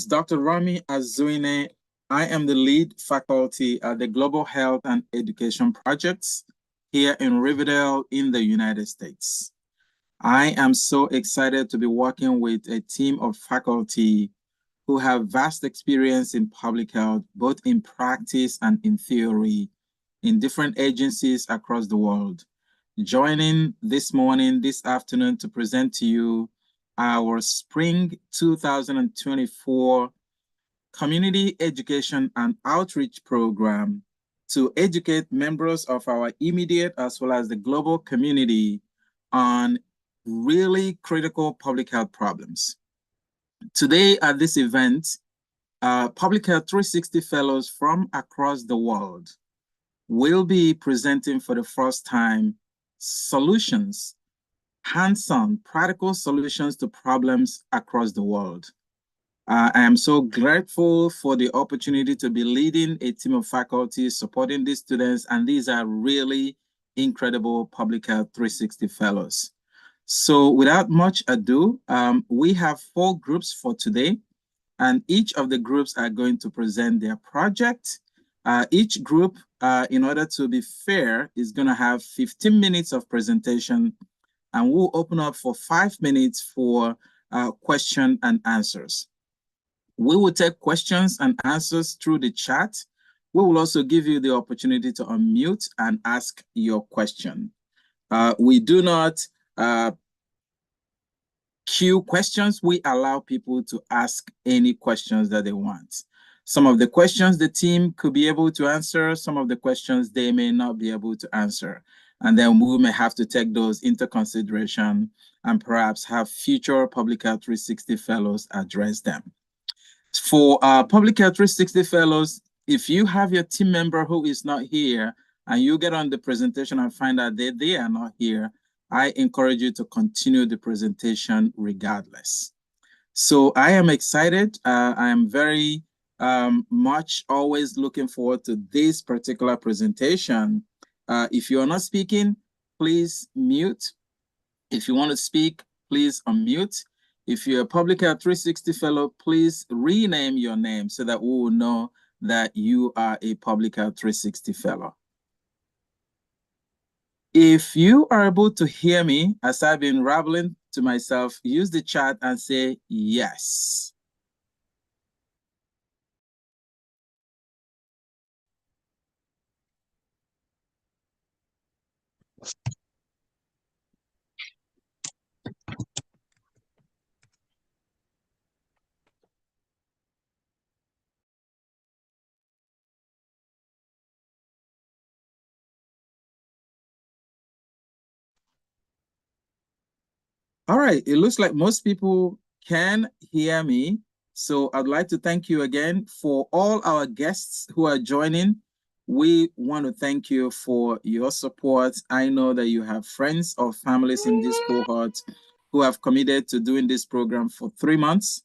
Dr. Rami Azuine. I am the lead faculty at the Global Health and Education Projects here in Riverdale in the United States. I am so excited to be working with a team of faculty who have vast experience in public health, both in practice and in theory, in different agencies across the world. Joining this afternoon to present to you our Spring 2024 Community Education and Outreach Program to educate members of our immediate as well as the global community on really critical public health problems. Today at this event, Public Health 360 Fellows from across the world will be presenting for the first time solutions, hands-on, practical solutions to problems across the world. I am so grateful for the opportunity to be leading a team of faculty supporting these students, and these are really incredible Public Health 360 Fellows. So without much ado, we have 4 groups for today, and each of the groups are going to present their project. Each group, in order to be fair, is going to have 15 minutes of presentation, and we'll open up for 5 minutes for question and answers. We will take questions and answers through the chat. We will also give you the opportunity to unmute and ask your question. We do not queue questions. We allow people to ask any questions that they want. Some of the questions the team could be able to answer, some of the questions they may not be able to answer. And then we may have to take those into consideration and perhaps have future Public Health 360 Fellows address them. For Public Health 360 Fellows, if you have your team member who is not here and you get on the presentation and find out that they are not here, I encourage you to continue the presentation regardless. So I am excited. I am very much always looking forward to this particular presentation. If you are not speaking, please mute. If you want to speak, please unmute. If you're a Public Health 360 Fellow, please rename your name so that we will know that you are a Public Health 360 Fellow. If you are able to hear me as I've been rambling to myself, use the chat and say yes. All right, it looks like most people can hear me. So I'd like to thank you again for all our guests who are joining. We want to thank you for your support. I know that you have friends or families in this cohort who have committed to doing this program for 3 months.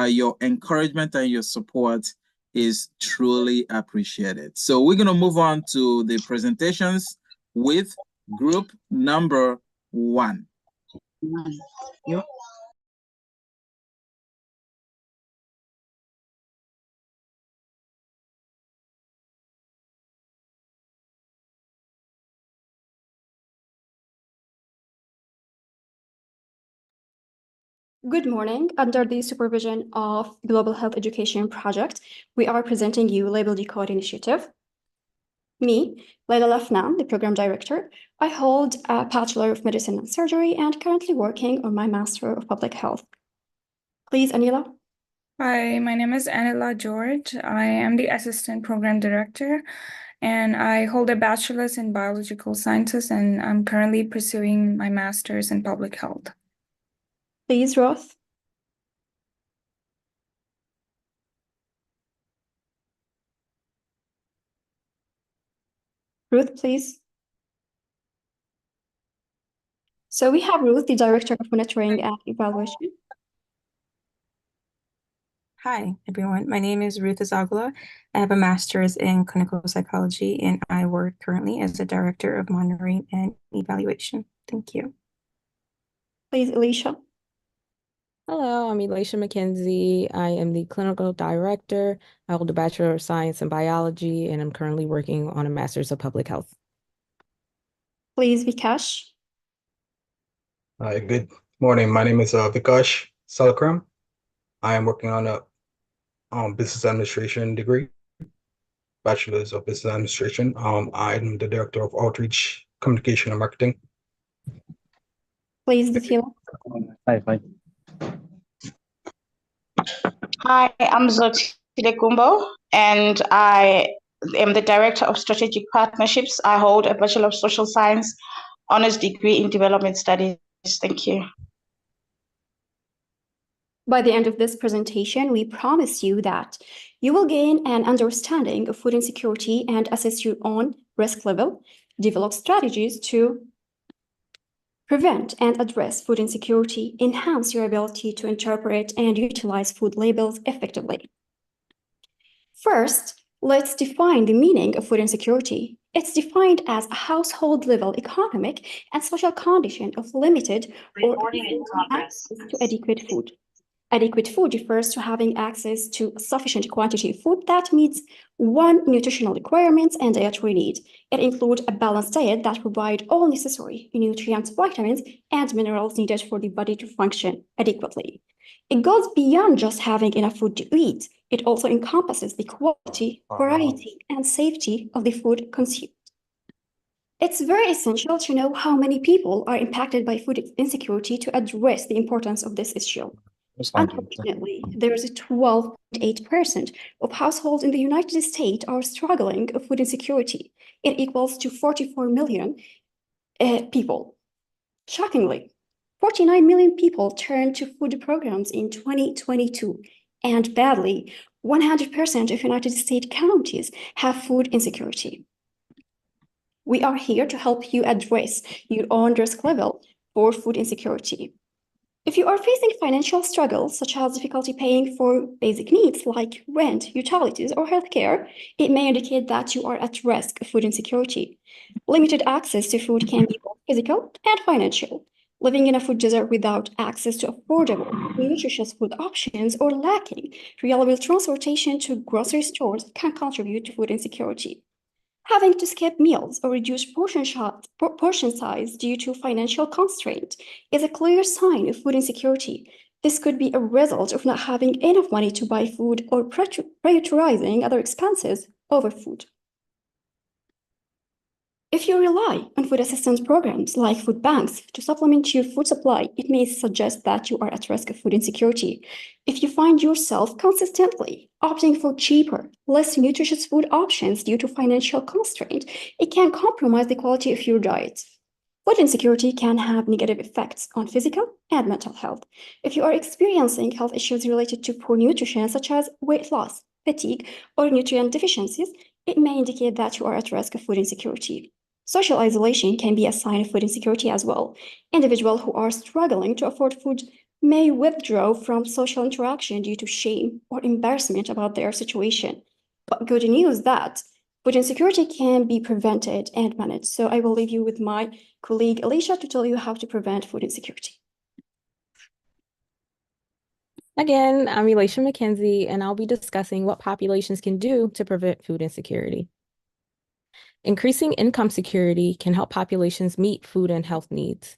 Your encouragement and your support is truly appreciated. So we're going to move on to the presentations with group number 1. Yep. Good morning. Under the supervision of Global Health Education Project, we are presenting you Label Decode Initiative. Me, Laila Lafnan, the Program Director. I hold a Bachelor of Medicine and Surgery and currently working on my Master of Public Health. Please, Anila. Hi, my name is Anila George. I am the Assistant Program Director, and I hold a Bachelor's in Biological Sciences, and I'm currently pursuing my Master's in Public Health. Please, Roth. Ruth, please. So we have Ruth, the Director of Monitoring and Evaluation. Hi, everyone. My name is Ruth Azagula. I have a master's in clinical psychology, and I work currently as the Director of Monitoring and Evaluation. Thank you. Please, Alicia. Hello, I'm Elisha McKenzie. I am the clinical director. I hold a Bachelor of Science in Biology, and I'm currently working on a Master's of Public Health. Please, Vikash. Hi, good morning. My name is Vikash Salakram. I am working on a business administration degree, Bachelor's of Business Administration. I'm the Director of Outreach, Communication, and Marketing. Please, Dithila. Hi, fine. Hi, I'm Zotile Kumbo, and I am the Director of Strategic Partnerships. I hold a Bachelor of Social Science honors degree in Development Studies. Thank you. By the end of this presentation, we promise you that you will gain an understanding of food insecurity and assess your own risk level, develop strategies to prevent and address food insecurity, enhance your ability to interpret and utilize food labels effectively. First, let's define the meaning of food insecurity. It's defined as a household-level economic and social condition of limited or access to adequate food. Adequate food refers to having access to a sufficient quantity of food that meets one nutritional requirements and dietary need. It includes a balanced diet that provides all necessary nutrients, vitamins, and minerals needed for the body to function adequately. It goes beyond just having enough food to eat. It also encompasses the quality, variety, and safety of the food consumed. It's very essential to know how many people are impacted by food insecurity to address the importance of this issue. Unfortunately, there is a 12.8% of households in the United States are struggling with food insecurity. It equals to 44 million people. Shockingly, 49 million people turned to food programs in 2022, and badly, 100% of United States counties have food insecurity. We are here to help you address your own risk level for food insecurity. If you are facing financial struggles, such as difficulty paying for basic needs like rent, utilities, or healthcare, it may indicate that you are at risk of food insecurity. Limited access to food can be both physical and financial. Living in a food desert without access to affordable, nutritious food options or lacking reliable transportation to grocery stores can contribute to food insecurity. Having to skip meals or reduce portion size due to financial constraint is a clear sign of food insecurity. This could be a result of not having enough money to buy food or prioritizing other expenses over food. If you rely on food assistance programs like food banks to supplement your food supply, it may suggest that you are at risk of food insecurity. If you find yourself consistently opting for cheaper, less nutritious food options due to financial constraint, it can compromise the quality of your diet. Food insecurity can have negative effects on physical and mental health. If you are experiencing health issues related to poor nutrition, such as weight loss, fatigue, or nutrient deficiencies, it may indicate that you are at risk of food insecurity. Social isolation can be a sign of food insecurity as well. Individuals who are struggling to afford food may withdraw from social interaction due to shame or embarrassment about their situation. But good news that food insecurity can be prevented and managed. So I will leave you with my colleague Alicia to tell you how to prevent food insecurity. Again, I'm Elisha McKenzie, and I'll be discussing what populations can do to prevent food insecurity. Increasing income security can help populations meet food and health needs.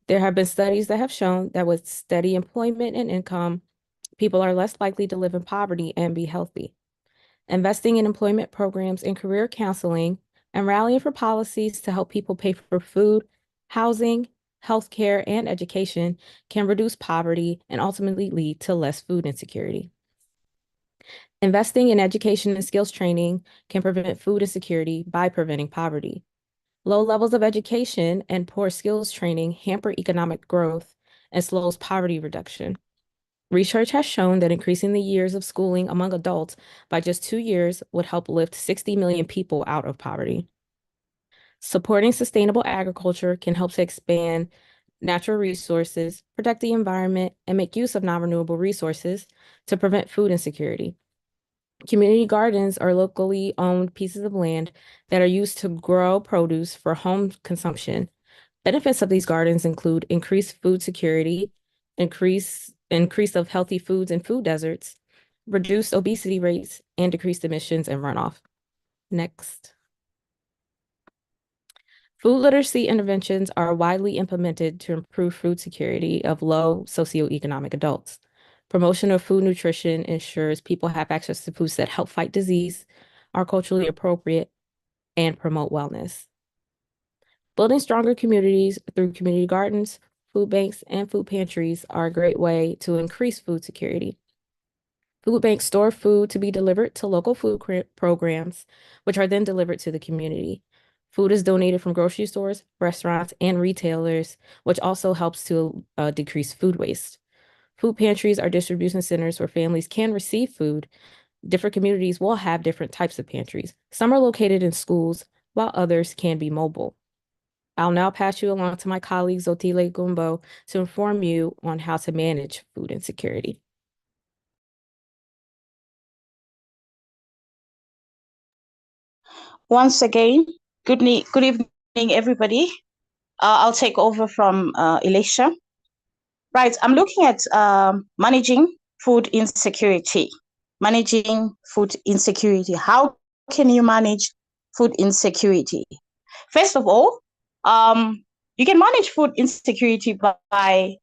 There have been studies that have shown that with steady employment and income, people are less likely to live in poverty and be healthy. Investing in employment programs and career counseling and rallying for policies to help people pay for food, housing, healthcare, and education can reduce poverty and ultimately lead to less food insecurity. Investing in education and skills training can prevent food insecurity by preventing poverty. Low levels of education and poor skills training hamper economic growth and slows poverty reduction. Research has shown that increasing the years of schooling among adults by just 2 years would help lift 60 million people out of poverty. Supporting sustainable agriculture can help to expand natural resources, protect the environment, and make use of non-renewable resources to prevent food insecurity. Community gardens are locally owned pieces of land that are used to grow produce for home consumption. Benefits of these gardens include increased food security, increased increase of healthy foods and food deserts, reduced obesity rates, and decreased emissions and runoff. Next. Food literacy interventions are widely implemented to improve food security of low socioeconomic adults. Promotion of food nutrition ensures people have access to foods that help fight disease, are culturally appropriate, and promote wellness. Building stronger communities through community gardens, food banks, and food pantries are a great way to increase food security. Food banks store food to be delivered to local food programs, which are then delivered to the community. Food is donated from grocery stores, restaurants, and retailers, which also helps to decrease food waste. Food pantries are distribution centers where families can receive food. Different communities will have different types of pantries. Some are located in schools, while others can be mobile. I'll now pass you along to my colleague Zotile Gumbo to inform you on how to manage food insecurity. Once again, good evening, everybody. I'll take over from Elisha. Right, I'm looking at managing food insecurity. Managing food insecurity. How can you manage food insecurity? First of all, you can manage food insecurity by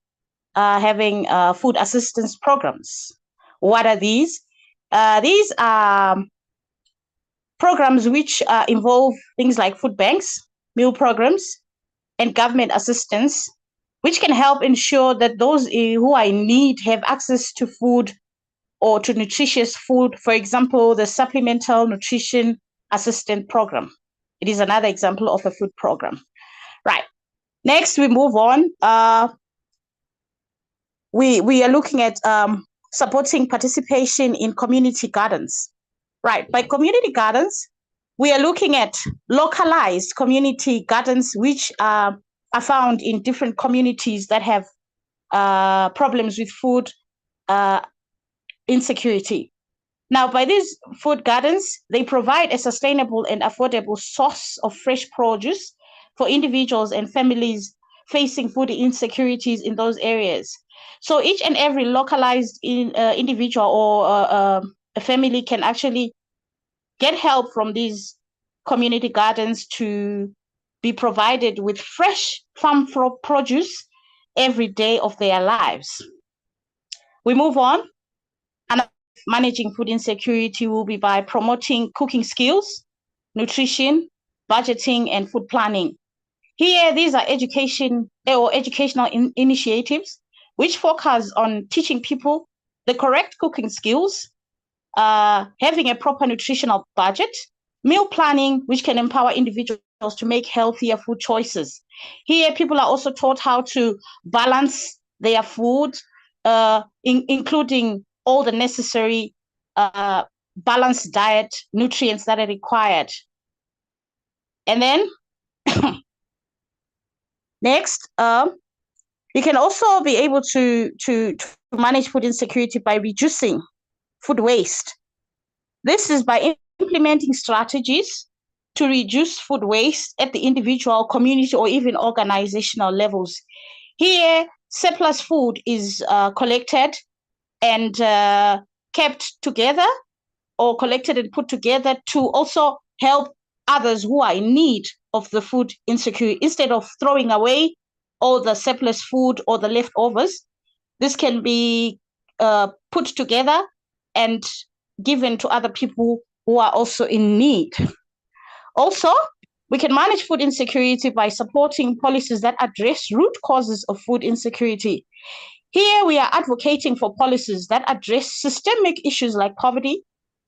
having food assistance programs. What are these? These are programs which involve things like food banks, meal programs, and government assistance, which can help ensure that those who are in need have access to food or to nutritious food. For example, the Supplemental Nutrition Assistance Program. It is another example of a food program. Right. Next, we move on. We are looking at supporting participation in community gardens. Right. By community gardens, we are looking at localized community gardens, which are found in different communities that have problems with food insecurity. Now, by these food gardens, they provide a sustainable and affordable source of fresh produce for individuals and families facing food insecurities in those areas. So each and every localized individual or a family can actually get help from these community gardens to be provided with fresh farm produce every day of their lives. We move on. And managing food insecurity will be by promoting cooking skills, nutrition, budgeting, and food planning. Here, these are educational initiatives which focus on teaching people the correct cooking skills, having a proper nutritional budget, meal planning, which can empower individuals to make healthier food choices. Here, people are also taught how to balance their food, including all the necessary balanced diet nutrients that are required. And then next, you can also be able to manage food insecurity by reducing food waste. This is by implementing strategies to reduce food waste at the individual, community, or even organizational levels. Here, surplus food is collected and kept together, or collected and put together to also help others who are in need of the food insecurity. Instead of throwing away all the surplus food or the leftovers, this can be put together and given to other people who are also in need. Also, we can manage food insecurity by supporting policies that address root causes of food insecurity. Here, we are advocating for policies that address systemic issues like poverty,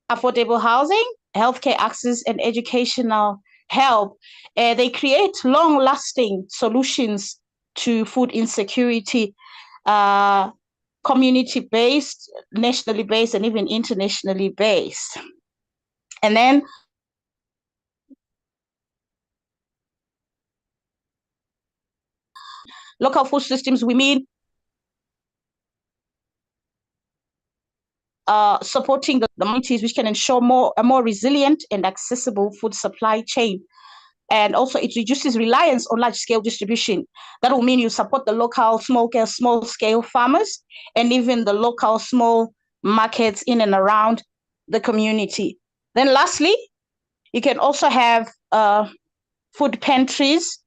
affordable housing, healthcare access, and educational help. They create long-lasting solutions to food insecurity, community-based, nationally based, and even internationally based. And then local food systems, we mean supporting the communities which can ensure a more resilient and accessible food supply chain. And also it reduces reliance on large-scale distribution. That will mean you support the local small-scale farmers and even the local small markets in and around the community. Then lastly, you can also have food pantries,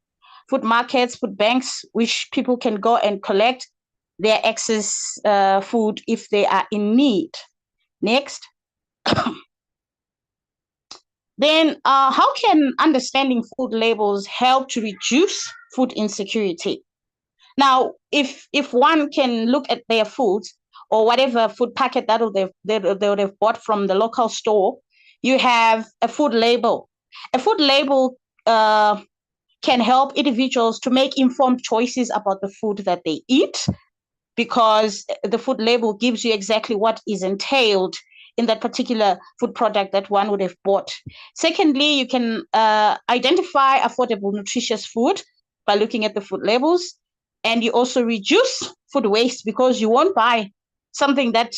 food markets, food banks, which people can go and collect their excess food if they are in need. Next. Then how can understanding food labels help to reduce food insecurity? Now, if one can look at their foods or whatever food packet that they would have bought from the local store, you have a food label. A food label can help individuals to make informed choices about the food that they eat, because the food label gives you exactly what is entailed in that particular food product that one would have bought. Secondly, you can identify affordable, nutritious food by looking at the food labels. And you also reduce food waste because you won't buy something that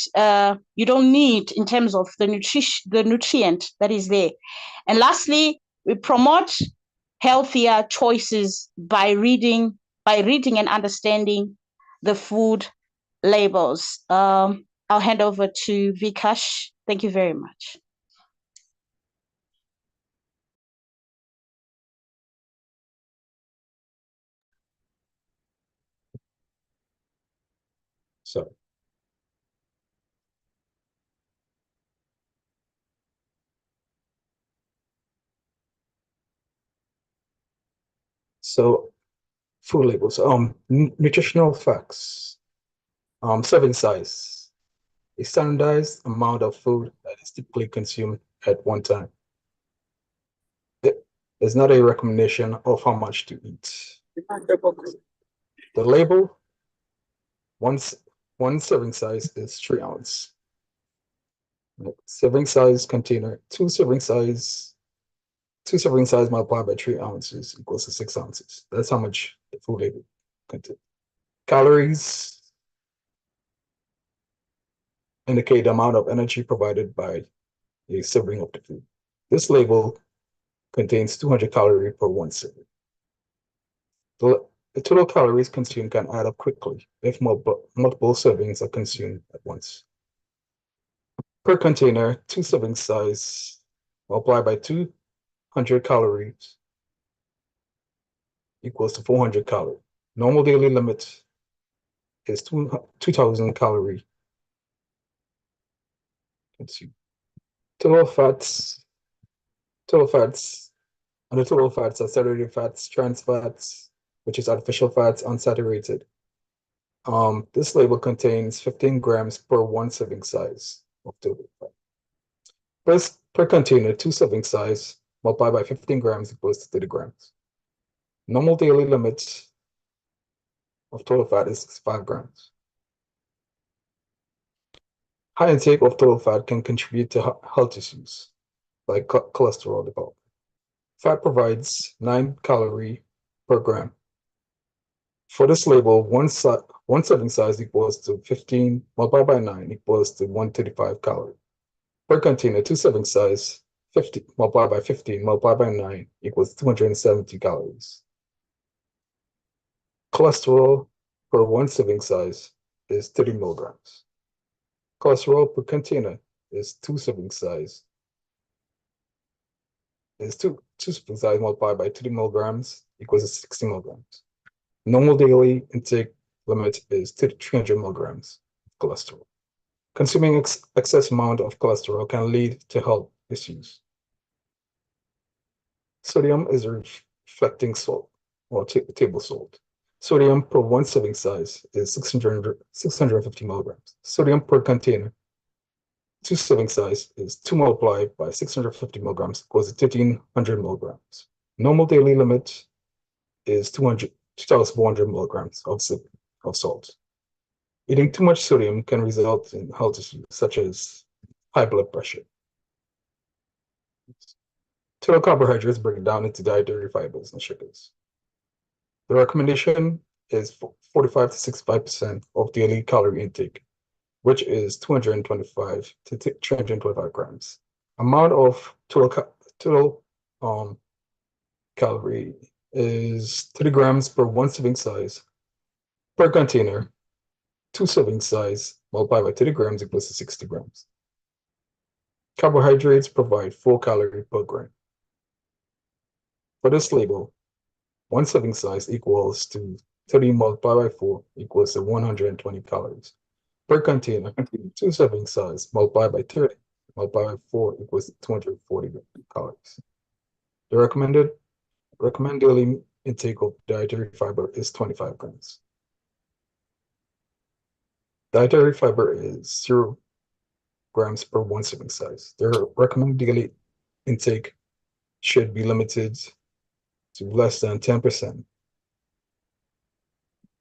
you don't need in terms of the nutrient that is there. And lastly, we promote healthier choices by reading and understanding the food labels. I'll hand over to Vikash. Thank you very much. So food labels, nutritional facts, serving size, a standardized amount of food that is typically consumed at one time. It is not a recommendation of how much to eat. The label, one serving size is 3 ounces. Serving size container, two serving size multiplied by 3 ounces equals to 6 ounces. That's how much the food label contains. Calories indicate the amount of energy provided by a serving of the food. This label contains 200 calories per one serving. The total calories consumed can add up quickly if multiple servings are consumed at once. Per container, 2 serving size multiplied by 200 calories equals to 400 calories. Normal daily limit is 2,000 calories consumed. Total fats, and the total fats are saturated fats, trans fats, which is artificial fats, unsaturated. This label contains 15 grams per one serving size of total fat. Per container, 2 serving size multiplied by 15 grams equals to 30 grams. Normal daily limit of total fat is 5 grams. High intake of total fat can contribute to health issues like cholesterol development. Fat provides 9 calories per gram. For this label, one serving size equals to 15 multiplied by 9 equals to 135 calories. Per container, 2 serving size, 50 multiplied by 15 multiplied by 9 equals 270 calories. Cholesterol per one serving size is 30 milligrams. Cholesterol per container is 2 serving size. Is 2 serving size multiplied by 30 milligrams equals 60 milligrams. Normal daily intake limit is 300 milligrams of cholesterol. Consuming excess amount of cholesterol can lead to health issues. Sodium is a reflecting salt or table salt. Sodium per one serving size is 650 milligrams. Sodium per container, 2 serving size is 2 multiplied by 650 milligrams equals to 1,500 milligrams. Normal daily limit is 2,400 milligrams of salt. Eating too much sodium can result in health issues such as high blood pressure. Total carbohydrates break down into dietary fibers and sugars. The recommendation is 45 to 65% of daily calorie intake, which is 225 to 325 grams. Amount of total calorie is 30 grams per 1 serving size per container. 2 serving size multiplied by 30 grams equals to 60 grams. Carbohydrates provide 4 calories per gram. For this label, 1 serving size equals to 30 multiplied by 4 equals to 120 calories per container. 2 serving size multiplied by 30 multiplied by 4 equals to 240 calories. The recommended daily intake of dietary fiber is 25 grams. Dietary fiber is 0 grams per 1 serving size. The recommended daily intake should be limited to less than 10%.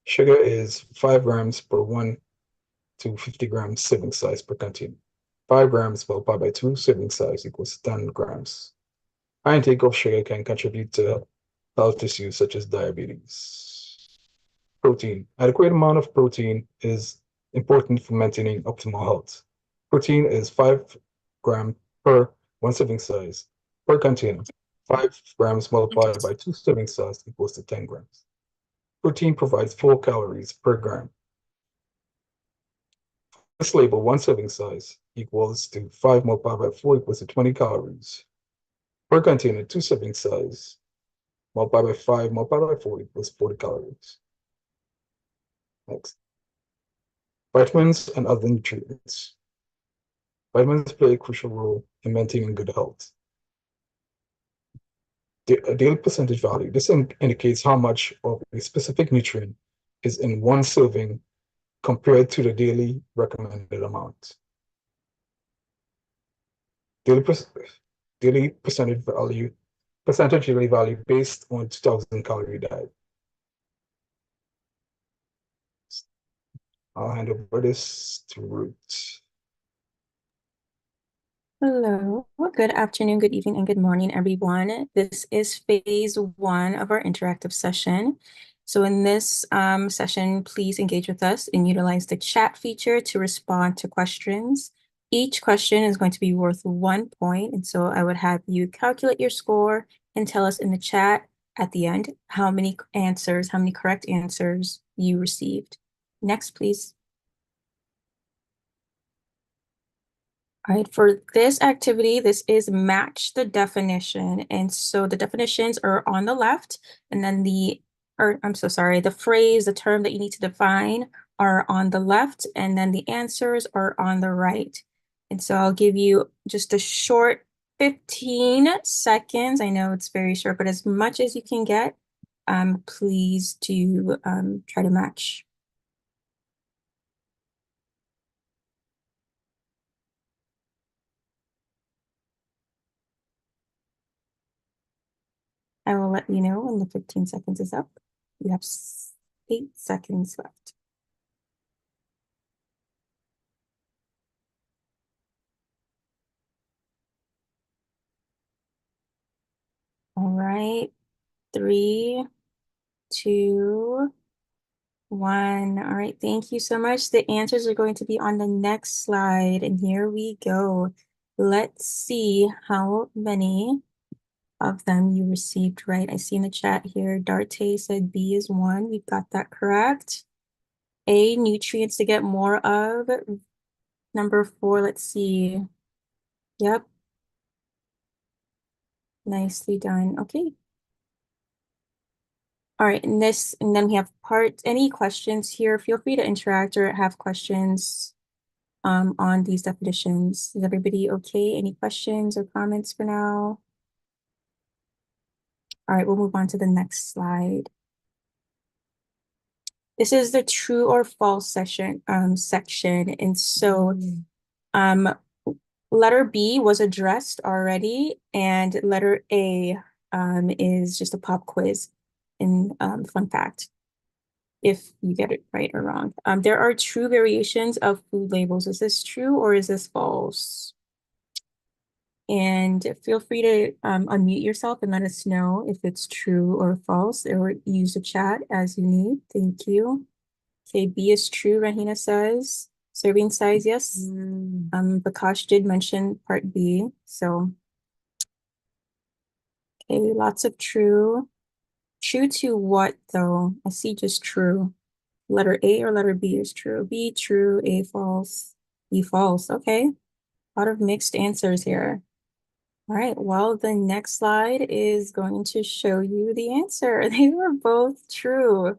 Sugar is 5 grams per 1 to 50 grams serving size per container. 5 grams multiplied by 2 serving size equals 10 grams. High intake of sugar can contribute to health issues such as diabetes. Protein. Adequate amount of protein is important for maintaining optimal health. Protein is 5 grams per 1 serving size per container. 5 grams multiplied by 2 serving size equals to 10 grams. Protein provides 4 calories per gram. This label, 1 serving size equals to 5 multiplied by 4 equals to 20 calories per container. 2 serving size multiplied by 5 multiplied by 4 equals 40 calories. Next. Vitamins and other nutrients. Vitamins play a crucial role in maintaining good health. A daily percentage value. This indicates how much of a specific nutrient is in 1 serving compared to the daily recommended amount. Daily percentage daily value based on 2,000 calorie diet. I'll hand over this to Ruth. Hello, good afternoon, good evening, and good morning, everyone. This is phase 1 of our interactive session. So in this session, please engage with us and utilize the chat feature to respond to questions. Each question is going to be worth 1 point, and so I would have you calculate your score and tell us in the chat at the end how many correct answers you received. Next, please. All right, for this activity, this is match the definition. And so the definitions are on the left, and then the phrase, the term that you need to define are on the left, and then the answers are on the right. And so I'll give you just a short 15 seconds. I know it's very short, but as much as you can get, please do try to match. I will let you know when the 15 seconds is up. You have 8 seconds left. All right, 3, 2, 1. All right, thank you so much. The answers are going to be on the next slide, and here we go. Let's see how many of them you received right. I see in the chat here, Darte said B is 1. We got that correct. A, nutrients to get more of. Number 4, let's see. Yep. Nicely done. Okay. All right, and then we have any questions here. Feel free to interact or have questions on these definitions. Is everybody okay? Any questions or comments for now? All right, we'll move on to the next slide. This is the true or false section. And so letter B was addressed already, and letter A is just a pop quiz in fun fact, if you get it right or wrong. There are true variations of food labels. Is this true or is this false? And feel free to unmute yourself and let us know if it's true or false, or use the chat as you need. Thank you. Okay, B is true, Rahina says. Serving size, yes. Bakash did mention part B, so. Okay, lots of true. True to what, though? I see just true. Letter A or letter B is true. B true, A false, B false. Okay, a lot of mixed answers here. All right, well, the next slide is going to show you the answer. They were both true.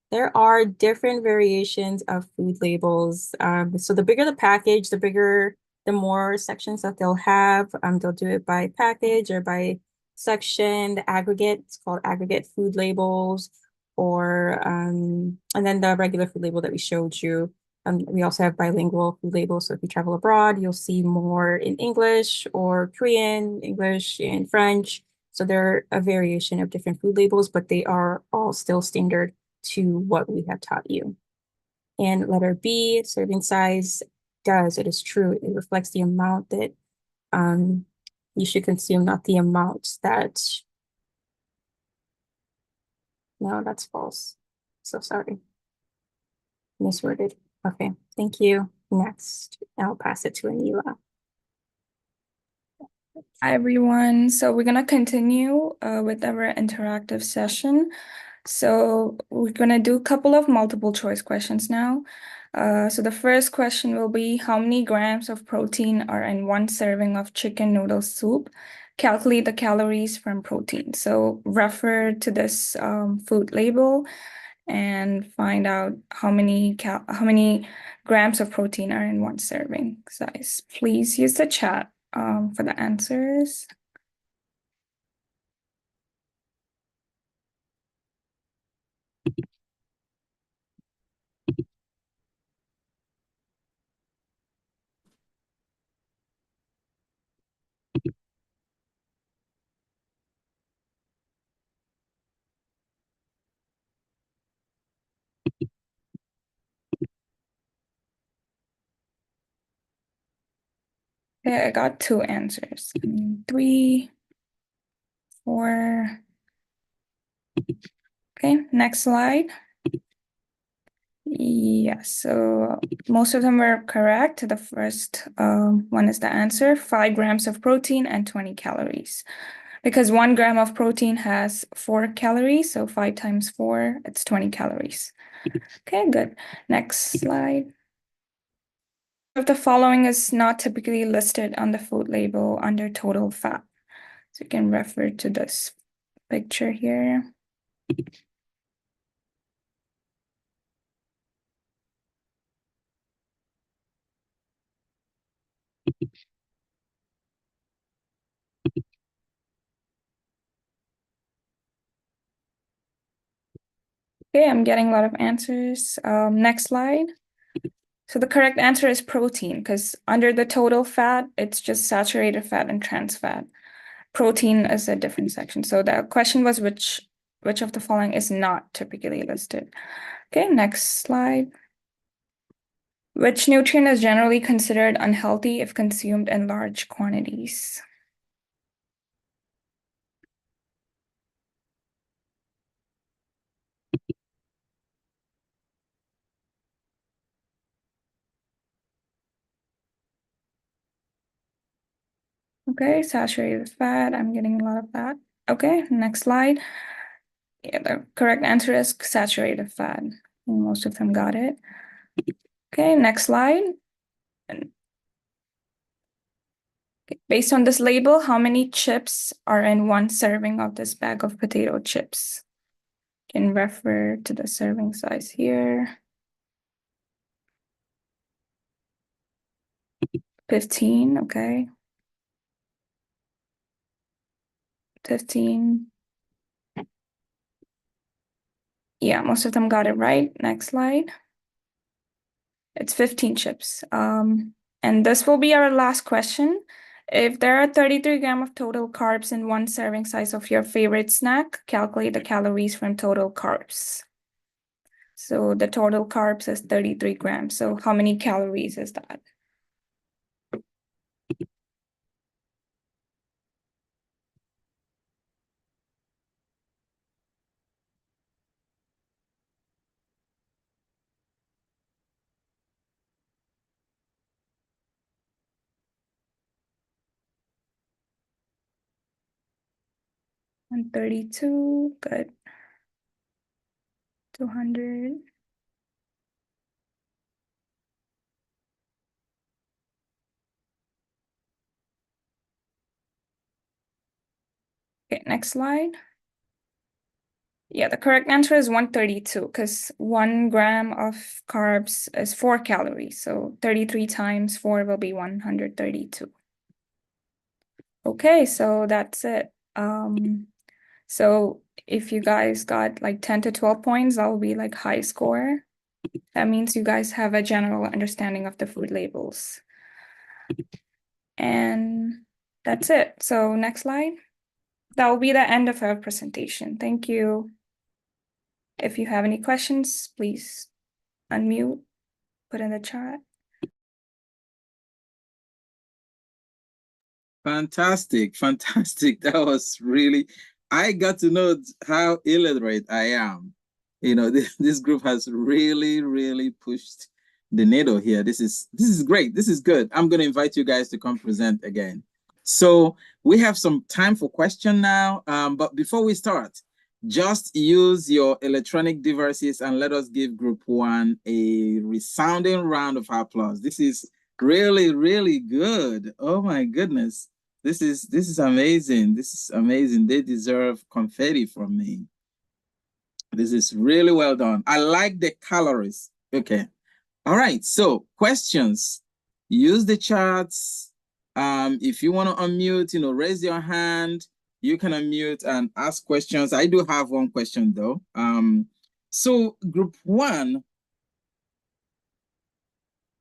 There are different variations of food labels. So the bigger the package, the more sections that they'll have. They'll do it by package or by section, the aggregate. It's called aggregate food labels, or and then the regular food label that we showed you. We also have bilingual food labels. So if you travel abroad, you'll see more in English or Korean, English, and French. So they're a variation of different food labels, but they are all still standard to what we have taught you. And letter B, serving size, it is true. It reflects the amount that you should consume, not the amount that, no, that's false. So sorry. Misworded. Okay, thank you. Next, I'll pass it to Anila. Hi, everyone. So we're going to continue with our interactive session. So we're going to do a couple of multiple choice questions now. So the first question will be, how many grams of protein are in one serving of chicken noodle soup? Calculate the calories from protein. So refer to this food label and find out how many grams of protein are in one serving size. Please use the chat for the answers. Okay, I got two answers. 3, 4. Okay, next slide. Yes, so most of them were correct. The first one is the answer, 5 grams of protein and 20 calories. Because 1 gram of protein has 4 calories, so 5 times 4, it's 20 calories. Okay, good. Next slide. Of the following is not typically listed on the food label under total fat. So you can refer to this picture here. Okay, I'm getting a lot of answers. Next slide. So the correct answer is protein, because under the total fat, it's just saturated fat and trans fat. Protein is a different section. So the question was which of the following is not typically listed. Okay, next slide. Which nutrient is generally considered unhealthy if consumed in large quantities? Okay, saturated fat. I'm getting a lot of that. Okay, next slide. Yeah, the correct answer is saturated fat. Most of them got it. Okay, next slide. Based on this label, how many chips are in one serving of this bag of potato chips? You can refer to the serving size here. 15, okay. 15. Yeah, most of them got it right. Next slide. It's 15 chips. And this will be our last question. If there are 33 grams of total carbs in one serving size of your favorite snack, calculate the calories from total carbs. So the total carbs is 33 grams. So how many calories is that? 132, good. 200. Okay, next slide. Yeah, the correct answer is 132 because 1 gram of carbs is 4 calories. So 33 times 4 will be 132. Okay, so that's it. So if you guys got like 10 to 12 points, that will be like high score. That means you guys have a general understanding of the food labels. And that's it. So next slide. That will be the end of our presentation. Thank you. If you have any questions, please unmute, put in the chat. Fantastic, fantastic. That was really, I got to know how illiterate I am. You know, this group has really, really pushed the needle here. This is great. This is good. I'm going to invite you guys to come present again. So we have some time for question now. But before we start, just use your electronic devices and let us give group 1 a resounding round of applause. This is really, really good. Oh my goodness. This is amazing. This is amazing. They deserve confetti from me. This is really well done. I like the calories. Okay. All right. So questions. Use the charts. If you want to unmute, raise your hand. You can unmute and ask questions. I do have one question though. So group 1,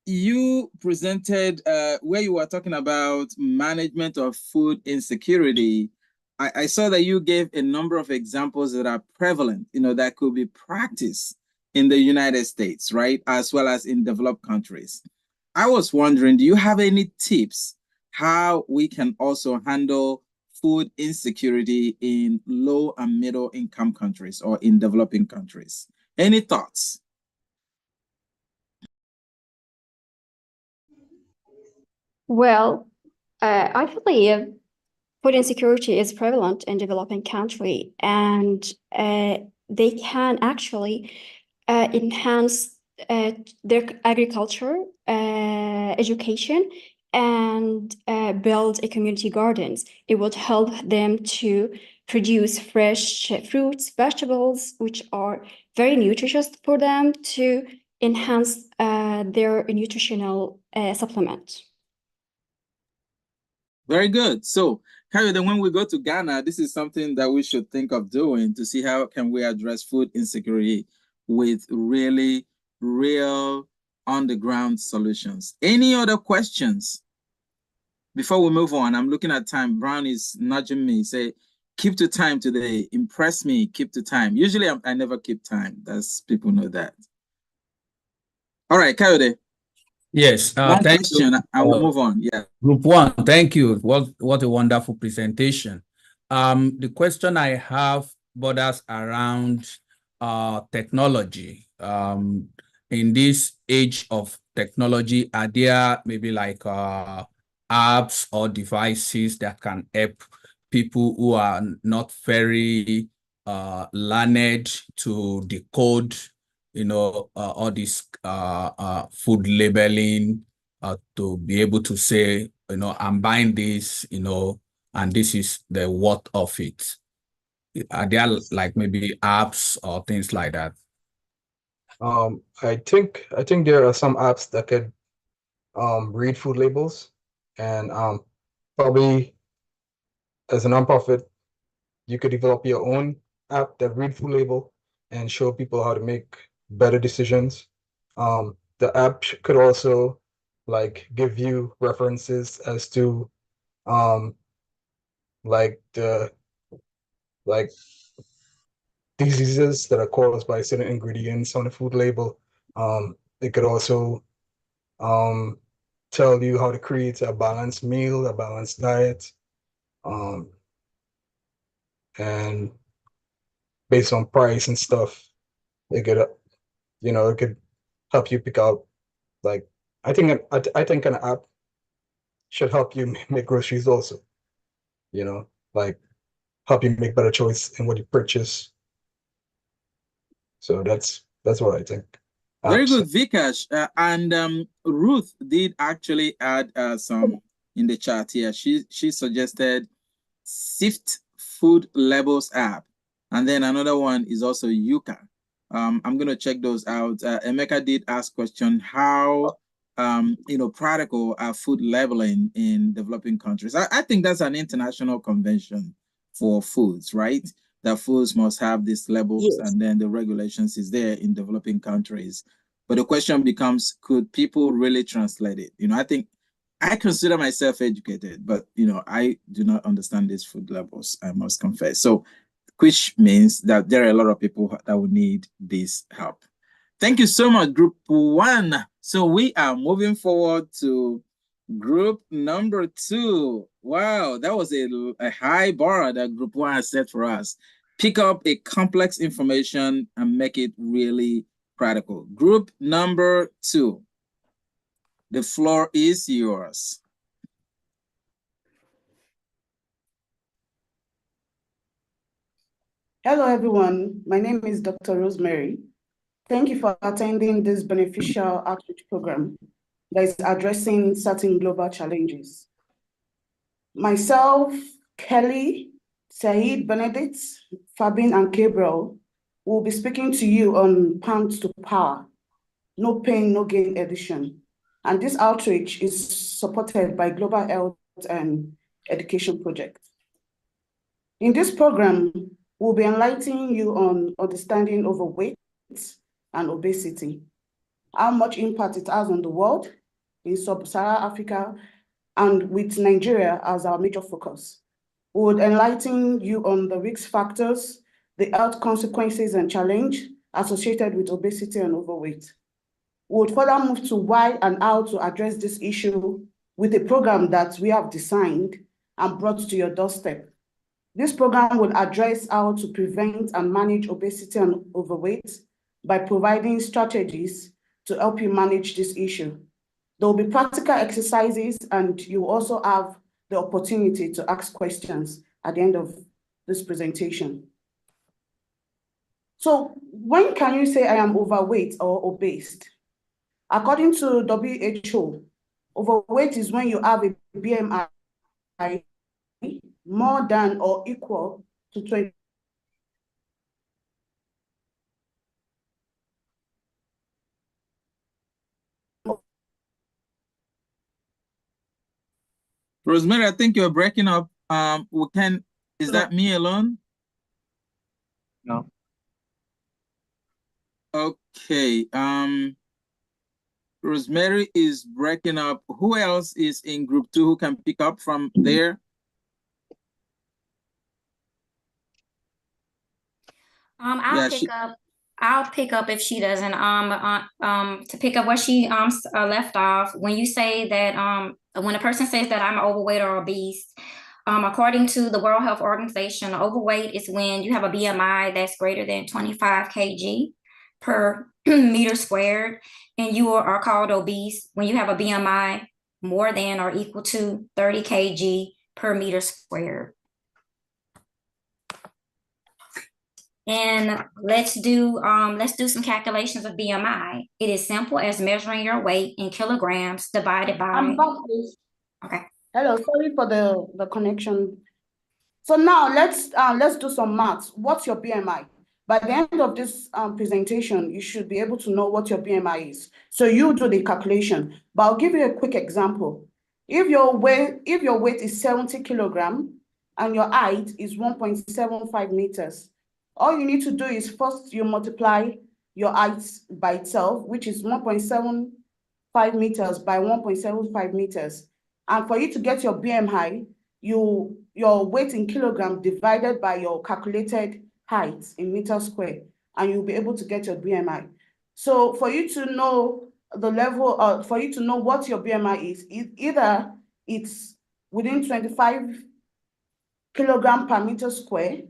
you presented where you were talking about management of food insecurity. I saw that you gave a number of examples that are prevalent, that could be practiced in the United States, right? As well as in developed countries. I was wondering, do you have any tips how we can also handle food insecurity in low and middle income countries or in developing countries? Any thoughts? Well, I believe food insecurity is prevalent in developing country, and they can actually enhance their agriculture, education, and build a community gardens. It would help them to produce fresh fruits, vegetables, which are very nutritious for them to enhance their nutritional supplement. Very good. So, Harry, then when we go to Ghana, this is something that we should think of doing to see how can we address food insecurity with really real on-the-ground solutions. Any other questions? Before we move on, I'm looking at time. Brown is nudging me, say, keep to time today. Impress me, keep to time. Usually I never keep time. That's people know that. All right, Coyote. Yes, One thank question, you. and we'll move on. Yeah. Group 1, thank you. What a wonderful presentation. The question I have borders around technology. In this age of technology, are there maybe like apps or devices that can help people who are not very learned to decode, all this food labeling, to be able to say, I'm buying this, and this is the worth of it? Are there like maybe apps or things like that? I think there are some apps that could read food labels, and probably as a nonprofit, you could develop your own app that read food label and show people how to make better decisions. The app could also like give you references as to like the like diseases that are caused by certain ingredients on the food label. It could also tell you how to create a balanced meal, a balanced diet, and based on price and stuff, it could, it could help you pick out. Like, I think an app should help you make groceries also. Like help you make better choice in what you purchase. So that's what I think. Very good, Vikash. And Ruth did actually add some in the chat here. She suggested Sift Food Labels app, and then another one is also Yuka. I'm going to check those out. Emeka did ask question how practical are food labeling in developing countries. I think that's an international convention for foods, right? That foods must have these labels, yes, and then the regulations is there in developing countries. But the question becomes, could people really translate it? I think I consider myself educated, but I do not understand these food labels, I must confess. So, which means that there are a lot of people that will need this help. Thank you so much, Group 1. So we are moving forward to Group number 2. Wow, that was a high bar that Group 1 has set for us. Pick up a complex information and make it really practical. Group number 2. The floor is yours. Hello, everyone. My name is Dr. Rosemary. Thank you for attending this beneficial outreach program that is addressing certain global challenges. Myself, Kelly, Saeed, Benedict, Fabin, and Gabriel will be speaking to you on Pounds to Power, No Pain, No Gain edition. And this outreach is supported by Global Health and Education Project. In this program, we'll be enlightening you on understanding overweight and obesity, how much impact it has on the world, in sub-Saharan Africa, and with Nigeria as our major focus. We would enlighten you on the risk factors, the health consequences and challenge associated with obesity and overweight. We would further move to why and how to address this issue with a program that we have designed and brought to your doorstep. This program will address how to prevent and manage obesity and overweight by providing strategies to help you manage this issue. There will be practical exercises, and you also have the opportunity to ask questions at the end of this presentation. So when can you say I am overweight or obese? According to WHO, overweight is when you have a BMI more than or equal to 20. Rosemary, I think you're breaking up. Is that me alone? No. Okay. Rosemary is breaking up. Who else is in Group 2 who can pick up from there? I'll pick up if she doesn't. To pick up where she left off, when you say that when a person says that I'm overweight or obese, according to the World Health Organization, overweight is when you have a BMI that's greater than 25 kg per meter squared, and you are called obese when you have a BMI more than or equal to 30 kg per meter squared. And let's do some calculations of BMI. It is simple as measuring your weight in kilograms divided by. I'm back, please. Okay. Hello, sorry for the connection. So now let's do some maths. What's your BMI? By the end of this presentation, you should be able to know what your BMI is. So you do the calculation. But I'll give you a quick example. If your weight is 70 kilograms and your height is 1.75 meters, all you need to do is first you multiply your height by itself, which is 1.75 meters by 1.75 meters. And for you to get your BMI, your weight in kilogram divided by your calculated height in meters squared, and you'll be able to get your BMI. So for you to know the level, for you to know what your BMI is, either it's within 25 kilogram per meter square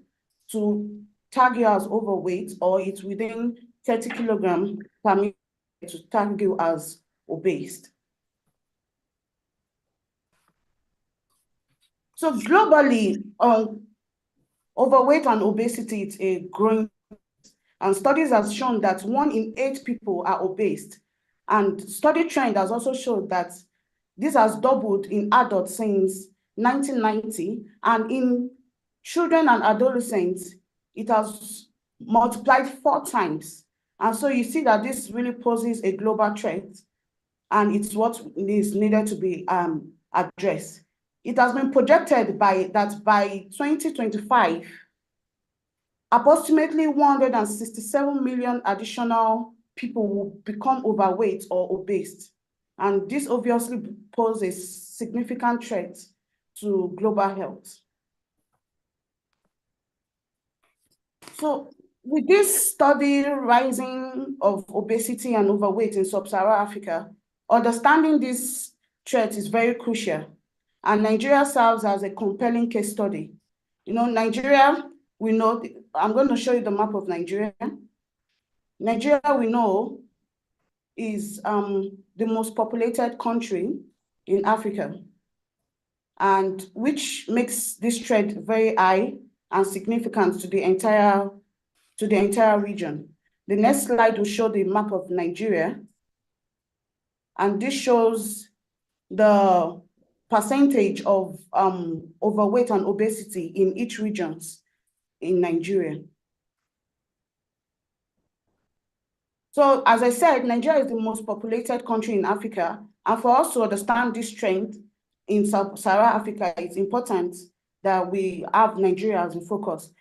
to tag you as overweight, or it's within 30 kilogram per meter to tag you as obese. So globally, Overweight and obesity is a growing, and studies have shown that 1 in 8 people are obese. And study trend has also shown that this has doubled in adults since 1990, and in children and adolescents, it has multiplied 4 times. And so you see that this really poses a global threat, and it's what is needed to be addressed. It has been projected that by 2025, approximately 167 million additional people will become overweight or obese. And this obviously poses a significant threat to global health. So with this study, rising of obesity and overweight in sub-Saharan Africa, understanding this threat is very crucial. And Nigeria serves as a compelling case study. You know, Nigeria, we know, I'm going to show you the map of Nigeria. Nigeria, we know, is the most populated country in Africa, and which makes this threat very high and significant to the entire region. The next slide will show the map of Nigeria, and this shows the percentage of overweight and obesity in each regions in Nigeria. So as I said, Nigeria is the most populated country in Africa, and for us to understand this trend in Sub-Saharan Africa, it's important that we have Nigeria as a focus.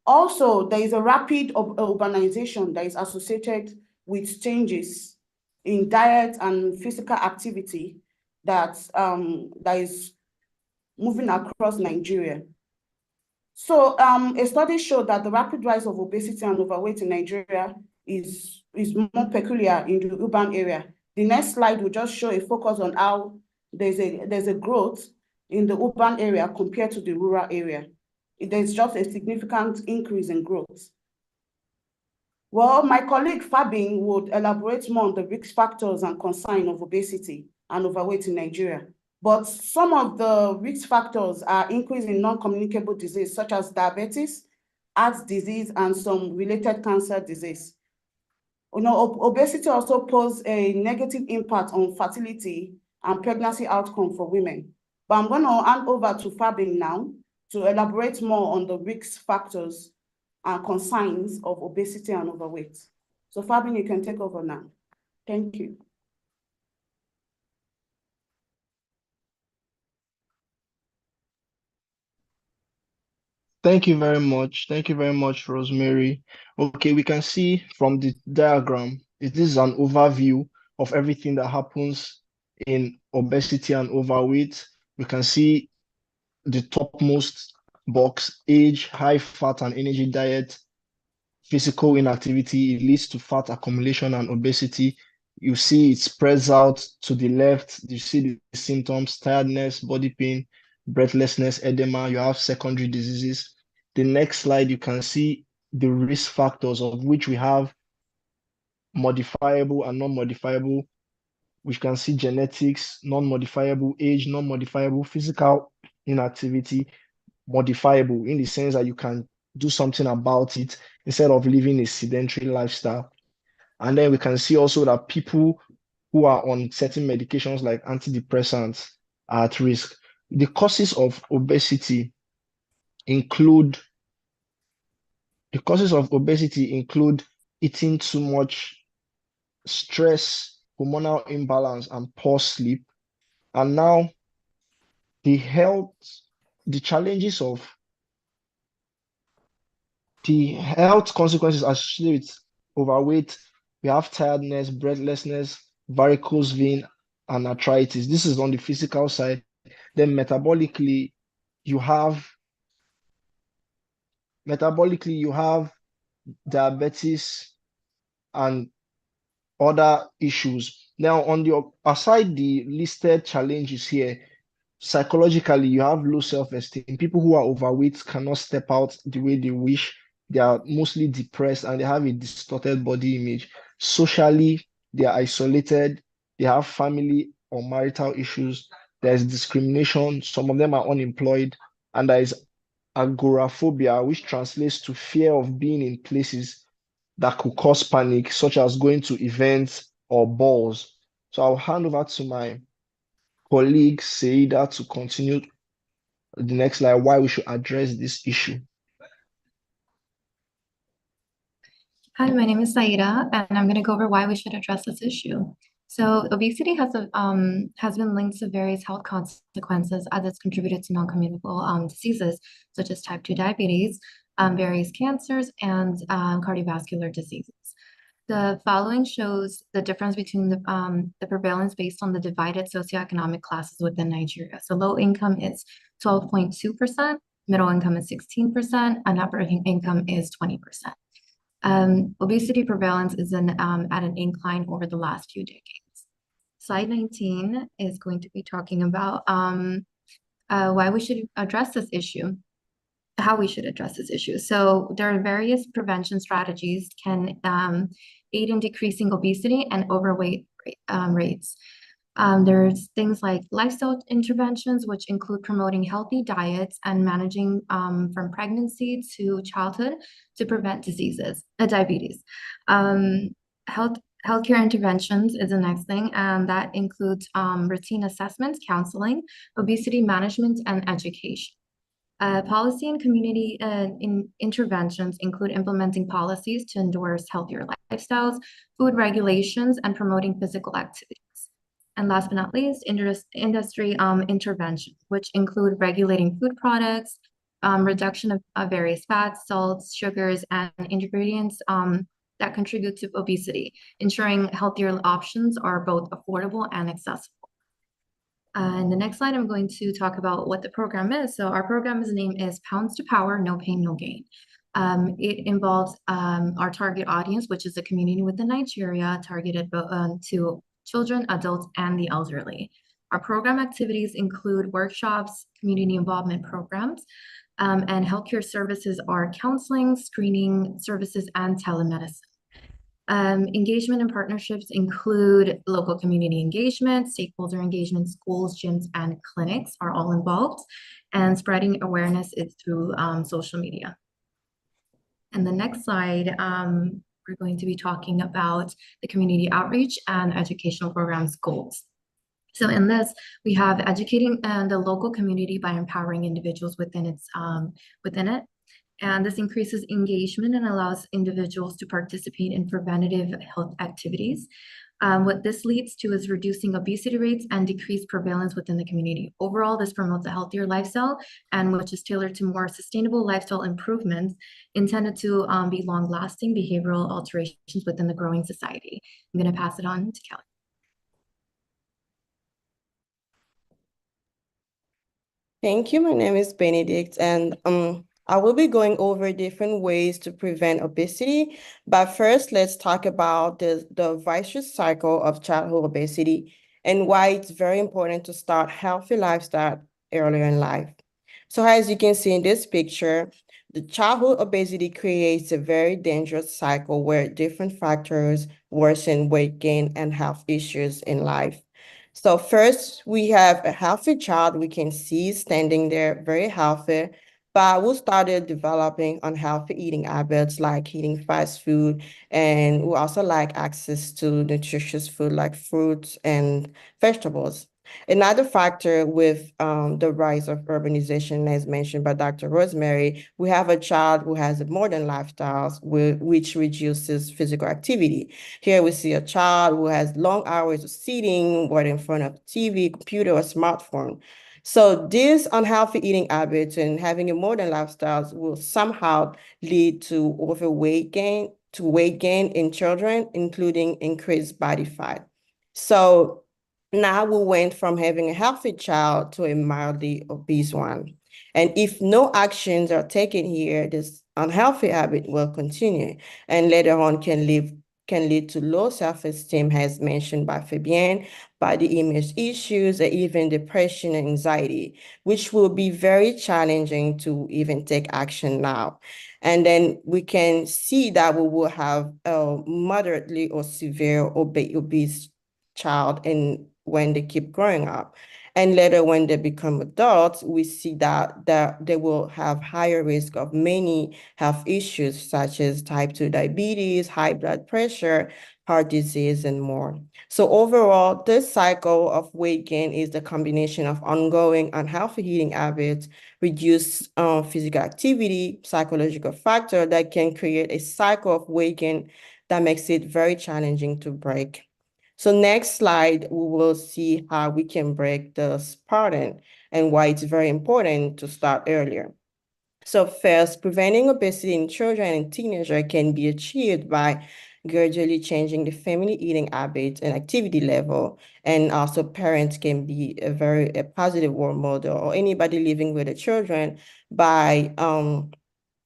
Also, there is a rapid urbanization that is associated with changes in diet and physical activity that is moving across Nigeria. So a study showed that the rapid rise of obesity and overweight in Nigeria is more peculiar in the urban area. The next slide will just show a focus on how there's a growth in the urban area compared to the rural area. There's just a significant increase in growth. Well, my colleague Fabin would elaborate more on the risk factors and concerns of obesity and overweight in Nigeria. But some of the risk factors are increase in non-communicable disease, such as diabetes, heart disease, and some related cancer disease. You know, obesity also poses a negative impact on fertility and pregnancy outcome for women. But I'm going to hand over to Fabin now to elaborate more on the risk factors and concerns of obesity and overweight. So Fabin, you can take over now. Thank you. Thank you very much. Thank you very much, Rosemary. Okay, we can see from the diagram, this is an overview of everything that happens in obesity and overweight. We can see the topmost box, age, high fat and energy diet, physical inactivity, it leads to fat accumulation and obesity. You see it spreads out to the left. You see the symptoms, tiredness, body pain, breathlessness, edema. You have secondary diseases. The next slide, you can see the risk factors, of which we have modifiable and non-modifiable. We can see genetics, non-modifiable, age, non-modifiable, physical inactivity, modifiable, in the sense that you can do something about it instead of living a sedentary lifestyle. And then we can see also that people who are on certain medications like antidepressants are at risk. The causes of obesity include eating too much, stress, hormonal imbalance, and poor sleep. And now the health consequences associated with overweight. We have tiredness, breathlessness, varicose vein, and arthritis. This is on the physical side. Then metabolically, you have diabetes and other issues. Now, on the aside the listed challenges here, psychologically, you have low self-esteem. People who are overweight cannot step out the way they wish. They are mostly depressed and they have a distorted body image. Socially, they are isolated. They have family or marital issues. There's discrimination. Some of them are unemployed, and there is agoraphobia, which translates to fear of being in places that could cause panic, such as going to events or balls. So I'll hand over to my colleague Seida to continue the next slide, why we should address this issue. Hi, my name is Saida, and I'm going to go over why we should address this issue. So obesity has been linked to various health consequences as it's contributed to non-communicable diseases such as type 2 diabetes, various cancers, and cardiovascular diseases. The following shows the difference between the prevalence based on the divided socioeconomic classes within Nigeria. So low income is 12.2%, middle income is 16%, and upper income is 20%. Obesity prevalence is at an incline over the last few decades. Slide 19 is going to be talking about why we should address this issue, how we should address this issue. So there are various prevention strategies can aid in decreasing obesity and overweight rates. There's things like lifestyle interventions, which include promoting healthy diets and managing from pregnancy to childhood to prevent diabetes. Healthcare interventions is the next thing, and that includes routine assessments, counseling, obesity management, and education. Policy and community interventions include implementing policies to endorse healthier lifestyles, food regulations, and promoting physical activity. And last but not least, industry intervention, which include regulating food products, reduction of various fats, salts, sugars, and ingredients that contribute to obesity, ensuring healthier options are both affordable and accessible. In the next slide, I'm going to talk about what the program is. So our program's name is Pounds to Power, No Pain, No Gain. It involves our target audience, which is a community within Nigeria targeted to children, adults, and the elderly. Our program activities include workshops, community involvement programs, and healthcare services are counseling, screening services, and telemedicine. Engagement and partnerships include local community engagement, stakeholder engagement, schools, gyms, and clinics are all involved, and spreading awareness is through social media. And the next slide, we're going to be talking about the community outreach and educational programs goals. So in this, we have educating the local community by empowering individuals within it. And this increases engagement and allows individuals to participate in preventative health activities. What this leads to is reducing obesity rates and decreased prevalence within the community. Overall, this promotes a healthier lifestyle and which is tailored to more sustainable lifestyle improvements intended to be long-lasting behavioral alterations within the growing society. I'm going to pass it on to Kelly. Thank you. My name is Benedict, and I will be going over different ways to prevent obesity. But first, let's talk about the vicious cycle of childhood obesity and why it's very important to start healthy lifestyle earlier in life. So as you can see in this picture, the childhood obesity creates a very dangerous cycle where different factors worsen weight gain and health issues in life. So first, we have a healthy child we can see standing there very healthy, but we started developing unhealthy eating habits like eating fast food, and we also like access to nutritious food like fruits and vegetables. Another factor with the rise of urbanization, as mentioned by Dr. Rosemary, we have a child who has a modern lifestyles which reduces physical activity. Here we see a child who has long hours of sitting, right in front of TV, computer, or smartphone. So these unhealthy eating habits and having a modern lifestyles will somehow lead to weight gain in children, including increased body fat. So now we went from having a healthy child to a mildly obese one. And if no actions are taken here, this unhealthy habit will continue and later on can lead to low self-esteem, as mentioned by Fabienne, body image issues, and even depression and anxiety, which will be very challenging to even take action now. And then we can see that we will have a moderately or severe obese child when they keep growing up. And later, when they become adults, we see that they will have higher risk of many health issues, such as type 2 diabetes, high blood pressure, heart disease, and more. So overall, this cycle of weight gain is the combination of ongoing unhealthy eating habits, reduced physical activity, psychological factor that can create a cycle of weight gain that makes it very challenging to break. So next slide, we will see how we can break this pattern and why it's very important to start earlier. So first, preventing obesity in children and teenagers can be achieved by gradually changing the family eating habits and activity level. And also parents can be a positive role model, or anybody living with the children, by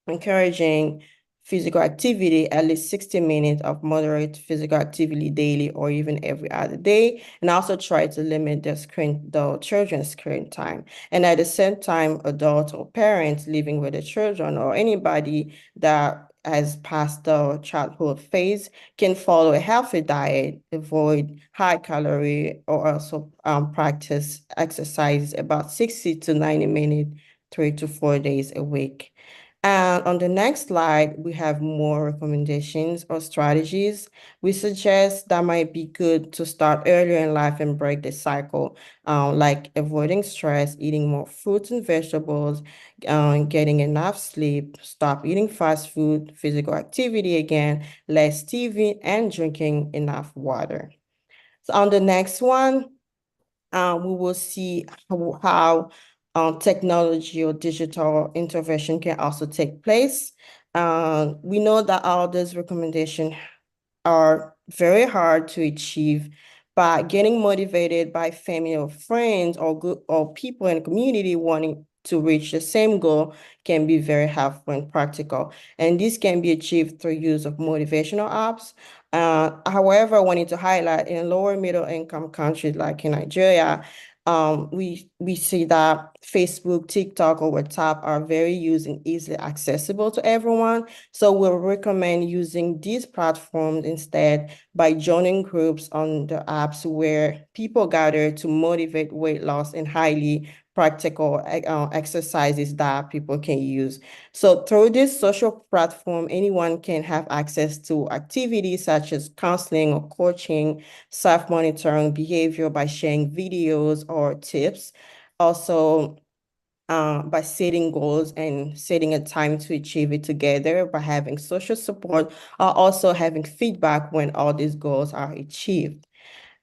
encouraging physical activity, at least 60 minutes of moderate physical activity daily or even every other day, and also try to limit the children's screen time. And at the same time, adults or parents living with the children or anybody that has passed the childhood phase can follow a healthy diet, avoid high calorie, or also practice exercise about 60 to 90 minutes, 3 to 4 days a week. And on the next slide, we have more recommendations or strategies. We suggest that might be good to start earlier in life and break the cycle, like avoiding stress, eating more fruits and vegetables, getting enough sleep, stop eating fast food, physical activity again, less TV, and drinking enough water. So on the next one, we will see how technology or digital intervention can also take place. We know that all these recommendations are very hard to achieve, but getting motivated by family or friends or people in the community wanting to reach the same goal can be very helpful and practical. And this can be achieved through use of motivational apps. However, I wanted to highlight in lower middle income countries like in Nigeria, we see that Facebook, TikTok, or WhatsApp are very used and easily accessible to everyone. So we'll recommend using these platforms instead by joining groups on the apps where people gather to motivate weight loss and highly practical exercises that people can use. So through this social platform, anyone can have access to activities such as counseling or coaching, self-monitoring behavior by sharing videos or tips. Also, by setting goals and setting a time to achieve it together, by having social support, also having feedback when all these goals are achieved.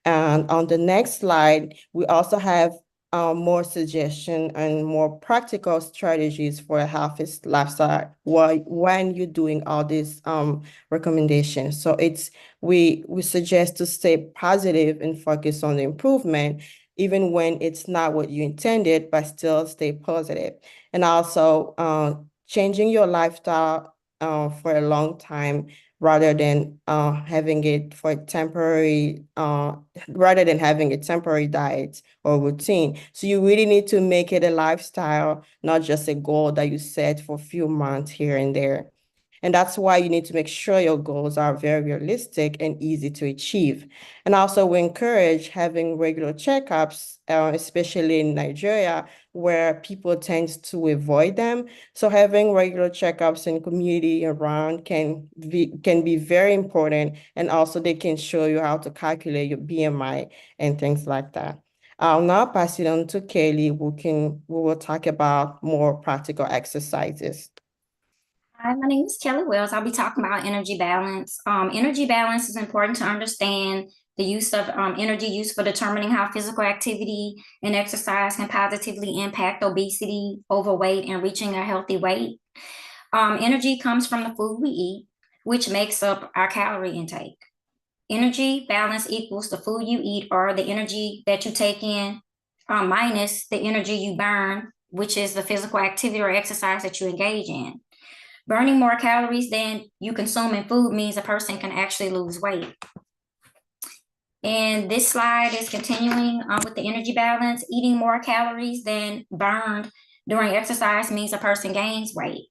And on the next slide, we also have more suggestions and more practical strategies for a healthy lifestyle when you're doing all these recommendations. So we suggest to stay positive and focus on the improvement, even when it's not what you intended, but still stay positive. And also changing your lifestyle for a long time rather than having it for temporary, rather than having a temporary diet or routine. So you really need to make it a lifestyle, not just a goal that you set for a few months here and there. And that's why you need to make sure your goals are very realistic and easy to achieve. And also we encourage having regular checkups, especially in Nigeria, where people tend to avoid them. So having regular checkups in community around can be very important. And also they can show you how to calculate your BMI and things like that. I'll now pass it on to Kelly, we will talk about more practical exercises. Hi, my name is Kelly Wells. I'll be talking about energy balance. Energy balance is important to understand the use of energy use for determining how physical activity and exercise can positively impact obesity, overweight, and reaching a healthy weight. Energy comes from the food we eat, which makes up our calorie intake. Energy balance equals the food you eat or the energy that you take in minus the energy you burn, which is the physical activity or exercise that you engage in. Burning more calories than you consume in food means a person can actually lose weight. And this slide is continuing with the energy balance. Eating more calories than burned during exercise means a person gains weight.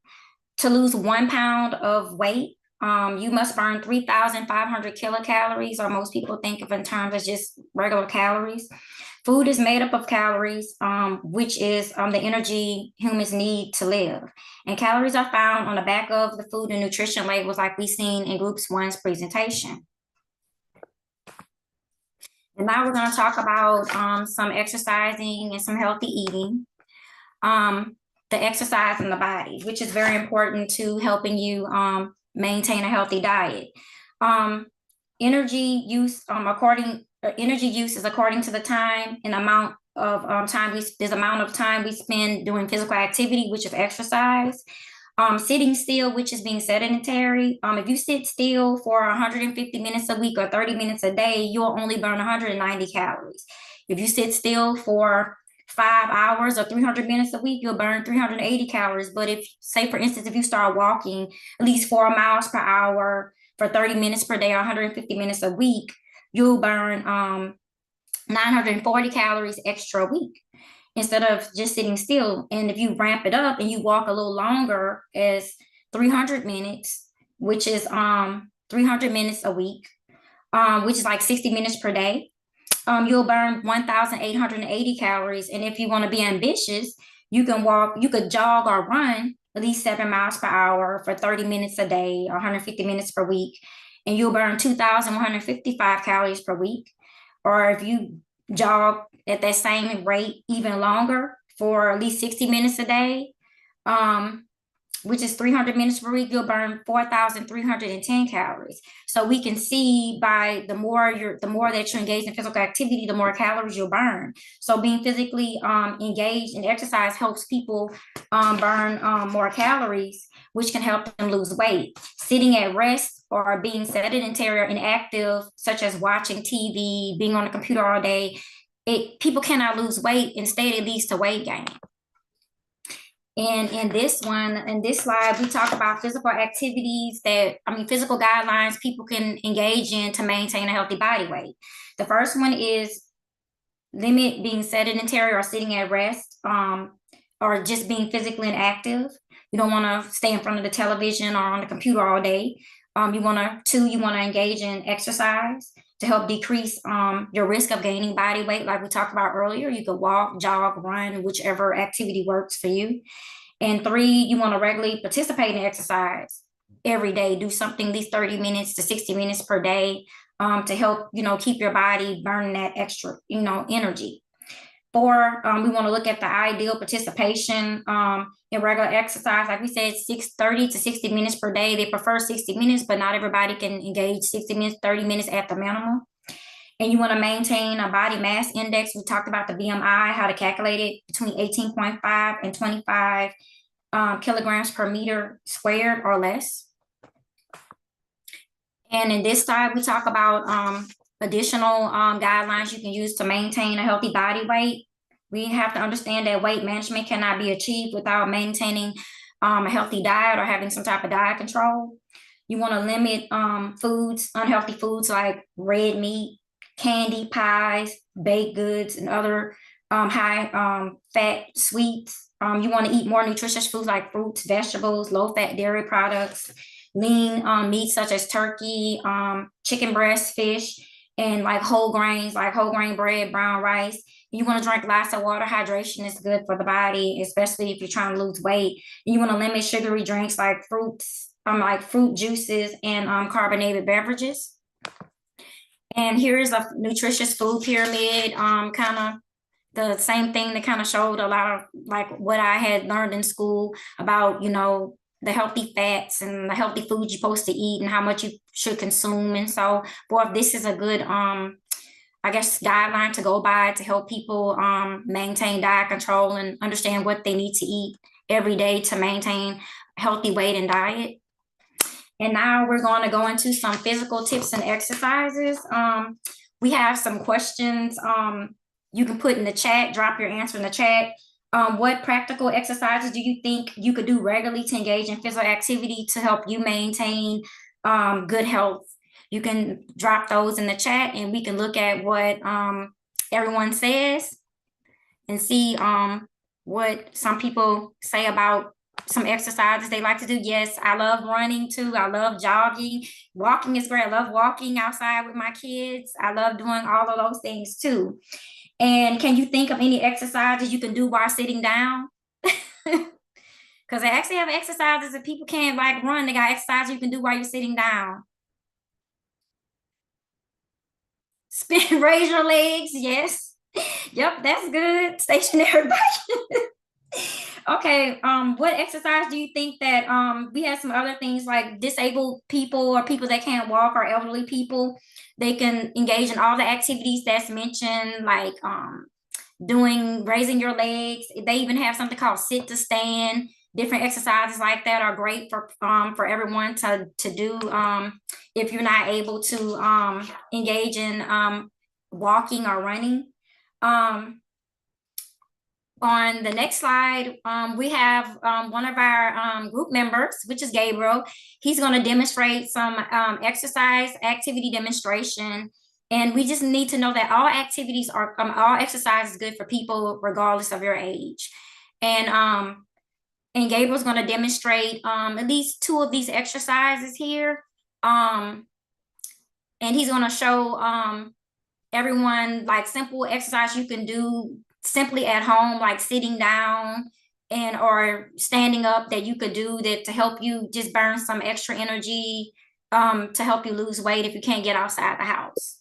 To lose 1 pound of weight you must burn 3,500 kilocalories, or most people think of in terms of just regular calories. Food is made up of calories, which is the energy humans need to live. And calories are found on the back of the food and nutrition labels like we've seen in Groups 1's presentation. And now we're going to talk about some exercising and some healthy eating. The exercise in the body, which is very important to helping you maintain a healthy diet. Energy use is according to the time and amount of time we spend doing physical activity, which is exercise. Sitting still, which is being sedentary. If you sit still for 150 minutes a week or 30 minutes a day, you'll only burn 190 calories. If you sit still for 5 hours or 300 minutes a week, you'll burn 380 calories. But if, say for instance, if you start walking at least 4 miles per hour for 30 minutes per day or 150 minutes a week, you'll burn 940 calories extra a week instead of just sitting still. And if you ramp it up and you walk a little longer as 300 minutes, which is 300 minutes a week, which is like 60 minutes per day, you'll burn 1,880 calories. And if you want to be ambitious, you could jog or run at least 7 miles per hour for 30 minutes a day or 150 minutes per week, and you'll burn 2,155 calories per week. Or if you jog at that same rate even longer for at least 60 minutes a day, which is 300 minutes per week, you'll burn 4,310 calories. So we can see by the more that you engage in physical activity, the more calories you'll burn. So being physically engaged in exercise helps people burn more calories, which can help them lose weight. Sitting at rest or being sedentary or inactive, such as watching TV, being on the computer all day, people cannot lose weight. Instead, it leads to weight gain. And in this slide, we talk about physical activities physical guidelines people can engage in to maintain a healthy body weight. The first one is limit being sedentary or sitting at rest, or just being physically inactive. You don't want to stay in front of the television or on the computer all day. You want to engage in exercise to help decrease your risk of gaining body weight. Like we talked about earlier, you could walk, jog, run, whichever activity works for you. And 3, you want to regularly participate in exercise every day. Do something at least 30 minutes to 60 minutes per day to help, keep your body burning that extra, energy. 4, we want to look at the ideal participation in regular exercise. Like we said, 30 to 60 minutes per day. They prefer 60 minutes, but not everybody can engage 60 minutes, 30 minutes at the minimum. And you want to maintain a body mass index. We talked about the BMI, how to calculate it, between 18.5 and 25 kilograms per meter squared or less. And in this slide, we talk about additional guidelines you can use to maintain a healthy body weight. We have to understand that weight management cannot be achieved without maintaining a healthy diet or having some type of diet control. You want to limit unhealthy foods like red meat, candy, pies, baked goods, and other high fat sweets. You want to eat more nutritious foods like fruits, vegetables, low-fat dairy products, lean meats such as turkey, chicken breast, fish, and like whole grains, like whole grain bread, brown rice. You want to drink lots of water. Hydration is good for the body, especially if you're trying to lose weight. And you want to limit sugary drinks like fruits, like fruit juices and carbonated beverages. And here's a nutritious food pyramid, kind of the same thing that kind of showed a lot of like what I had learned in school about, the healthy fats and the healthy foods you're supposed to eat and how much you should consume. And so forth. This is a good, guideline to go by to help people maintain diet control and understand what they need to eat every day to maintain healthy weight and diet. And now we're going to go into some physical tips and exercises. We have some questions you can put in the chat, drop your answer in the chat. What practical exercises do you think you could do regularly to engage in physical activity to help you maintain good health? You can drop those in the chat and we can look at what everyone says and see what some people say about some exercises they like to do. Yes, I love running too. I love jogging. Walking is great. I love walking outside with my kids. I love doing all of those things too. And can you think of any exercises you can do while sitting down? Because they actually have exercises that people can't like run. They got exercises you can do while you're sitting down. Spin, raise your legs. Yes. Yep, that's good. Stationary bike. Okay, what exercise do you think that we have some other things like disabled people or people that can't walk or elderly people, they can engage in all the activities that's mentioned, like raising your legs. They even have something called sit to stand. Different exercises like that are great for everyone to do if you're not able to engage in walking or running. On the next slide, we have one of our group members, which is Gabriel. He's going to demonstrate some exercise activity demonstration. And we just need to know that all activities are, all exercise is good for people regardless of your age. And Gabriel's going to demonstrate at least 2 of these exercises here. And he's going to show everyone like simple exercise you can do simply at home, like sitting down and or standing up, that you could do that to help you just burn some extra energy, to help you lose weight if you can't get outside the house.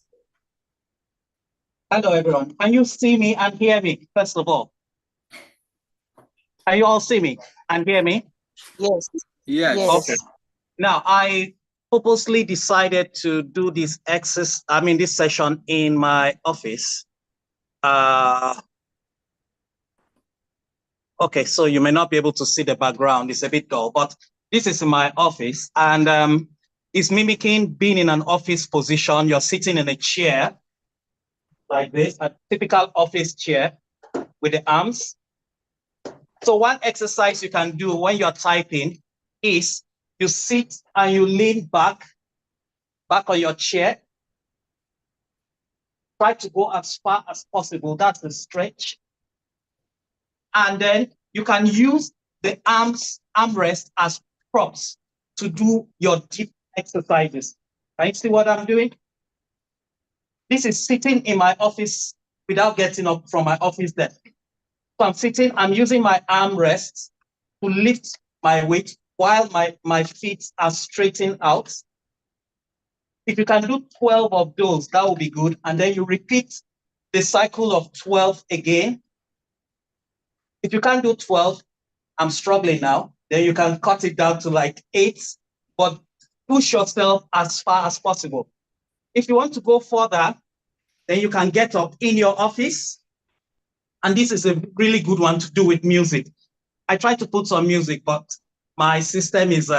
Hello, everyone. Can you see me and hear me, first of all? Can you all see me and hear me? Yes. Yes. Okay. Now, I purposely decided to do this this session in my office. Okay, so you may not be able to see the background. It's a bit dull, but this is my office, and it's mimicking being in an office position. You're sitting in a chair like this, a typical office chair with the arms. So one exercise you can do when you're typing is you sit and you lean back on your chair. Try to go as far as possible. That's the stretch. And then you can use the armrest as props to do your deep exercises. Can you see what I'm doing? This is sitting in my office without getting up from my office desk. So I'm sitting, I'm using my armrests to lift my weight while my feet are straightened out. If you can do 12 of those, that will be good. And then you repeat the cycle of 12 again. If you can't do 12, I'm struggling now, then you can cut it down to like 8, but push yourself as far as possible. If you want to go further, then you can get up in your office. And this is a really good one to do with music. I tried to put some music, but my system is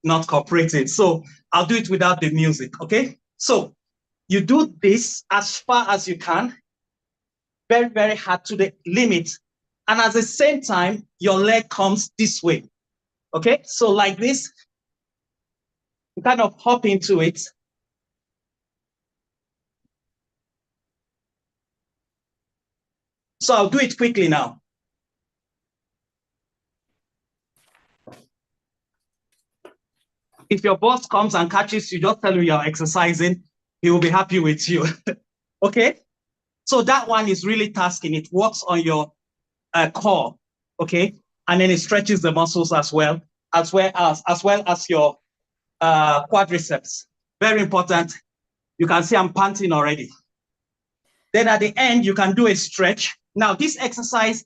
not cooperating. So I'll do it without the music, okay? So you do this as far as you can, very, very hard to the limit. And at the same time, your leg comes this way, okay? So like this, you kind of hop into it. So I'll do it quickly now. If your boss comes and catches you, just tell him you're exercising. He will be happy with you, okay? So that one is really tasking. It works on your core, okay? And then it stretches the muscles as well as your quadriceps. Very important. You can see I'm panting already. Then at the end, you can do a stretch. Now, this exercise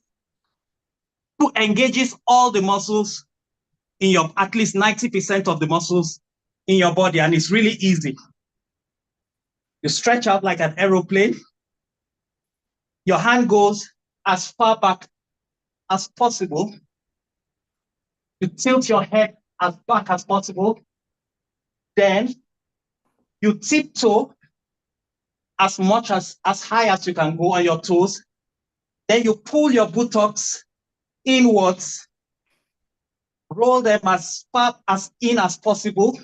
engages all the muscles in your, at least 90% of the muscles in your body, and it's really easy. You stretch out like an aeroplane. Your hand goes as far back as possible. You tilt your head as back as possible. Then you tiptoe as much as high as you can go on your toes. Then you pull your buttocks inwards, roll them as far as in as possible,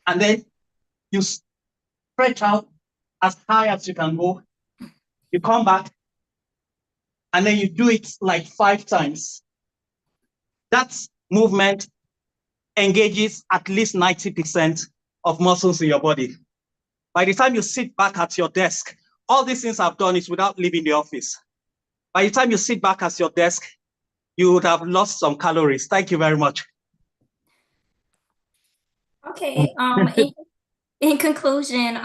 and then you stretch out as high as you can go. You come back, and then you do it like 5 times. that movement engages at least 90% of muscles in your body. By the time you sit back at your desk, all these things I've done is without leaving the office. By the time you sit back at your desk, you would have lost some calories. Thank you very much. Okay. In conclusion,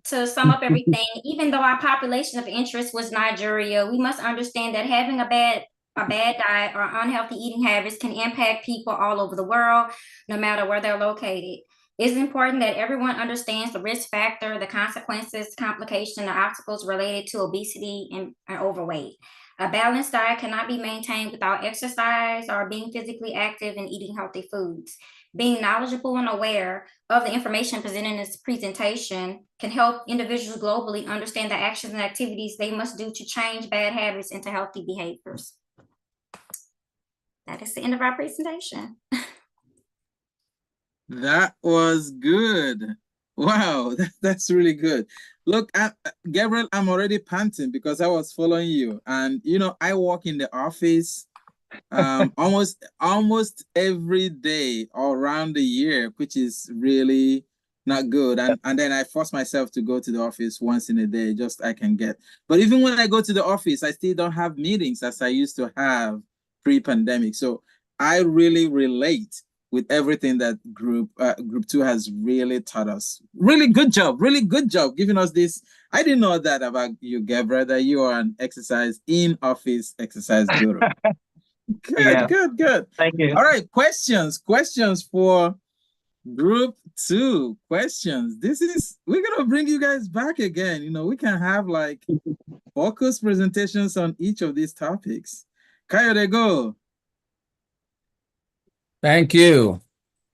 to sum up everything, even though our population of interest was Nigeria, we must understand that having a bad diet or unhealthy eating habits can impact people all over the world, no matter where they're located. It's important that everyone understands the risk factor, the consequences, complications, and obstacles related to obesity and overweight. A balanced diet cannot be maintained without exercise or being physically active and eating healthy foods. Being knowledgeable and aware of the information presented in this presentation can help individuals globally understand the actions and activities they must do to change bad habits into healthy behaviors. That is the end of our presentation. That was good. Wow, that's really good. Look, Gabriel, I'm already panting because I was following you. And, you know, I work in the office almost every day all around the year, which is really not good. And then I force myself to go to the office once in a day, just I can get. But even when I go to the office, I still don't have meetings as I used to have pre-pandemic. So I really relate with everything that group 2 has really taught us. Really good job giving us this. I didn't know that about you, Gabriel, that you are an exercise in office exercise guru. Good. Thank you. All right, questions for group 2. Questions. We're gonna bring you guys back again. You know, we can have like focus presentations on each of these topics. Kayode, go. Thank you.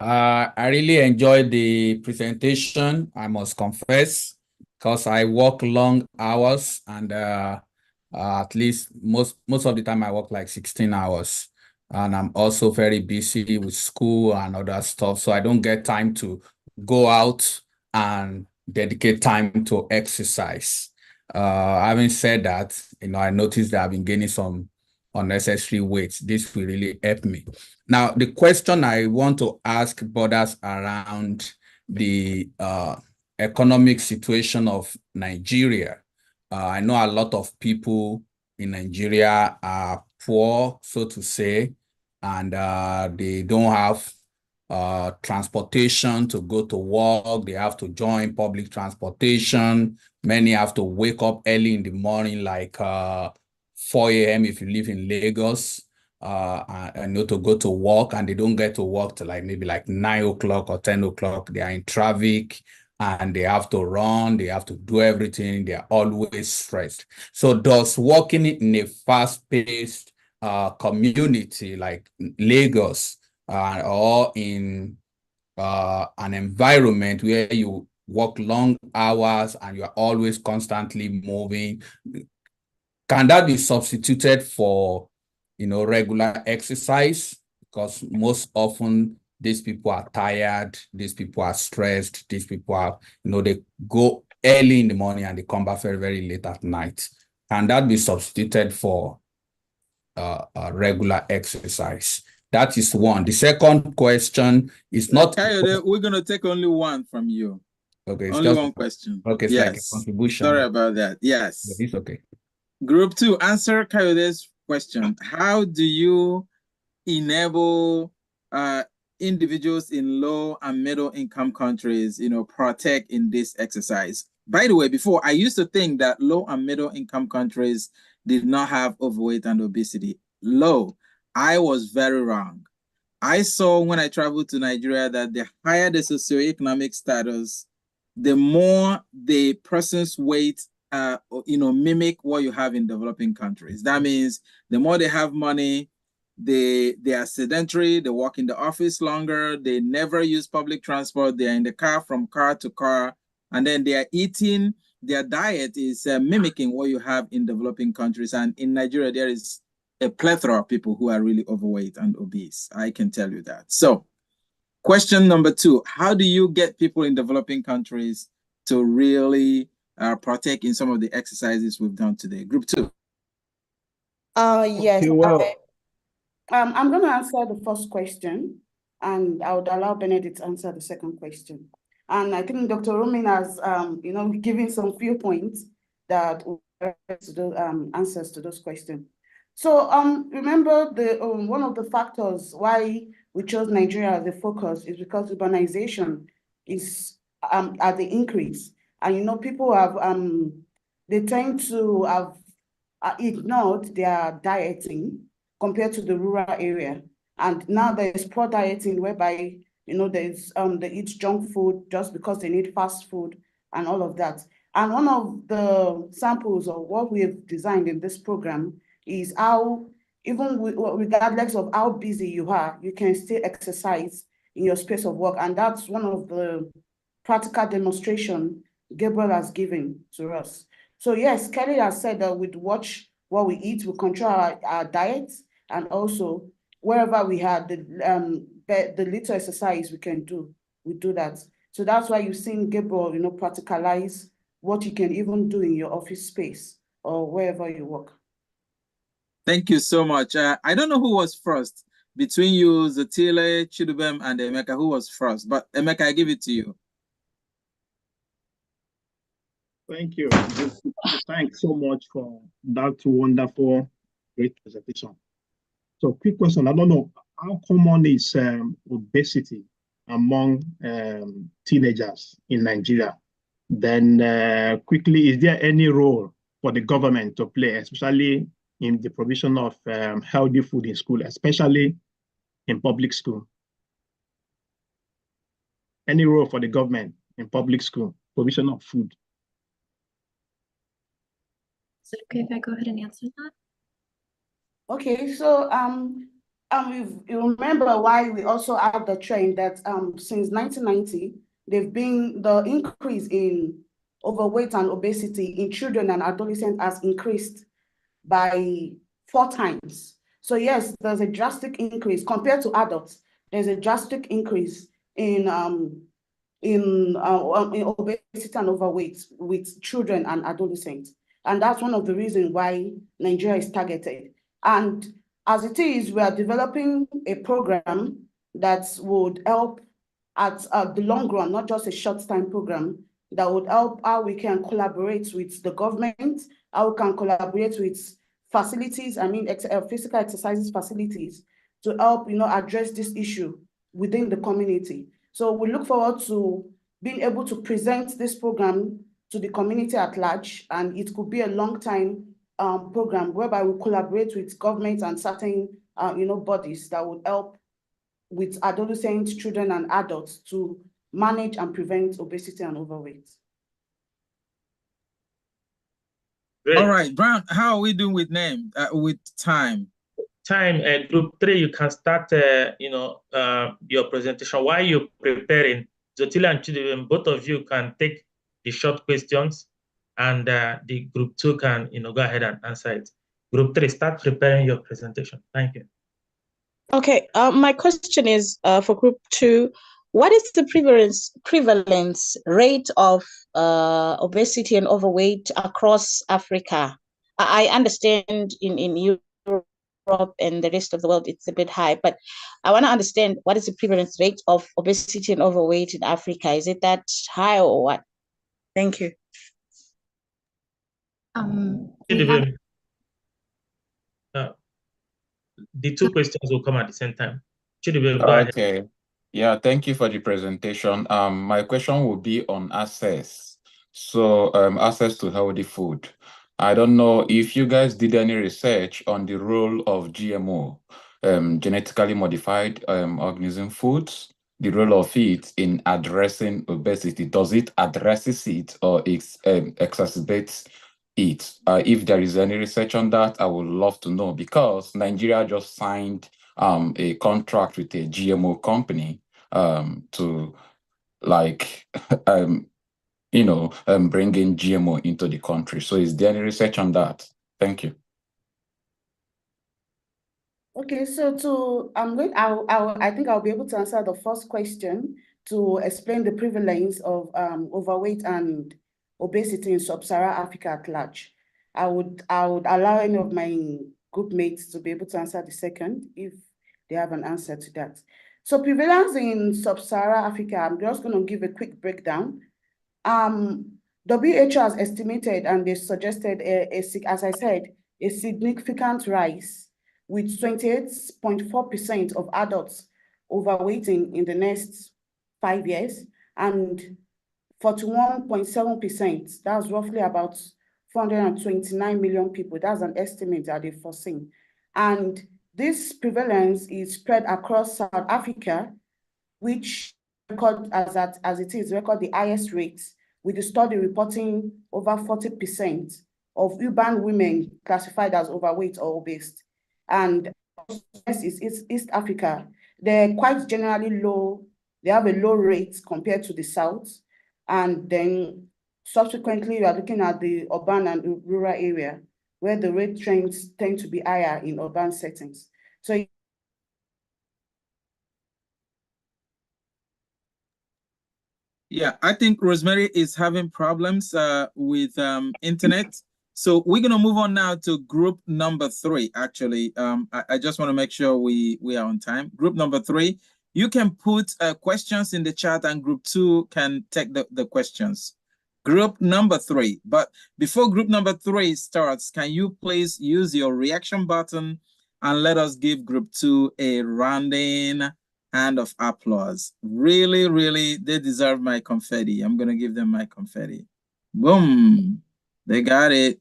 I really enjoyed the presentation, I must confess, because I work long hours and at least most of the time I work like 16 hours. And I'm also very busy with school and other stuff. So I don't get time to go out and dedicate time to exercise. Having said that, you know, I noticed that I've been gaining some unnecessary weight. This will really help me. Now, the question I want to ask borders around the economic situation of Nigeria. I know a lot of people in Nigeria are poor, so to say, and they don't have transportation to go to work. They have to join public transportation. Many have to wake up early in the morning, like 4 a.m. if you live in Lagos, I know, to go to work, and they don't get to work till like maybe like 9 o'clock or 10 o'clock. They are in traffic and they have to run, they have to do everything. They are always stressed. So does working in a fast-paced community like Lagos or in an environment where you work long hours and you are always constantly moving, can that be substituted for, you know, regular exercise? Because most often these people are tired, these people are stressed, these people are, you know, they go early in the morning and they come back very, very late at night. Can that be substituted for regular exercise? That is one. The second question is not... Kayode, we're going to take only one from you. Okay. Only just one question. Okay, it's like a contribution. Sorry about that. Yes. It's okay. Group 2, answer Kayode's question. How do you enable individuals in low and middle income countries, you know, partake in this exercise? By the way, before, I used to think that low and middle income countries did not have overweight and obesity. I was very wrong. I saw when I traveled to Nigeria that the higher the socioeconomic status, the more the person's weight you know, mimic what you have in developing countries. That means the more they have money, they are sedentary, they work in the office longer, they never use public transport, they're in the car from car to car, and then they are eating, their diet is mimicking what you have in developing countries. And in Nigeria, there is a plethora of people who are really overweight and obese. I can tell you that. So question number 2, how do you get people in developing countries to really partake in some of the exercises we've done today? Group 2. Yes. Okay, well, I'm going to answer the first question, and I would allow Benedict to answer the second question. And I think Dr. Romin has, given some few points that will to the answers to those questions. So remember the one of the factors why we chose Nigeria as a focus is because urbanization is at the increase, and people have they tend to have ignored their dieting compared to the rural area. And now there's poor dieting whereby, there's they eat junk food just because they need fast food and all of that. And one of the samples of what we have designed in this program is how, even regardless of how busy you are, you can still exercise in your space of work. And that's one of the practical demonstration Gabriel has given to us. So yes, Kelly has said that we'd watch what we eat, we control our diets, and also wherever we have the little exercise we can do, we do that. So that's why you've seen Gabriel, practicalize what you can even do in your office space or wherever you work. Thank you so much. I don't know who was first between you, Zotile, Chidubem, and Emeka. Who was first? But Emeka, I give it to you. Thank you. Thanks so much for that wonderful, great presentation. So quick question, I don't know, how common is obesity among teenagers in Nigeria? Then quickly, is there any role for the government to play, especially in the provision of healthy food in school, especially in public school? Any role for the government in public school, provision of food? Is it okay if I go ahead and answer that? Okay, so you remember why we also have the trend that since 1990, the increase in overweight and obesity in children and adolescents has increased by 4 times. So yes, there's a drastic increase compared to adults. There's a drastic increase in obesity and overweight with children and adolescents. And that's one of the reasons why Nigeria is targeted. And as it is, we are developing a program that would help at the long run, not just a short-time program, that would help how we can collaborate with the government, how we can collaborate with facilities, physical exercises facilities, to help address this issue within the community. So we look forward to being able to present this program to the community at large, and it could be a long-time program whereby we collaborate with governments and certain bodies that would help with adolescents, children, and adults to manage and prevent obesity and overweight. Great. All right, Brown, how are we doing with with time? Group 3, you can start, your presentation. While you're preparing, Zotila and Chidubem, both of you can take the short questions, and the group 2 can, go ahead and answer it. Group 3, start preparing your presentation. Thank you. Okay, my question is for group 2, what is the prevalence rate of obesity and overweight across Africa? I understand in Europe and the rest of the world, it's a bit high, but I want to understand what is the prevalence rate of obesity and overweight in Africa? Is it that high or what? Thank you. The 2 questions will come at the same time. Chidubem, go ahead. Okay. Yeah, thank you for the presentation. My question will be on access. So access to healthy food. I don't know if you guys did any research on the role of GMO, genetically modified organism foods, the role of it in addressing obesity. Does it addresses it or exacerbates it? If there is any research on that, I would love to know, because Nigeria just signed a contract with a GMO company to bring in GMO into the country. So is there any research on that? Thank you. Okay, so I think I'll be able to answer the first question to explain the prevalence of overweight and obesity in sub-Saharan Africa at large. I would allow any of my group mates to be able to answer the second if they have an answer to that. So prevalence in sub-Saharan Africa, I'm just going to give a quick breakdown. WHO has estimated and they suggested, as I said, a significant rise with 28.4% of adults overweighting in the next 5 years and 41.7%. That's roughly about 429 million people. That's an estimate that they've foreseen. And this prevalence is spread across South Africa, which record record the highest rates, with the study reporting over 40% of urban women classified as overweight or obese. And is East Africa. They're quite generally low. They have a low rate compared to the South. And then subsequently, you are looking at the urban and rural area, where the rate trends tend to be higher in urban settings. So yeah, I think Rosemary is having problems with internet. So we're going to move on now to group number 3, actually. I just want to make sure we are on time. Group number 3, you can put questions in the chat and group 2 can take the questions. Group number 3. But before group number 3 starts, can you please use your reaction button and let us give group 2 a rounding hand of applause. Really, really, they deserve my confetti. I'm going to give them my confetti. Boom. They got it.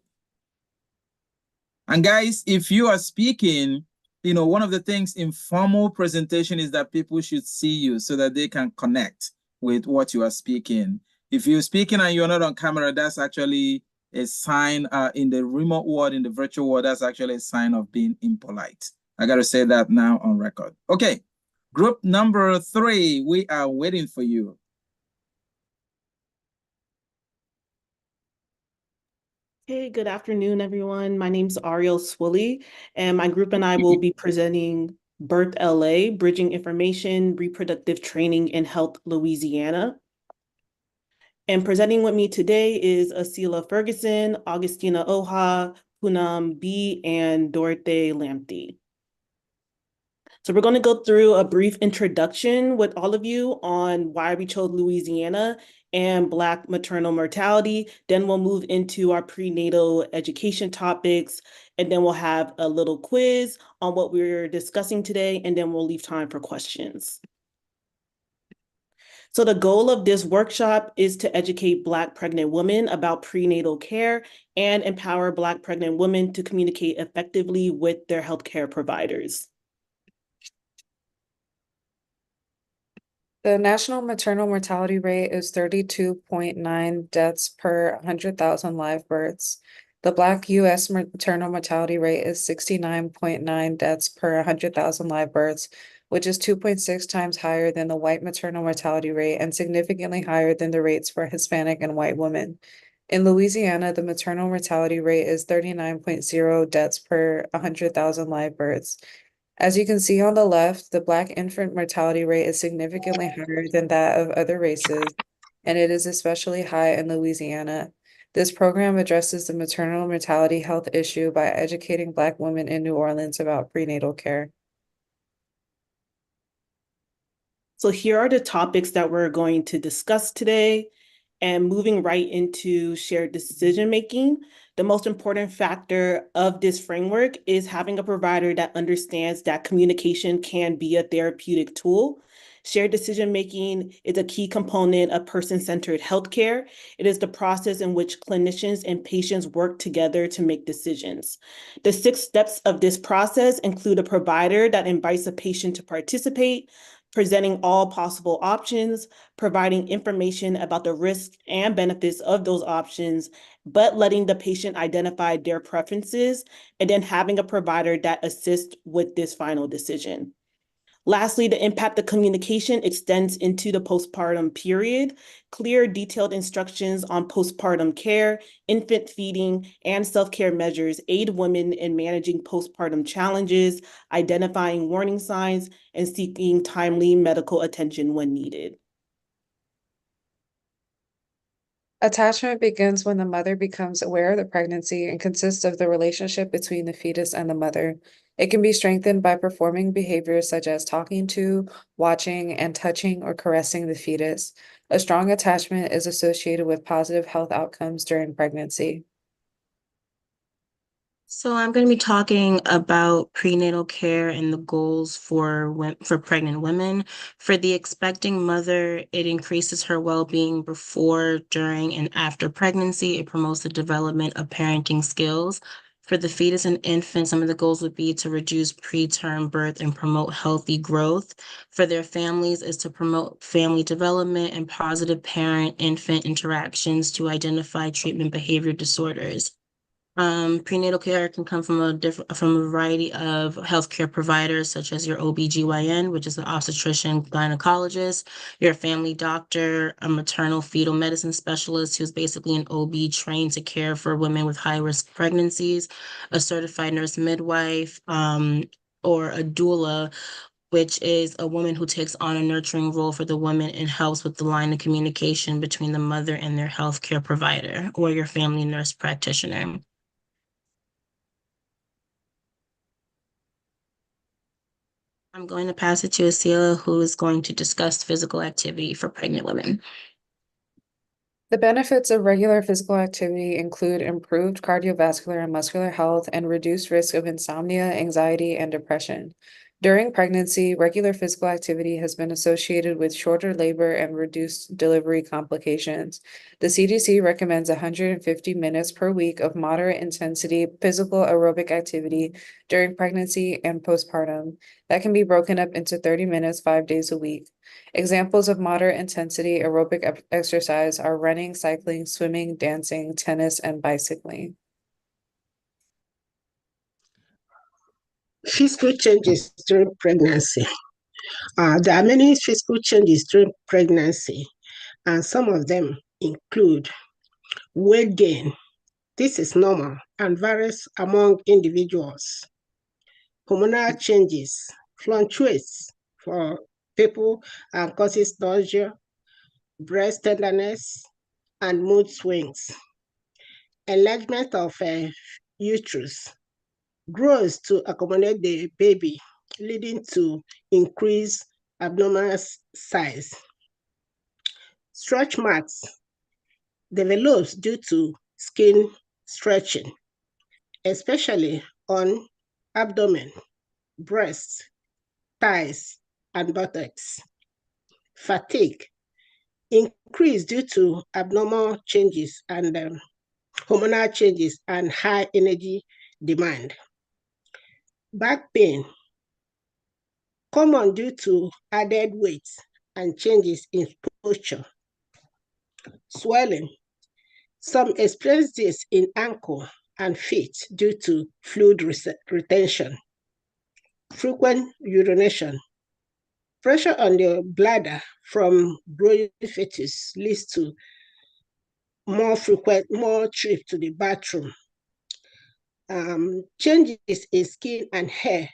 And guys, if you are speaking, you know, one of the things in formal presentation is that people should see you so that they can connect with what you are speaking. If you're speaking and you're not on camera, that's actually a sign in the remote world, in the virtual world, that's actually a sign of being impolite. I got to say that now on record. Okay. Group number 3, we are waiting for you. Hey, good afternoon, everyone. My name's Ariel Swilly, and my group and I will be presenting Birth LA, Bridging Information, Reproductive Training in Health, Louisiana. And presenting with me today is Asila Ferguson, Augustina Oha, Poonam B, and Dorothy Lamptey. So we're going to go through a brief introduction with all of you on why we chose Louisiana and Black maternal mortality. Then we'll move into our prenatal education topics, and then we'll have a little quiz on what we're discussing today, and then we'll leave time for questions. So the goal of this workshop is to educate Black pregnant women about prenatal care and empower Black pregnant women to communicate effectively with their healthcare providers. The national maternal mortality rate is 32.9 deaths per 100,000 live births. The Black U.S. maternal mortality rate is 69.9 deaths per 100,000 live births, which is 2.6 times higher than the white maternal mortality rate and significantly higher than the rates for Hispanic and white women. In Louisiana, the maternal mortality rate is 39.0 deaths per 100,000 live births. As you can see on the left, the Black infant mortality rate is significantly higher than that of other races, and it is especially high in Louisiana. This program addresses the maternal mortality health issue by educating Black women in New Orleans about prenatal care. So here are the topics that we're going to discuss today. And moving right into shared decision-making, the most important factor of this framework is having a provider that understands that communication can be a therapeutic tool. Shared decision-making is a key component of person-centered healthcare. It is the process in which clinicians and patients work together to make decisions. The 6 steps of this process include a provider that invites a patient to participate, presenting all possible options, providing information about the risks and benefits of those options, but letting the patient identify their preferences, and then having a provider that assists with this final decision. Lastly, the impact of communication extends into the postpartum period. Clear, detailed instructions on postpartum care, infant feeding, and self-care measures aid women in managing postpartum challenges, identifying warning signs, and seeking timely medical attention when needed. Attachment begins when the mother becomes aware of the pregnancy and consists of the relationship between the fetus and the mother. It can be strengthened by performing behaviors such as talking to, watching, and touching or caressing the fetus. A strong attachment is associated with positive health outcomes during pregnancy. So I'm going to be talking about prenatal care and the goals for pregnant women. For the expecting mother, it increases her well-being before, during, and after pregnancy. It promotes the development of parenting skills. For the fetus and infant, some of the goals would be to reduce preterm birth and promote healthy growth. For their families is to promote family development and positive parent-infant interactions to identify treatment behavior disorders. Prenatal care can come from a variety of healthcare providers, such as your OBGYN, which is an obstetrician gynecologist, your family doctor, a maternal fetal medicine specialist, who's basically an OB trained to care for women with high-risk pregnancies, a certified nurse midwife, or a doula, which is a woman who takes on a nurturing role for the woman and helps with the line of communication between the mother and their healthcare provider or your family nurse practitioner. I'm going to pass it to Asila, who is going to discuss physical activity for pregnant women. The benefits of regular physical activity include improved cardiovascular and muscular health and reduced risk of insomnia, anxiety, and depression. During pregnancy, regular physical activity has been associated with shorter labor and reduced delivery complications. The CDC recommends 150 minutes per week of moderate intensity physical aerobic activity during pregnancy and postpartum. That can be broken up into 30 minutes, 5 days a week. Examples of moderate intensity aerobic exercise are running, cycling, swimming, dancing, tennis, and bicycling. Physical changes during pregnancy. There are many physical changes during pregnancy, and some of them include weight gain. This is normal and varies among individuals. Hormonal changes fluctuates for people and causes nausea, breast tenderness, and mood swings. Enlargement of uterus grows to accommodate the baby, leading to increased abdominal size. Stretch marks develops due to skin stretching, especially on abdomen, breasts, thighs, and buttocks. Fatigue increase due to abnormal changes and hormonal changes and high energy demand. Back pain, common due to added weight and changes in posture. Swelling, some experience this in ankle and feet due to fluid retention. Frequent urination, pressure on the bladder from growing fetus leads to more trips to the bathroom. Changes in skin and hair,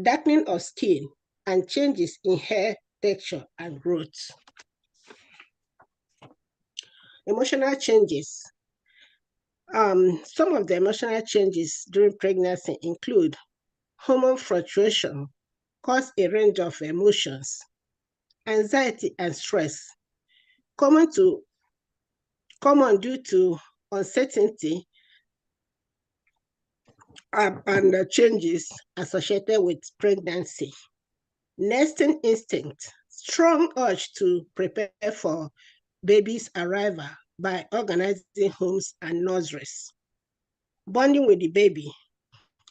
darkening of skin, and changes in hair texture and growth. Emotional changes. Some of the emotional changes during pregnancy include hormone fluctuation, cause a range of emotions, anxiety and stress, common due to uncertainty and the changes associated with pregnancy. Nesting instinct, strong urge to prepare for baby's arrival by organizing homes and nurseries. Bonding with the baby.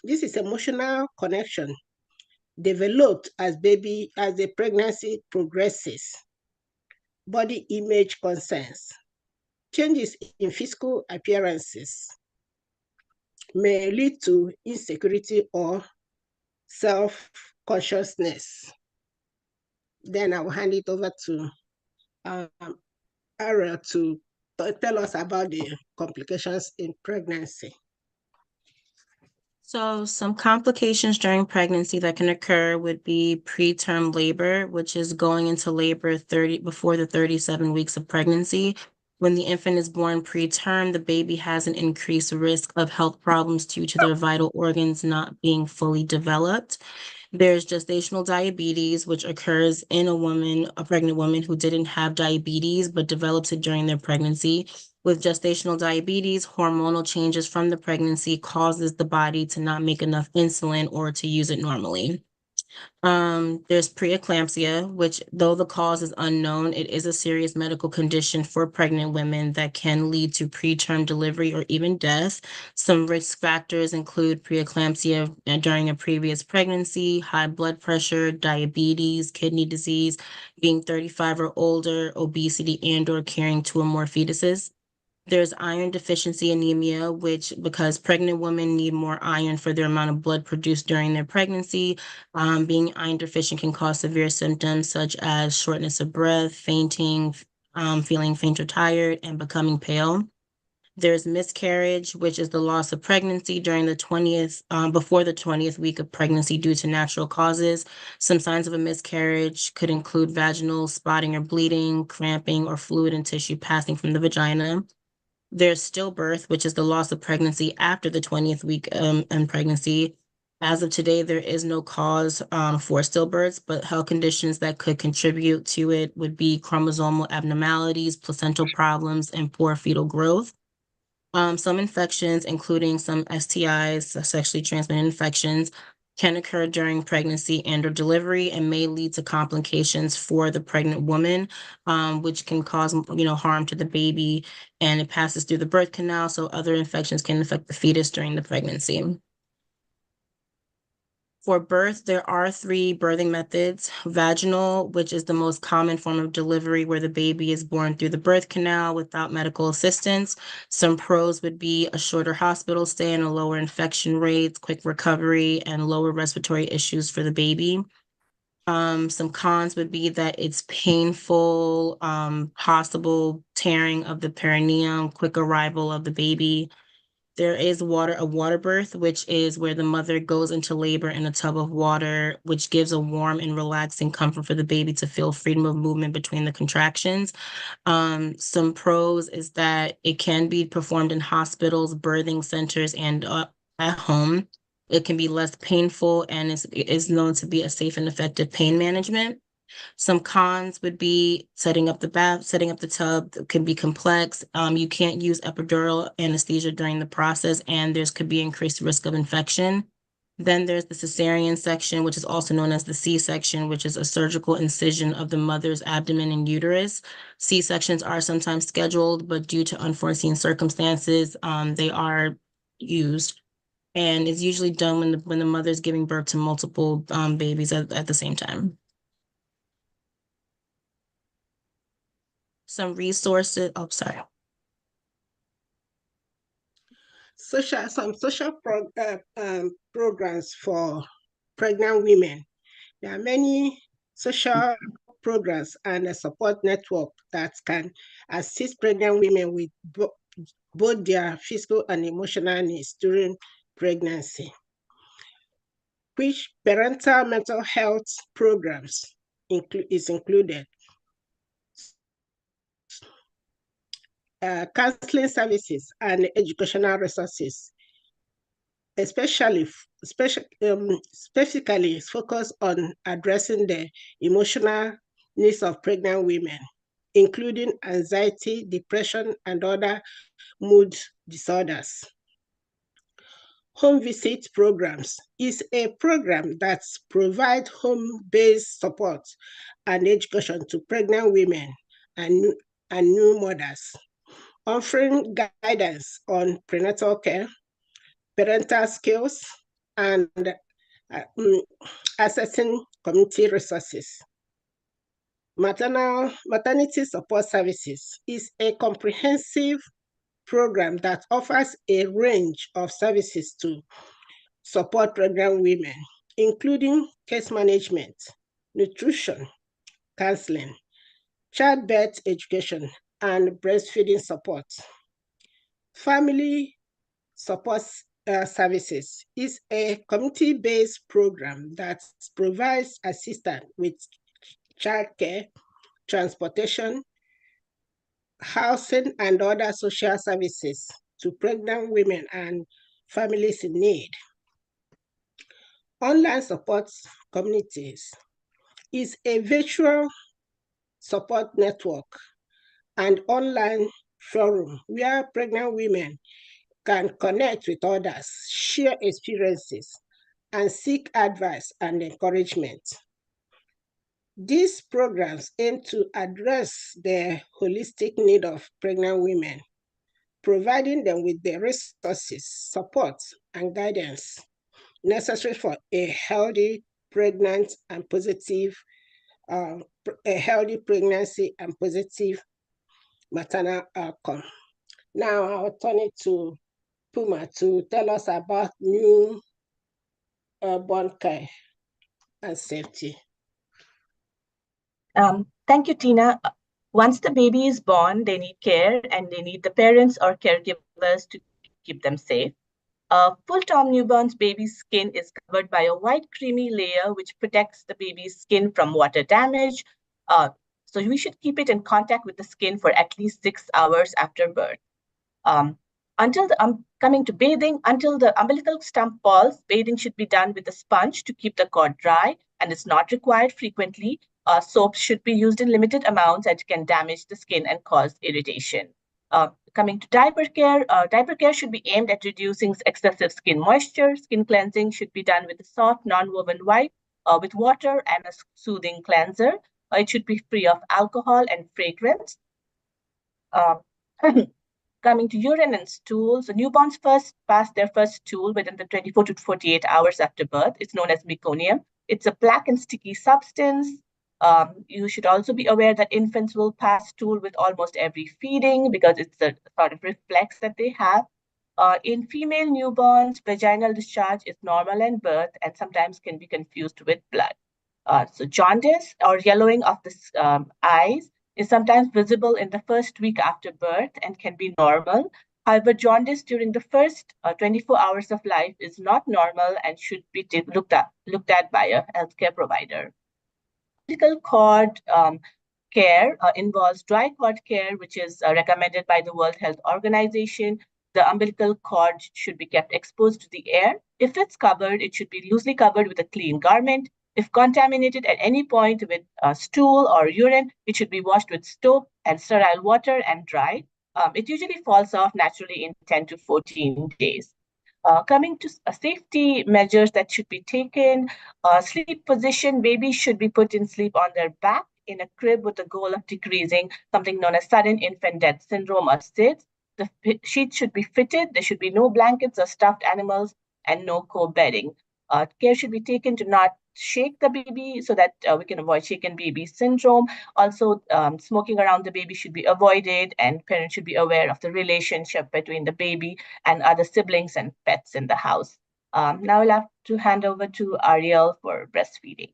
This is emotional connection developed as the pregnancy progresses. Body image concerns. Changes in physical appearances may lead to insecurity or self-consciousness. Then I will hand it over to Ariel to tell us about the complications in pregnancy. So some complications during pregnancy that can occur would be preterm labor, which is going into labor before the 37 weeks of pregnancy. When the infant is born preterm, the baby has an increased risk of health problems due to their vital organs not being fully developed. There's gestational diabetes, which occurs in a pregnant woman who didn't have diabetes but develops it during their pregnancy. With gestational diabetes, hormonal changes from the pregnancy causes the body to not make enough insulin or to use it normally. There's preeclampsia, which though the cause is unknown, it is a serious medical condition for pregnant women that can lead to preterm delivery or even death. Some risk factors include preeclampsia during a previous pregnancy, high blood pressure, diabetes, kidney disease, being 35 or older, obesity, and/or carrying two or more fetuses. There's iron deficiency anemia, which because pregnant women need more iron for their amount of blood produced during their pregnancy. Being iron deficient can cause severe symptoms such as shortness of breath, fainting, feeling faint or tired, and becoming pale. There's miscarriage, which is the loss of pregnancy during the 20th, before the 20th week of pregnancy due to natural causes. Some signs of a miscarriage could include vaginal spotting or bleeding, cramping, or fluid and tissue passing from the vagina. There's stillbirth, which is the loss of pregnancy after the 20th week in pregnancy. As of today, there is no cause for stillbirths, but health conditions that could contribute to it would be chromosomal abnormalities, placental problems, and poor fetal growth. Some infections, including some STIs, sexually transmitted infections, can occur during pregnancy and or delivery and may lead to complications for the pregnant woman, which can cause harm to the baby, and it passes through the birth canal, so other infections can affect the fetus during the pregnancy. For birth, there are 3 birthing methods: vaginal, which is the most common form of delivery where the baby is born through the birth canal without medical assistance. Some pros would be a shorter hospital stay and a lower infection rates, quick recovery, and lower respiratory issues for the baby. Some cons would be that it's painful, possible tearing of the perineum, quick arrival of the baby. There is a water birth, which is where the mother goes into labor in a tub of water, which gives a warm and relaxing comfort for the baby to feel freedom of movement between the contractions. Some pros is that it can be performed in hospitals, birthing centers, and at home. It can be less painful and is known to be a safe and effective pain management. Some cons would be setting up the tub can be complex. You can't use epidural anesthesia during the process, and could be increased risk of infection. Then there's the cesarean section, which is also known as the C-section, which is a surgical incision of the mother's abdomen and uterus. C-sections are sometimes scheduled, but due to unforeseen circumstances, they are used. And it's usually done when the mother's giving birth to multiple babies at the same time. Some resources. Oh, sorry. Some social programs for pregnant women. There are many social programs and a support network that can assist pregnant women with both their physical and emotional needs during pregnancy. Which parental mental health programs is included? Counseling services and educational resources, specifically focus on addressing the emotional needs of pregnant women, including anxiety, depression, and other mood disorders. Home visit programs is a program that provides home-based support and education to pregnant women and new mothers, offering guidance on prenatal care, parental skills, and accessing community resources. Maternity support services is a comprehensive program that offers a range of services to support pregnant women, including case management, nutrition, counseling, childbirth education, and breastfeeding support. Family support services is a community-based program that provides assistance with childcare, transportation, housing, and other social services to pregnant women and families in need. Online support communities is a virtual support network and online forum where pregnant women can connect with others, share experiences, and seek advice and encouragement. These programs aim to address the holistic need of pregnant women, providing them with the resources, support, and guidance necessary for a healthy pregnancy and positive maternal outcome. Now I'll turn it to Puma to tell us about newborn care and safety. Thank you, Tina. Once the baby is born, they need care and they need the parents or caregivers to keep them safe. Full-term newborn's baby's skin is covered by a white creamy layer which protects the baby's skin from water damage. So we should keep it in contact with the skin for at least 6 hours after birth. Coming to bathing, until the umbilical stump falls, bathing should be done with a sponge to keep the cord dry and is not required frequently. Soap should be used in limited amounts and can damage the skin and cause irritation. Coming to diaper care should be aimed at reducing excessive skin moisture. Skin cleansing should be done with a soft, non-woven wipe with water and a soothing cleanser. It should be free of alcohol and fragrance. Coming to urine and stool, so newborns first pass their first stool within the 24 to 48 hours after birth. It's known as meconium. It's a black and sticky substance. You should also be aware that infants will pass stool with almost every feeding because it's a sort of reflex that they have. In female newborns, vaginal discharge is normal in birth and sometimes can be confused with blood. So jaundice or yellowing of the eyes is sometimes visible in the first week after birth and can be normal. However, jaundice during the first 24 hours of life is not normal and should be looked at by a healthcare provider. Umbilical cord care involves dry cord care, which is recommended by the World Health Organization. The umbilical cord should be kept exposed to the air. If it's covered, it should be loosely covered with a clean garment. If contaminated at any point with stool or urine, it should be washed with soap and sterile water and dried. It usually falls off naturally in 10 to 14 days. Coming to safety measures that should be taken, sleep position, babies should be put in sleep on their back in a crib with the goal of decreasing something known as sudden infant death syndrome or SIDS. The sheets should be fitted. There should be no blankets or stuffed animals and no co-bedding. Care should be taken to not shake the baby so that we can avoid shaken baby syndrome. Also, smoking around the baby should be avoided and parents should be aware of the relationship between the baby and other siblings and pets in the house. Now I'll have to hand over to Ariel for breastfeeding.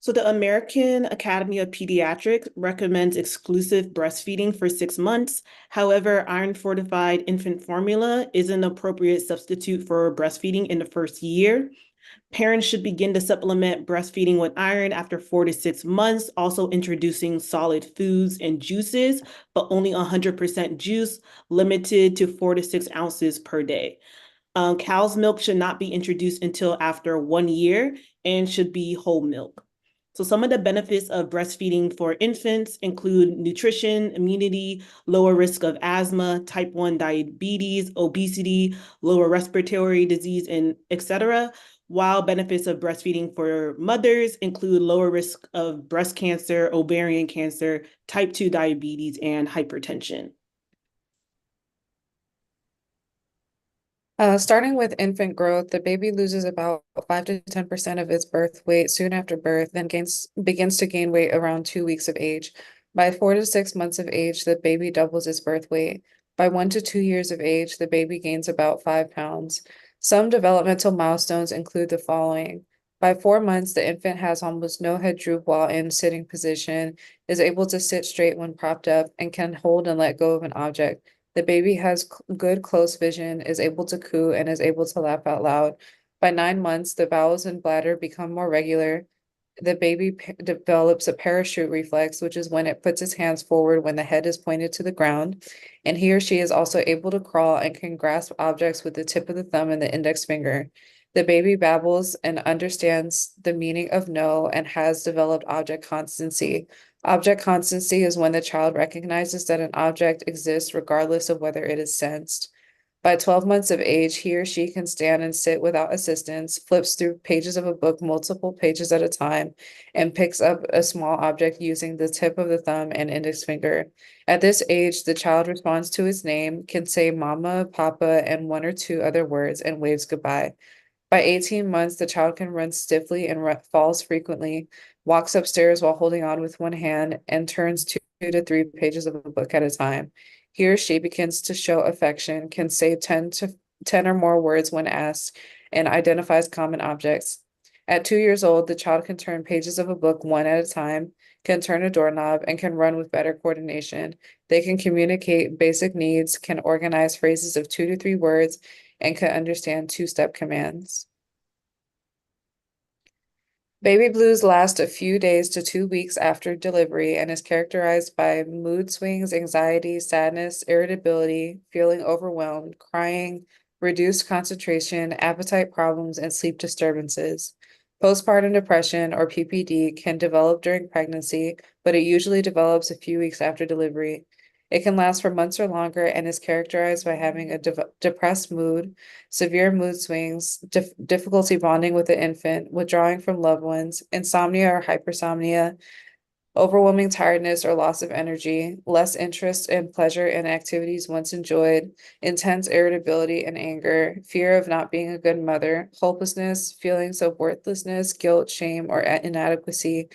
So the American Academy of Pediatrics recommends exclusive breastfeeding for 6 months. However, iron-fortified infant formula is an appropriate substitute for breastfeeding in the first year. Parents should begin to supplement breastfeeding with iron after 4 to 6 months, also introducing solid foods and juices, but only 100% juice, limited to 4 to 6 ounces per day. Cow's milk should not be introduced until after 1 year and should be whole milk. So some of the benefits of breastfeeding for infants include nutrition, immunity, lower risk of asthma, type 1 diabetes, obesity, lower respiratory disease, and etc. While benefits of breastfeeding for mothers include lower risk of breast cancer, ovarian cancer, type 2 diabetes, and hypertension. Starting with infant growth, the baby loses about 5 to 10% of its birth weight soon after birth, then begins to gain weight around 2 weeks of age. By 4 to 6 months of age, the baby doubles its birth weight. By 1 to 2 years of age, the baby gains about 5 pounds. Some developmental milestones include the following. By 4 months, the infant has almost no head droop while in sitting position, is able to sit straight when propped up, and can hold and let go of an object. The baby has good close vision, is able to coo, and is able to laugh out loud. By 9 months, the bowels and bladder become more regular. the baby develops a parachute reflex, which is when it puts its hands forward when the head is pointed to the ground. And he or she is also able to crawl and can grasp objects with the tip of the thumb and the index finger. The baby babbles and understands the meaning of no and has developed object constancy. Object constancy is when the child recognizes that an object exists regardless of whether it is sensed. By 12 months of age, he or she can stand and sit without assistance, flips through pages of a book multiple pages at a time, and picks up a small object using the tip of the thumb and index finger. At this age, the child responds to its name, can say mama, papa, and one or two other words, and waves goodbye. By 18 months, the child can run stiffly and falls frequently, walks upstairs while holding on with one hand, and turns 2 to 3 pages of a book at a time. He or she begins to show affection, can say 10 or more words when asked, and identifies common objects. At 2 years old, the child can turn pages of a book one at a time, can turn a doorknob, and can run with better coordination. They can communicate basic needs, can organize phrases of 2 to 3 words, and can understand two-step commands. Baby blues last a few days to 2 weeks after delivery and is characterized by mood swings, anxiety, sadness, irritability, feeling overwhelmed, crying, reduced concentration, appetite problems, and sleep disturbances. Postpartum depression, or PPD, can develop during pregnancy, but it usually develops a few weeks after delivery. It can last for months or longer and is characterized by having a depressed mood, severe mood swings, difficulty bonding with the infant, withdrawing from loved ones, insomnia or hypersomnia, overwhelming tiredness or loss of energy, less interest and pleasure in activities once enjoyed, intense irritability and anger, fear of not being a good mother, hopelessness, feelings of worthlessness, guilt, shame, or inadequacy,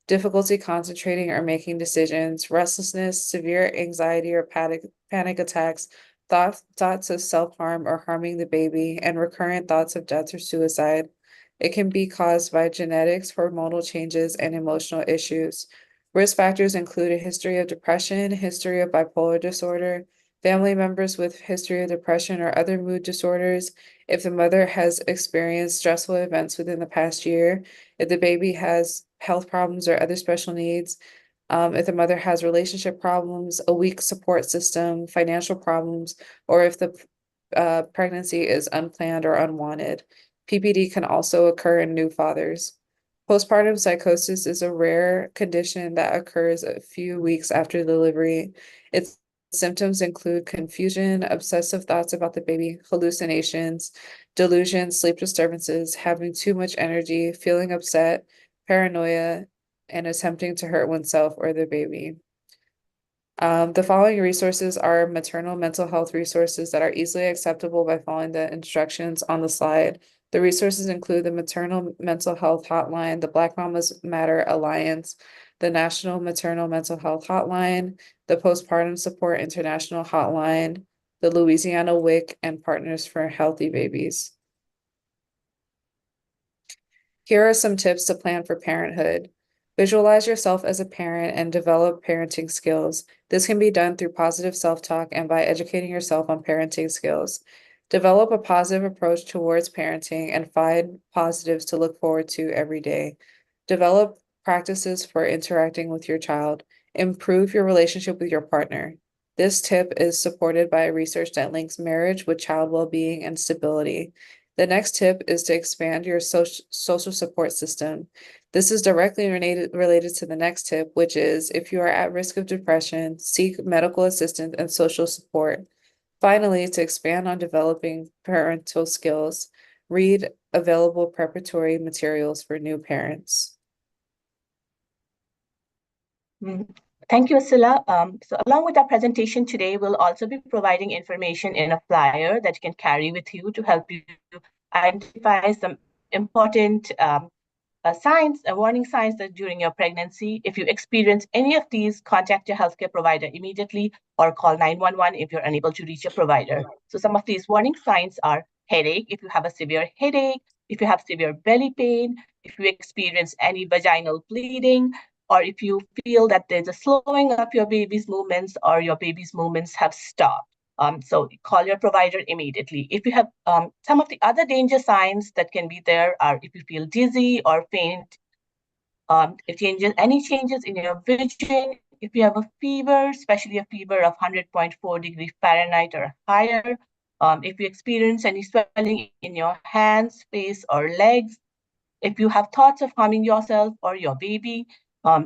difficulty concentrating or making decisions, restlessness, severe anxiety or panic attacks, thoughts of self-harm or harming the baby, and recurrent thoughts of death or suicide. It can be caused by genetics, hormonal changes, and emotional issues. Risk factors include a history of depression, history of bipolar disorder, family members with history of depression or other mood disorders, if the mother has experienced stressful events within the past year, if the baby has health problems or other special needs, if the mother has relationship problems, a weak support system, financial problems, or if the pregnancy is unplanned or unwanted. PPD can also occur in new fathers. Postpartum psychosis is a rare condition that occurs a few weeks after delivery. Its symptoms include confusion, obsessive thoughts about the baby, hallucinations, delusions, sleep disturbances, having too much energy, feeling upset, paranoia, and attempting to hurt oneself or their baby. The following resources are maternal mental health resources that are easily accessible by following the instructions on the slide. The resources include the Maternal Mental Health Hotline, the Black Mamas Matter Alliance, the National Maternal Mental Health Hotline, the Postpartum Support International Hotline, the Louisiana WIC, and Partners for Healthy Babies. Here are some tips to plan for parenthood. Visualize yourself as a parent and develop parenting skills. This can be done through positive self-talk and by educating yourself on parenting skills. Develop a positive approach towards parenting and find positives to look forward to every day. Develop practices for interacting with your child. Improve your relationship with your partner. This tip is supported by research that links marriage with child well-being and stability. The next tip is to expand your social support system. This is directly related to the next tip, which is if you are at risk of depression, seek medical assistance and social support. Finally, to expand on developing parental skills, read available preparatory materials for new parents. Thank you, Asila. So along with our presentation today, we'll also be providing information in a flyer that you can carry with you to help you identify some important warning signs that during your pregnancy. If you experience any of these, contact your healthcare provider immediately or call 911 if you're unable to reach a provider. So some of these warning signs are headache, if you have a severe headache, if you have severe belly pain, if you experience any vaginal bleeding, or if you feel that there's a slowing of your baby's movements or your baby's movements have stopped. So call your provider immediately. If you have some of the other danger signs that can be there are if you feel dizzy or faint, Any changes in your vision, if you have a fever, especially a fever of 100.4 degrees Fahrenheit or higher, if you experience any swelling in your hands, face, or legs, if you have thoughts of harming yourself or your baby,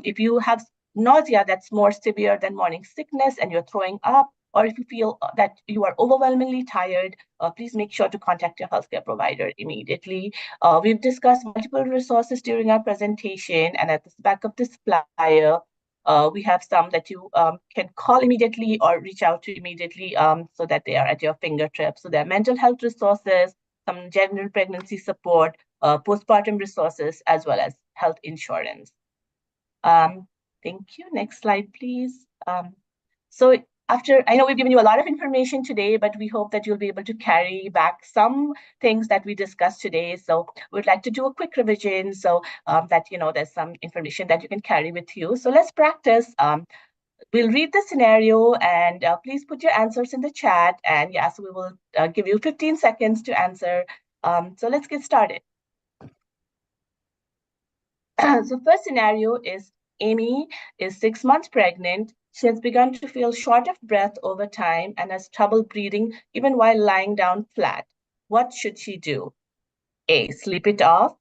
if you have nausea that's more severe than morning sickness and you're throwing up, or if you feel that you are overwhelmingly tired, please make sure to contact your healthcare provider immediately. We've discussed multiple resources during our presentation, and at the back of this flyer, we have some that you can call immediately or reach out to immediately so that they are at your fingertips. So there are mental health resources, some general pregnancy support, postpartum resources, as well as health insurance. Thank you. Next slide, please. So I know we've given you a lot of information today, but we hope that you'll be able to carry back some things that we discussed today. So we'd like to do a quick revision so that, there's some information that you can carry with you. So let's practice. We'll read the scenario and please put your answers in the chat. And yes, we will give you 15 seconds to answer. So let's get started. So first scenario is Amy is 6 months pregnant. She has begun to feel short of breath over time and has trouble breathing even while lying down flat. What should she do? A, sleep it off.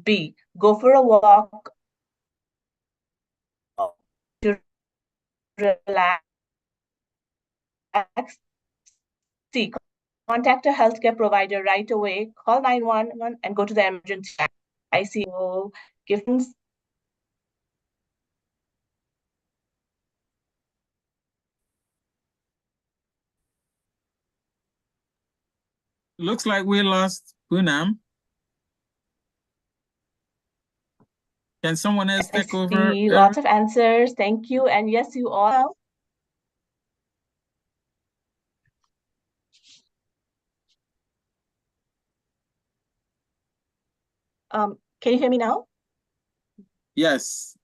B, go for a walk to relax. C, contact a healthcare provider right away. Call 911 and go to the emergency ICU. Give them Looks like we lost Poonam. Can someone else take over? Lots of answers. Thank you. And yes, you all. Can you hear me now? Yes.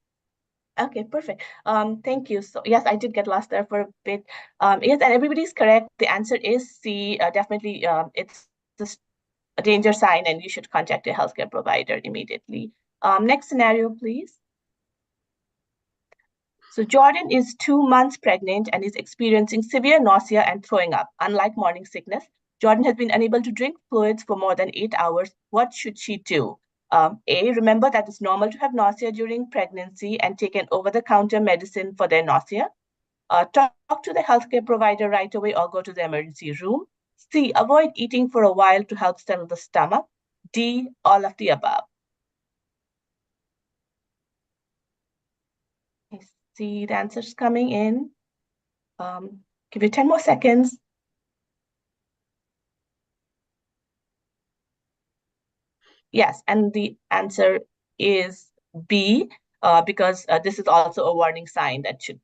Okay, perfect. Thank you. So yes, I did get lost there for a bit. Yes, and everybody's correct. The answer is C. Definitely, it's a danger sign, and you should contact a healthcare provider immediately. Next scenario, please. So Jordan is 2 months pregnant and is experiencing severe nausea and throwing up. Unlike morning sickness, Jordan has been unable to drink fluids for more than 8 hours. What should she do? A, remember that it's normal to have nausea during pregnancy and take an over-the-counter medicine for their nausea. Talk to the healthcare provider right away or go to the emergency room. C, avoid eating for a while to help settle the stomach. D, all of the above. I see the answers coming in. Give you 10 more seconds. Yes, and the answer is B, because this is also a warning sign that should,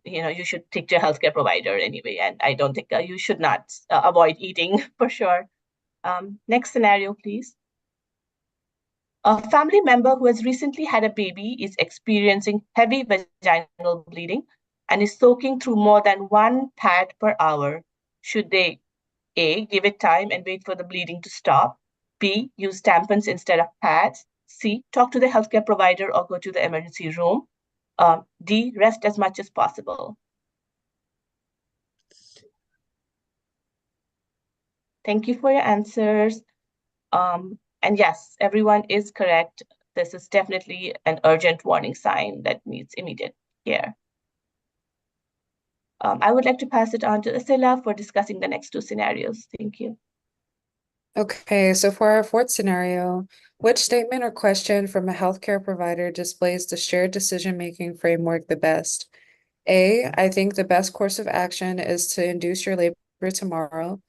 you should take to a healthcare provider anyway. And I don't think you should not avoid eating for sure. Next scenario, please. A family member who has recently had a baby is experiencing heavy vaginal bleeding and is soaking through more than 1 pad per hour. Should they A, give it time and wait for the bleeding to stop? B, use tampons instead of pads? C, talk to the healthcare provider or go to the emergency room? D, rest as much as possible. Thank you for your answers. And yes, everyone is correct. This is definitely an urgent warning sign that needs immediate care. I would like to pass it on to Asila for discussing the next 2 scenarios. Thank you. Okay, so for our fourth scenario, which statement or question from a healthcare provider displays the shared decision-making framework the best? A, I think the best course of action is to induce your labor tomorrow.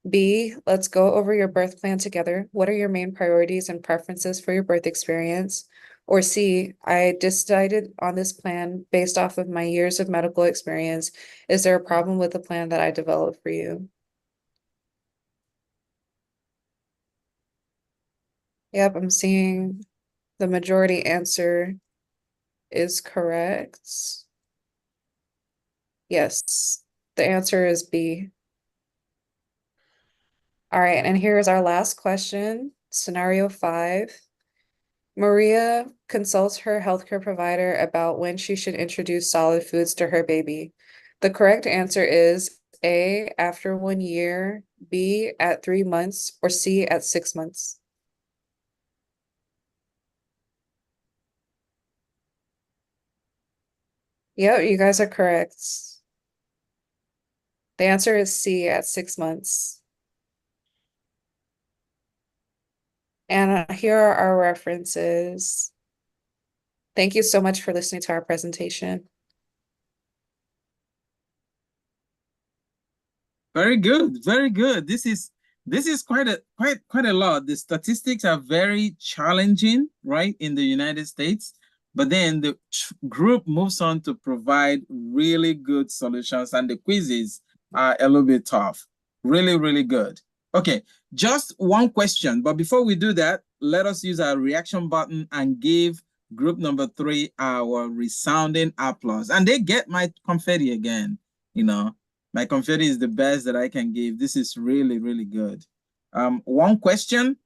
B, let's go over your birth plan together. What are your main priorities and preferences for your birth experience? Or C, I decided on this plan based off of my years of medical experience. Is there a problem with the plan that I developed for you? Yep, I'm seeing the majority answer is correct. Yes, the answer is B. All right, and here's our last question, scenario 5. Maria consults her healthcare provider about when she should introduce solid foods to her baby. The correct answer is A, after 1 year, B, at 3 months, or C, at 6 months. Yep, you guys are correct. The answer is C, at 6 months. And here are our references. Thank you so much for listening to our presentation. Very good, very good. This is quite a lot. The statistics are very challenging, right, in the United States. But then the group moves on to provide really good solutions, and the quizzes are a little bit tough. Really, really good. Okay, just one question. But before we do that, let us use our reaction button and give group number 3 our resounding applause. And they get my confetti again, you know. My confetti is the best that I can give. This is really, really good. One question,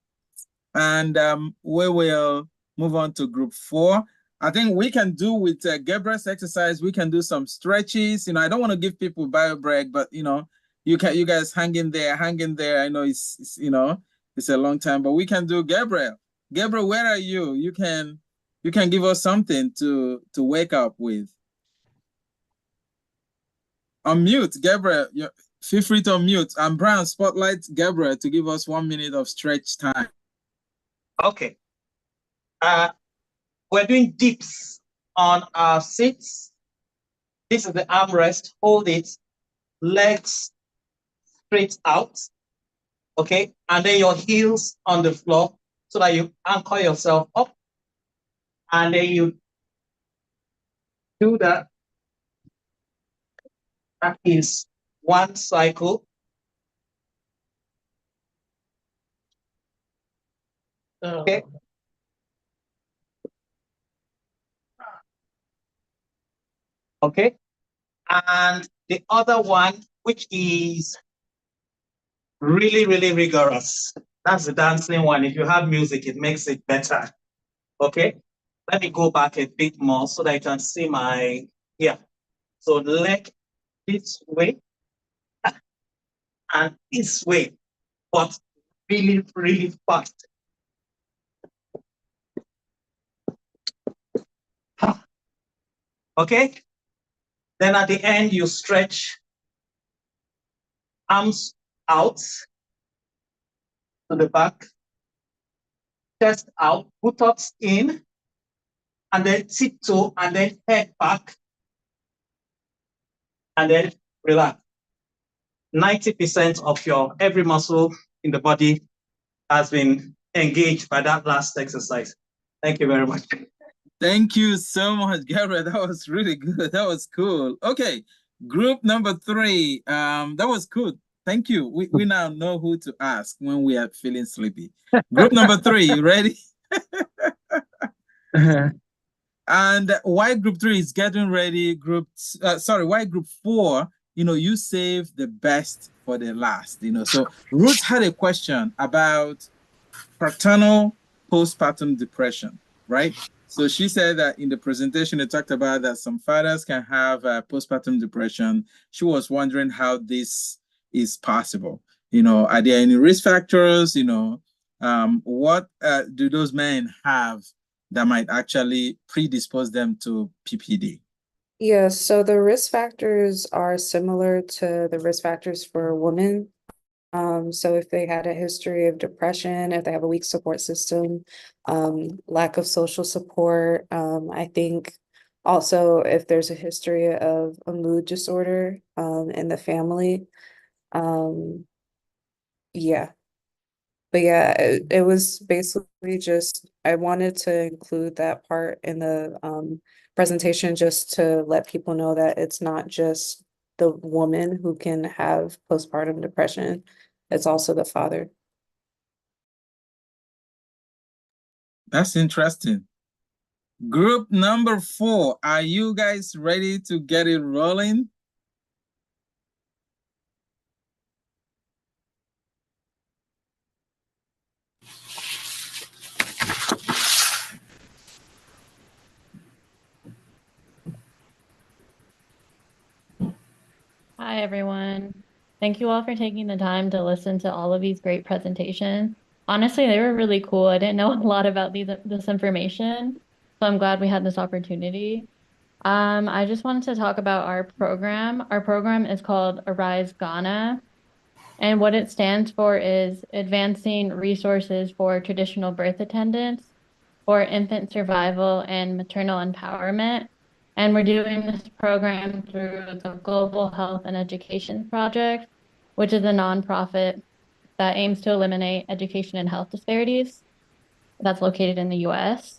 and we will move on to group 4. I think we can do with Gabriel's exercise. We can do some stretches. You know, I don't want to give people bio break, but you know, you guys hang in there. I know it's you know, it's a long time, but we can do Gabriel. Gabriel, where are you? You can give us something to wake up with. Unmute, Gabriel. Feel free to unmute. And Brown, spotlight Gabriel to give us 1 minute of stretch time. Okay. We're doing dips on our seats. This is the armrest. Hold it. Legs straight out. Okay. And then your heels on the floor so that you anchor yourself up. And then you do that. That is one cycle. Okay. Okay. And the other one, which is really, really rigorous. That's the dancing one. If you have music, it makes it better. Okay. Let me go back a bit more so that you can see my, yeah. So leg this way and this way, but really, really fast. Okay. Then at the end, you stretch arms out to the back, chest out, buttocks in, and then tiptoe, and then head back, and then relax. 90% of your every muscle in the body has been engaged by that last exercise. Thank you very much. Thank you so much, Gabriel. That was really good. That was cool. Okay, group number 3. That was good. Thank you. We now know who to ask when we are feeling sleepy. Group number 3, you ready? And why group 3 is getting ready, why group 4, you know, you save the best for the last, you know. So Ruth had a question about paternal postpartum depression, right? So she said that in the presentation, it talked about that some fathers can have postpartum depression. She was wondering how this is possible. You know, are there any risk factors? You know, what do those men have that might actually predispose them to PPD? Yes, so the risk factors are similar to the risk factors for women. So if they had a history of depression, if they have a weak support system, lack of social support, I think also if there's a history of a mood disorder in the family, yeah. But yeah, it was basically just, I wanted to include that part in the presentation just to let people know that it's not just the woman who can have postpartum depression, it's also the father. That's interesting. Group number 4, are you guys ready to get it rolling? Hi, everyone. Thank you all for taking the time to listen to all of these great presentations. Honestly, they were really cool. I didn't know a lot about this information, so I'm glad we had this opportunity. I just wanted to talk about our program. Our program is called Arise Ghana, and what it stands for is Advancing Resources for Traditional Birth Attendants for Infant Survival and Maternal Empowerment. And we're doing this program through the Global Health and Education Project, which is a nonprofit that aims to eliminate education and health disparities. That's located in the US.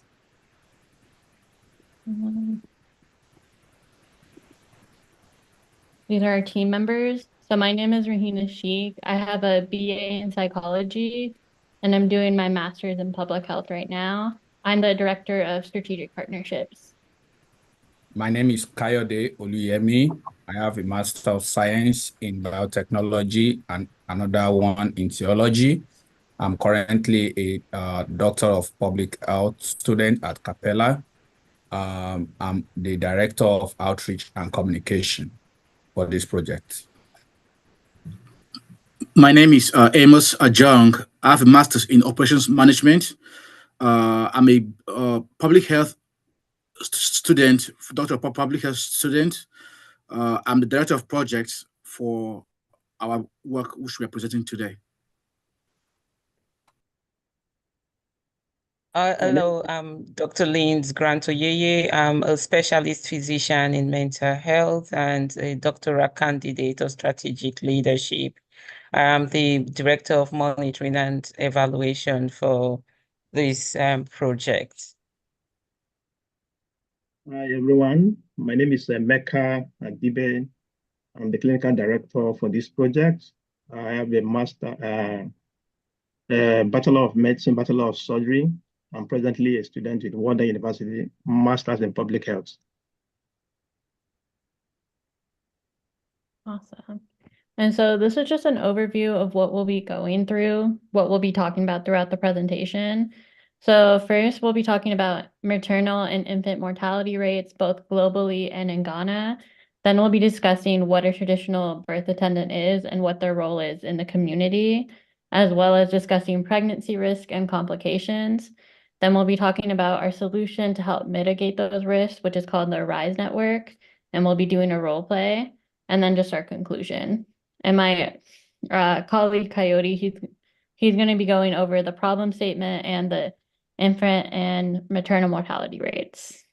These are our team members. So my name is Rahina Sheikh. I have a BA in psychology, and I'm doing my master's in public health right now. I'm the director of strategic partnerships. My name is Kayode Oluyemi. I have a Master of Science in Biotechnology and another one in Theology. I'm currently a Doctor of Public Health student at Capella. I'm the Director of Outreach and Communication for this project. My name is Amos Ajong. I have a Master's in Operations Management. I'm a public health student, Doctor of Public Health student. I'm the Director of Projects for our work which we are presenting today. Hello, I'm Dr. Lynn Grant-Oyeye. I'm a specialist physician in mental health and a doctoral candidate of strategic leadership. I'm the Director of Monitoring and Evaluation for this project. Hi, everyone. My name is Mecca Adibe. I'm the Clinical Director for this project. I have a Bachelor of Medicine, Bachelor of Surgery. I'm presently a student at Wanda University, Master's in Public Health. Awesome. And so this is just an overview of what we'll be going through, what we'll be talking about throughout the presentation. So first, we'll be talking about maternal and infant mortality rates, both globally and in Ghana. Then we'll be discussing what a traditional birth attendant is and what their role is in the community, as well as discussing pregnancy risk and complications. Then we'll be talking about our solution to help mitigate those risks, which is called the Arise Network. And we'll be doing a role play, and then just our conclusion. And my colleague Coyote, he's going to be going over the problem statement and the infant and maternal mortality rates.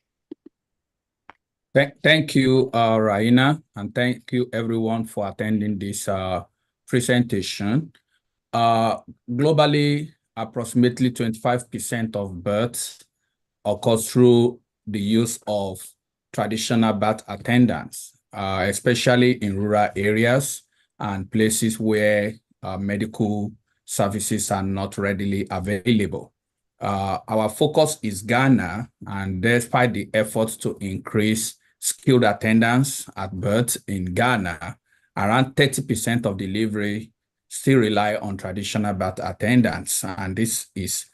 Thank you, Raina, and thank you everyone for attending this presentation. Globally, approximately 25% of births occurs through the use of traditional birth attendants, especially in rural areas and places where medical services are not readily available. Our focus is Ghana, and despite the efforts to increase skilled attendance at birth in Ghana, around 30% of delivery still rely on traditional birth attendants, and this is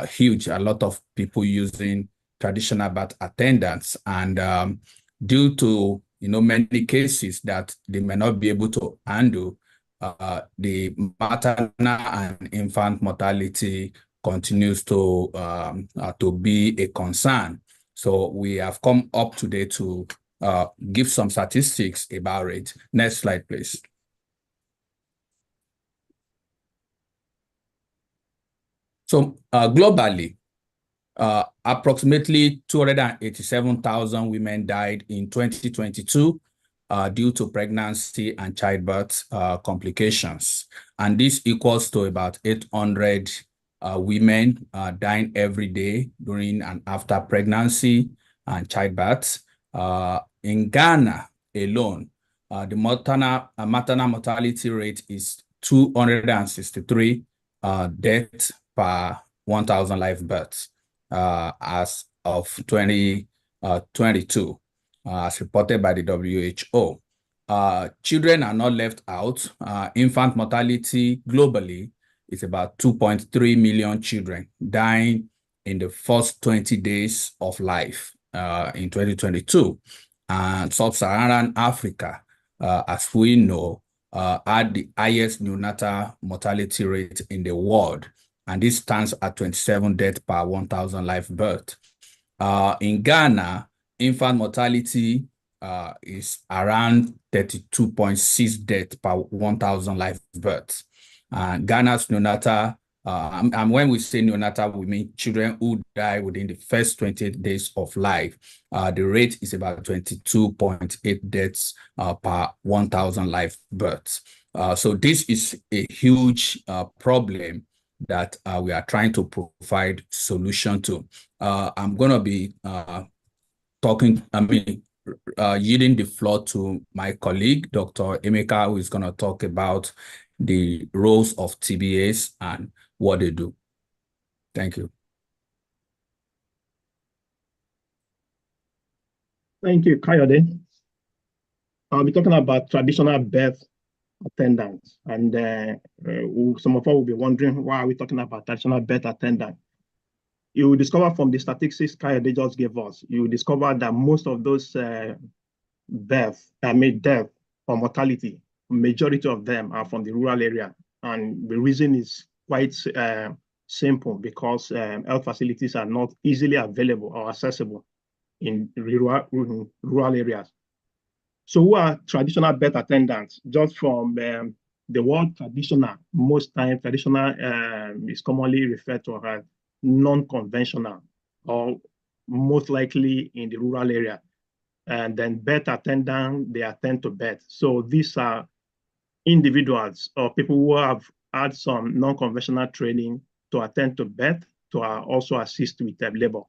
huge. A lot of people using traditional birth attendants, and due to many cases that they may not be able to handle, the maternal and infant mortality continues to be a concern. So we have come up today to give some statistics about it. Next slide, please. So globally, approximately 287,000 women died in 2022 due to pregnancy and childbirth complications. And this equals to about 800 women dying every day during and after pregnancy and childbirth. In Ghana alone, the maternal mortality rate is 263 deaths per 1,000 live births as of 2022, as reported by the WHO. Children are not left out. Infant mortality globally is about 2.3 million children dying in the first 20 days of life in 2022. And Sub-Saharan Africa, as we know, had the highest neonatal mortality rate in the world, and this stands at 27 deaths per 1,000 live births. In Ghana, infant mortality is around 32.6 deaths per 1,000 live births. Ghana's neonatal, and when we say neonatal, we mean children who die within the first 28 days of life. The rate is about 22.8 deaths per 1,000 live births. So this is a huge problem that we are trying to provide solution to. I'm going to be yielding the floor to my colleague, Dr. Emeka, who is going to talk about the roles of TBAs and what they do. Thank you. Thank you, Kayode. I'll be talking about traditional birth attendants, and some of us will be wondering, why are we talking about traditional birth attendant? You will discover from the statistics Kayode just gave us, you will discover that most of those death or mortality, majority of them are from the rural area. And the reason is quite simple, because health facilities are not easily available or accessible in rural areas. So who are traditional birth attendants? Just from the word traditional, most times traditional is commonly referred to as non-conventional, or most likely in the rural area. And then birth attendant, they attend to birth. So these are individuals or people who have had some non-conventional training to attend to birth, to also assist with labor.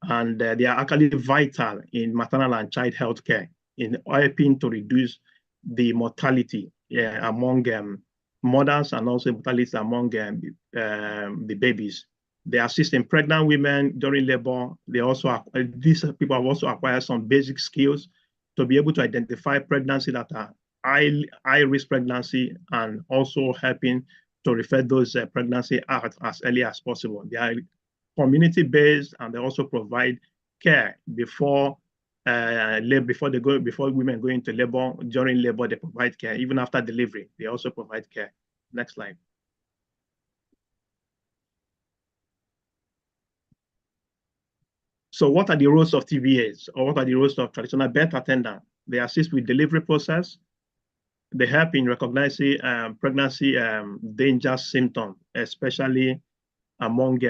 And they are actually vital in maternal and child health care, in helping to reduce the mortality among mothers, and also mortality among the babies. They assist in pregnant women during labor. They also, these people have also acquired some basic skills to be able to identify pregnancy that are high risk pregnancy, and also helping to refer those pregnancy out as early as possible. They are community-based, and they also provide care before women go into labor. During labor, they provide care. Even after delivery, they also provide care. Next slide. So what are the roles of TBAs, or what are the roles of traditional birth attendant? They assist with delivery process. They help in recognizing pregnancy danger symptoms, especially among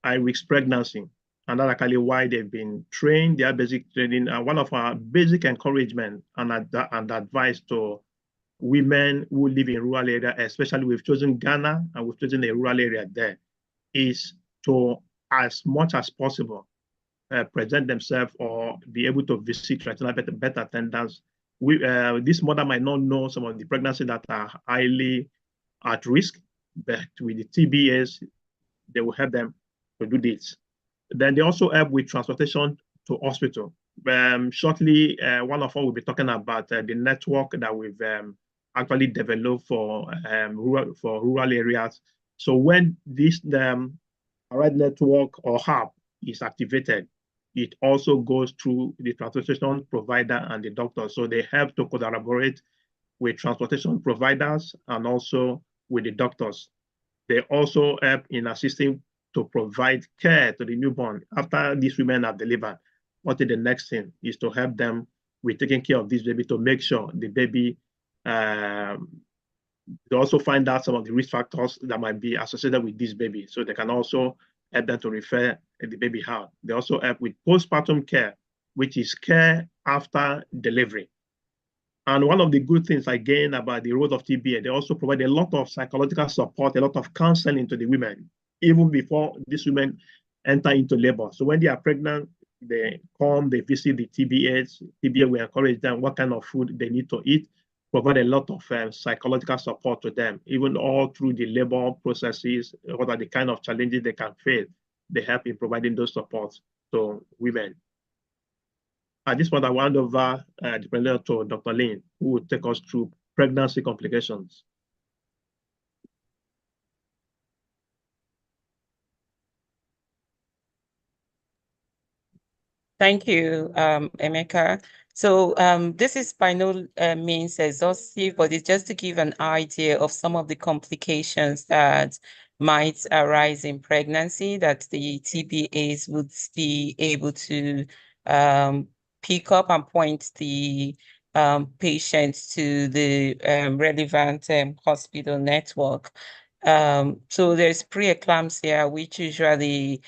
high-risk pregnancy. And that's actually why they've been trained. Their basic training. One of our basic encouragement and advice to women who live in rural area, especially we've chosen Ghana and we've chosen a rural area there, is to, as much as possible, present themselves or be able to visit traditional birth attendants. This mother might not know some of the pregnancies that are highly at risk, but with the TBAs, they will help them to do this. Then they also help with transportation to hospital. Shortly, one of us will be talking about the network that we've actually developed for rural areas. So when this right network or hub is activated, it also goes through the transportation provider and the doctor. So they help to collaborate with transportation providers and also with the doctors. They also help in assisting to provide care to the newborn after these women have delivered. What is the next thing is to help them with taking care of this baby, to make sure the baby, they also find out some of the risk factors that might be associated with this baby. So they can also help them to refer the baby out. They also help with postpartum care, which is care after delivery. And one of the good things again about the role of TBA, they also provide a lot of psychological support, a lot of counseling to the women, even before these women enter into labor. So when they are pregnant, they come, they visit the TBAs. TBA will encourage them what kind of food they need to eat, provide a lot of psychological support to them, even all through the labor processes, what are the kind of challenges they can face. They help in providing those supports to women. At this point, I will hand over the presentation to Dr. Lin, who will take us through pregnancy complications. Thank you, Emeka. So this is by no means exhaustive, but it's just to give an idea of some of the complications that might arise in pregnancy that the TBAs would be able to pick up and point the patients to the relevant hospital network. So there's preeclampsia, which usually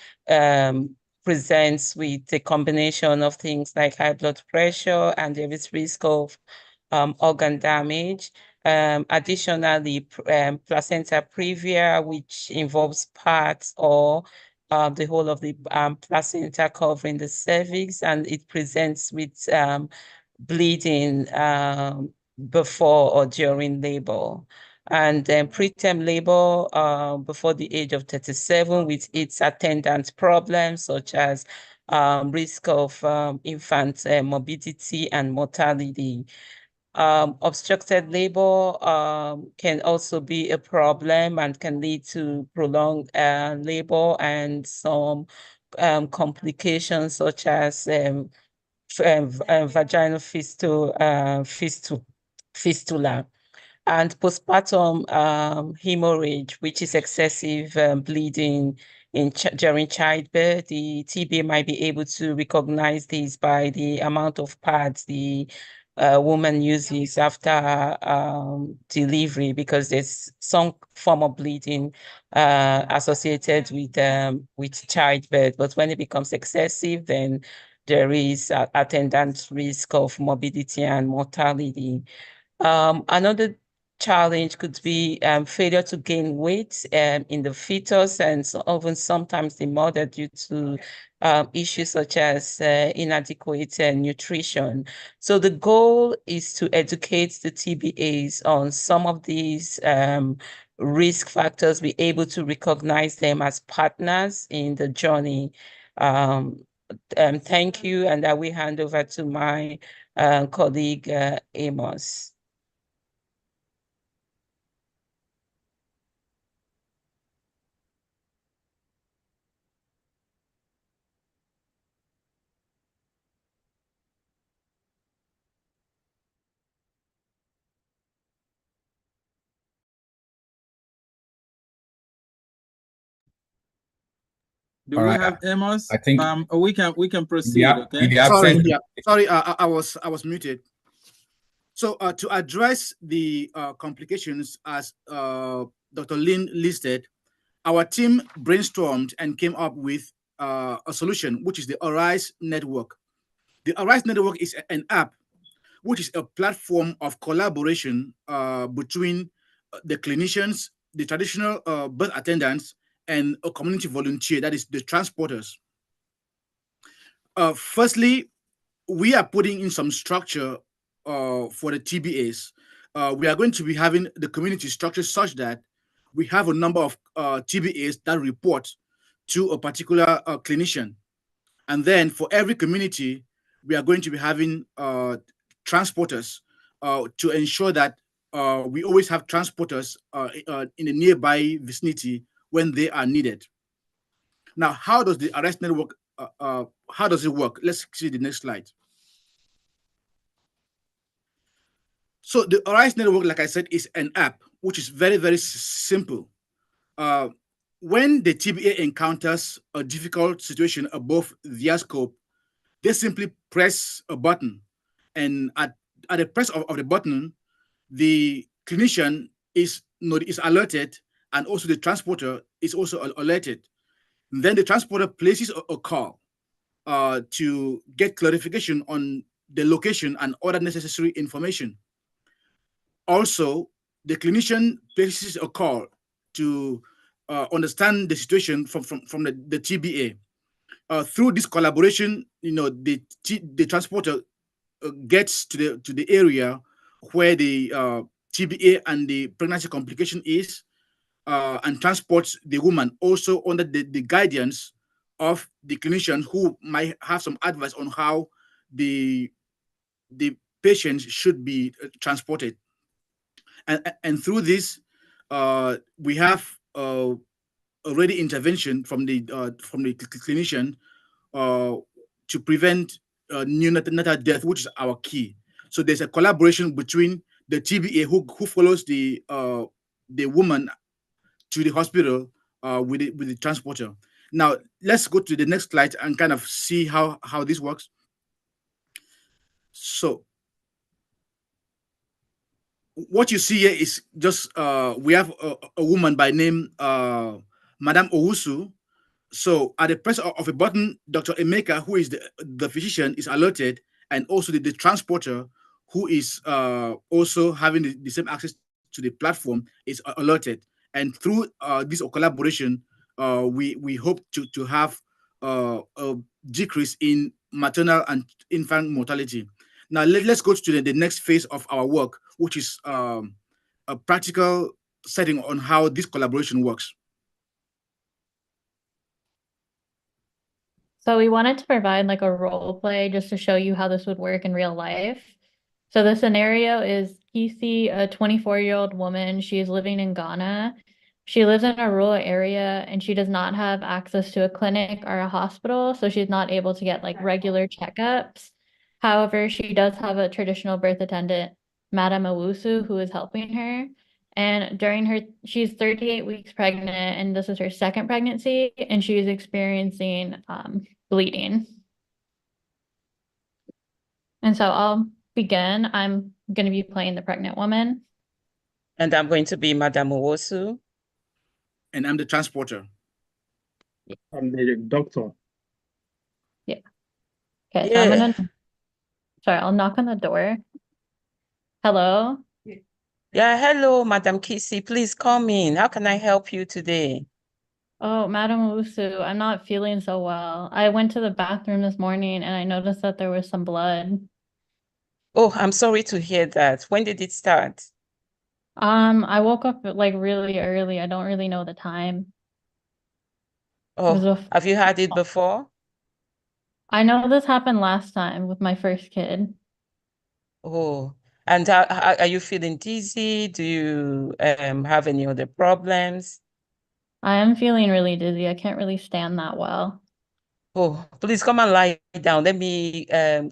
presents with a combination of things like high blood pressure, and there is risk of organ damage. Additionally, placenta previa, which involves parts or the whole of the placenta covering the cervix, and it presents with bleeding before or during labor. And then preterm labor before the age of 37 with its attendant problems such as risk of infant morbidity and mortality. Obstructed labor can also be a problem and can lead to prolonged labor and some complications such as vaginal fistula. And postpartum hemorrhage, which is excessive bleeding during childbirth. The TBA might be able to recognize this by the amount of pads the woman uses after delivery, because there's some form of bleeding associated with childbirth. But when it becomes excessive, then there is attendant risk of morbidity and mortality. Another challenge could be failure to gain weight in the fetus, and even sometimes the mother, due to issues such as inadequate nutrition. So the goal is to educate the TBAs on some of these risk factors, be able to recognize them as partners in the journey. Thank you, and I will hand over to my colleague Amos. Do we have Amos? I think we can proceed. Okay. Sorry, I was muted. So to address the complications as Dr. Lin listed, our team brainstormed and came up with a solution, which is the Arise Network. The Arise Network is an app, which is a platform of collaboration between the clinicians, the traditional birth attendants, and a community volunteer, that is the transporters. Firstly, we are putting in some structure for the TBAs. We are going to be having the community structure such that we have a number of TBAs that report to a particular clinician. And then for every community, we are going to be having transporters to ensure that we always have transporters in a nearby vicinity when they are needed. Now, how does the Arrest Network, how does it work? Let's see the next slide. So the Arise Network, like I said, is an app, which is very, very simple. When the TBA encounters a difficult situation above their scope, they simply press a button. And at the press of the button, the clinician is alerted, and also the transporter is also alerted. And then the transporter places a call to get clarification on the location and other necessary information. Also, the clinician places a call to understand the situation from the TBA. Through this collaboration, the transporter gets to the area where the TBA and the pregnancy complication is, and transports the woman, also under the guidance of the clinician, who might have some advice on how the patient should be transported. And through this, we have already intervention from the clinician to prevent neonatal death, which is our key. So there's a collaboration between the TBA who follows the woman to the hospital with the transporter. Now let's go to the next slide and kind of see how this works. So what you see here is just we have a woman by name Madame Owusu. So at the press of a button, Dr. Emeka, who is the physician, is alerted, and also the transporter, who is also having the same access to the platform, is alerted. And through this collaboration, we hope to have a decrease in maternal and infant mortality. Now let's go to the next phase of our work, which is a practical setting on how this collaboration works. So we wanted to provide like a role play just to show you how this would work in real life. So the scenario is Kisi, a 24-year-old woman. She is living in Ghana. She lives in a rural area and she does not have access to a clinic or a hospital, so she's not able to get like regular checkups. However, she does have a traditional birth attendant, Madam Owusu, who is helping her. And she's 38 weeks pregnant, and this is her second pregnancy, and she is experiencing bleeding. And so I'll begin. I'm going to be playing the pregnant woman. And I'm going to be Madam Owusu. And I'm the transporter. I'm the doctor. Yeah. Okay, so I'm gonna, sorry, I'll knock on the door. Hello? Yeah, hello, Madam Kisi. Please come in. How can I help you today? Oh, Madam Owusu, I'm not feeling so well. I went to the bathroom this morning and I noticed that there was some blood. Oh, I'm sorry to hear that. When did it start? I woke up like really early. I don't really know the time. Oh, have you had it before? I know this happened last time with my first kid. Oh, and are you feeling dizzy? Do you have any other problems? I am feeling really dizzy. I can't really stand that well. Oh, please come and lie down. Let me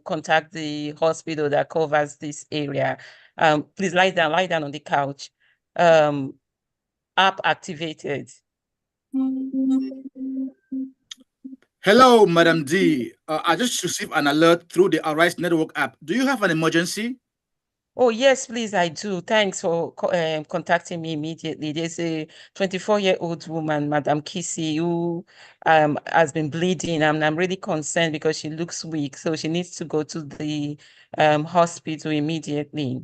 contact the hospital that covers this area. Please lie down on the couch. App activated. Hello, Madam D. I just received an alert through the Arise Network app. Do you have an emergency? Oh, yes, please, I do. Thanks for contacting me immediately. There's a 24-year-old woman, Madam Kisi, who has been bleeding, and I'm really concerned because she looks weak, so she needs to go to the hospital immediately.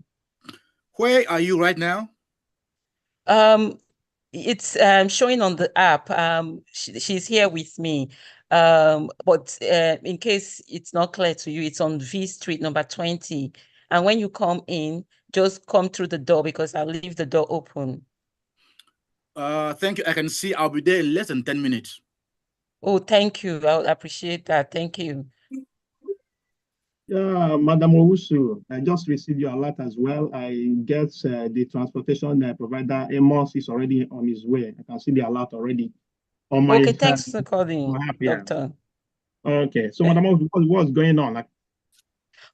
Where are you right now? It's showing on the app. She's here with me. But in case it's not clear to you, it's on V Street number 20. And when you come in, just come through the door because I'll leave the door open. Thank you. I can see I'll be there in less than 10 minutes. Oh, thank you. I'll appreciate that. Thank you. Yeah, Madam Owusu, I just received your alert as well. I guess the transportation provider, Amos, is already on his way. I can see the alert already. On my Okay, thanks for calling, yeah. doctor. Okay, so Madam Owusu, what's going on?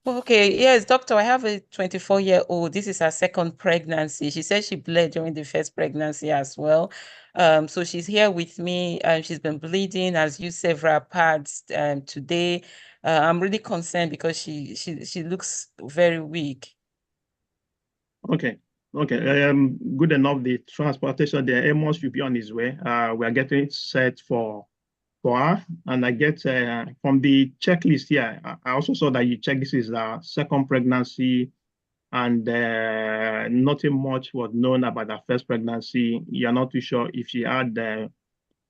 Okay, yes, doctor, I have a 24-year-old. This is her second pregnancy. She said she bled during the first pregnancy as well. So she's here with me. She's been bleeding, has used several pads today. I'm really concerned because she looks very weak. Okay, good enough. The transportation, the Amos will be on his way. We are getting it set for her, and I get from the checklist here. I also saw that you check this is a second pregnancy, and nothing much was known about her first pregnancy. You're not too sure if she had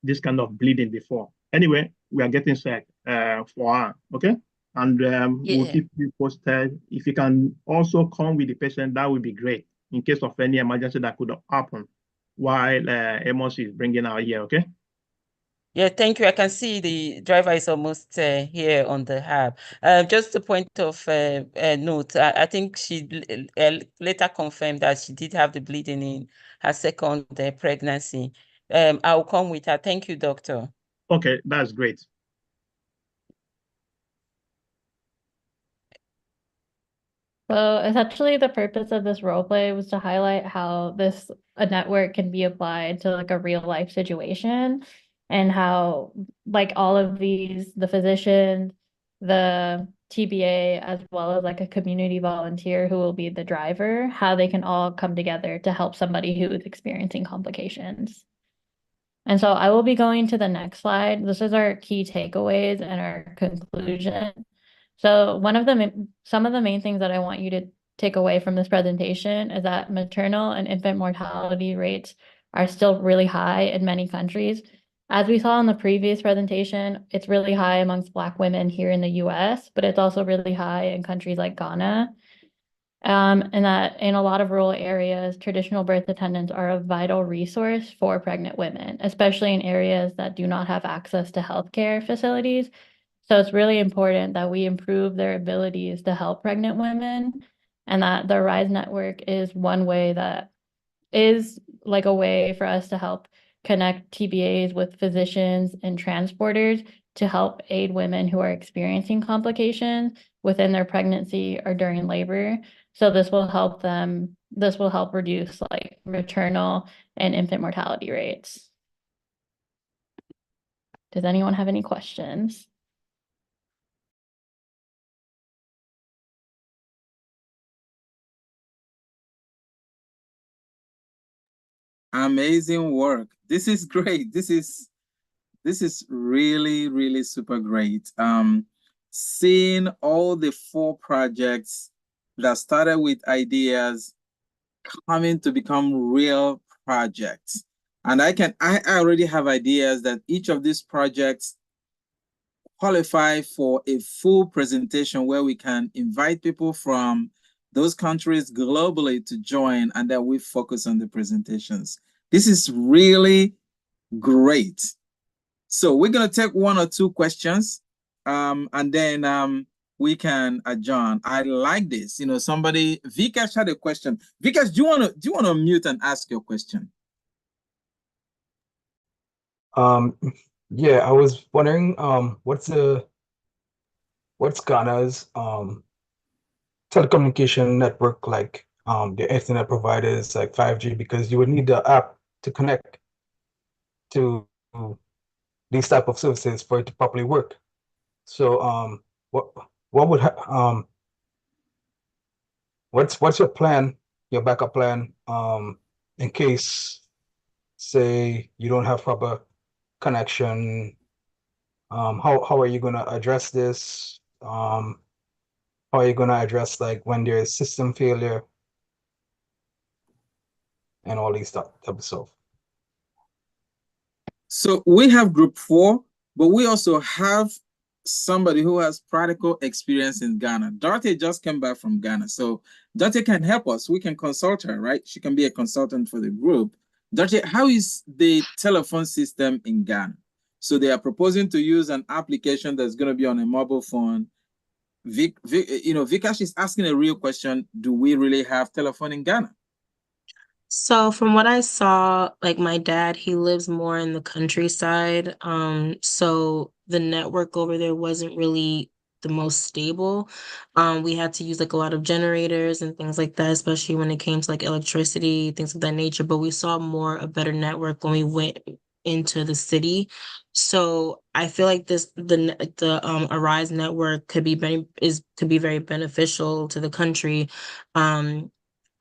this kind of bleeding before. Anyway, we are getting set for her, okay? And we'll keep you posted. If you can also come with the patient, that would be great in case of any emergency that could happen while Amos is bringing her here, okay? Yeah, thank you. I can see the driver is almost here on the hub. Just a point of note, I think she later confirmed that she did have the bleeding in her second pregnancy. I'll come with her. Thank you, doctor. Okay, that's great. So essentially the purpose of this role play was to highlight how a network can be applied to like a real life situation, and how like all of these, the physician, the TBA, as well as like a community volunteer who will be the driver, how they can all come together to help somebody who is experiencing complications. And so I will be going to the next slide. This is our key takeaways and our conclusion. So some of the main things that I want you to take away from this presentation is that maternal and infant mortality rates are still really high in many countries. As we saw in the previous presentation, it's really high amongst Black women here in the US, but it's also really high in countries like Ghana. And that in a lot of rural areas, traditional birth attendants are a vital resource for pregnant women, especially in areas that do not have access to healthcare facilities. So it's really important that we improve their abilities to help pregnant women, and that the RISE network is one way that is like a way for us to help connect TBAs with physicians and transporters to help aid women who are experiencing complications within their pregnancy or during labor. So this will help reduce like maternal and infant mortality rates. Does anyone have any questions? Amazing work. This is great. This is really, really super great. Seeing all the 4 projects that started with ideas coming to become real projects. And I already have ideas that each of these projects qualify for a full presentation where we can invite people from those countries globally to join, and then we focus on the presentations. This is really great. So we're going to take 1 or 2 questions, and then we can adjourn. I like this. You know, Vikash had a question. Vikash, do you want to mute and ask your question? Yeah, I was wondering, what's Ghana's telecommunication network like, the internet providers like 5G, because you would need the app to connect to these type of services for it to properly work. So what would what's your plan, your backup plan, in case, say, you don't have proper connection? How are you going to address this? How are you going to address like when there is system failure and all these type of stuff? So we have group 4, but we also have somebody who has practical experience in Ghana. Dorothy just came back from Ghana. So Dorothy can help us. We can consult her, right? She can be a consultant for the group. Dorothy, how is the telephone system in Ghana? So they are proposing to use an application that's going to be on a mobile phone. Vikash is asking a real question. Do we really have telephone in Ghana? So from what I saw, like my dad, he lives more in the countryside. So the network over there wasn't really the most stable. We had to use like a lot of generators and things like that, especially when it came to like electricity, things of that nature. But we saw a better network when we went into the city. So I feel like the Arise network could be very beneficial to the country.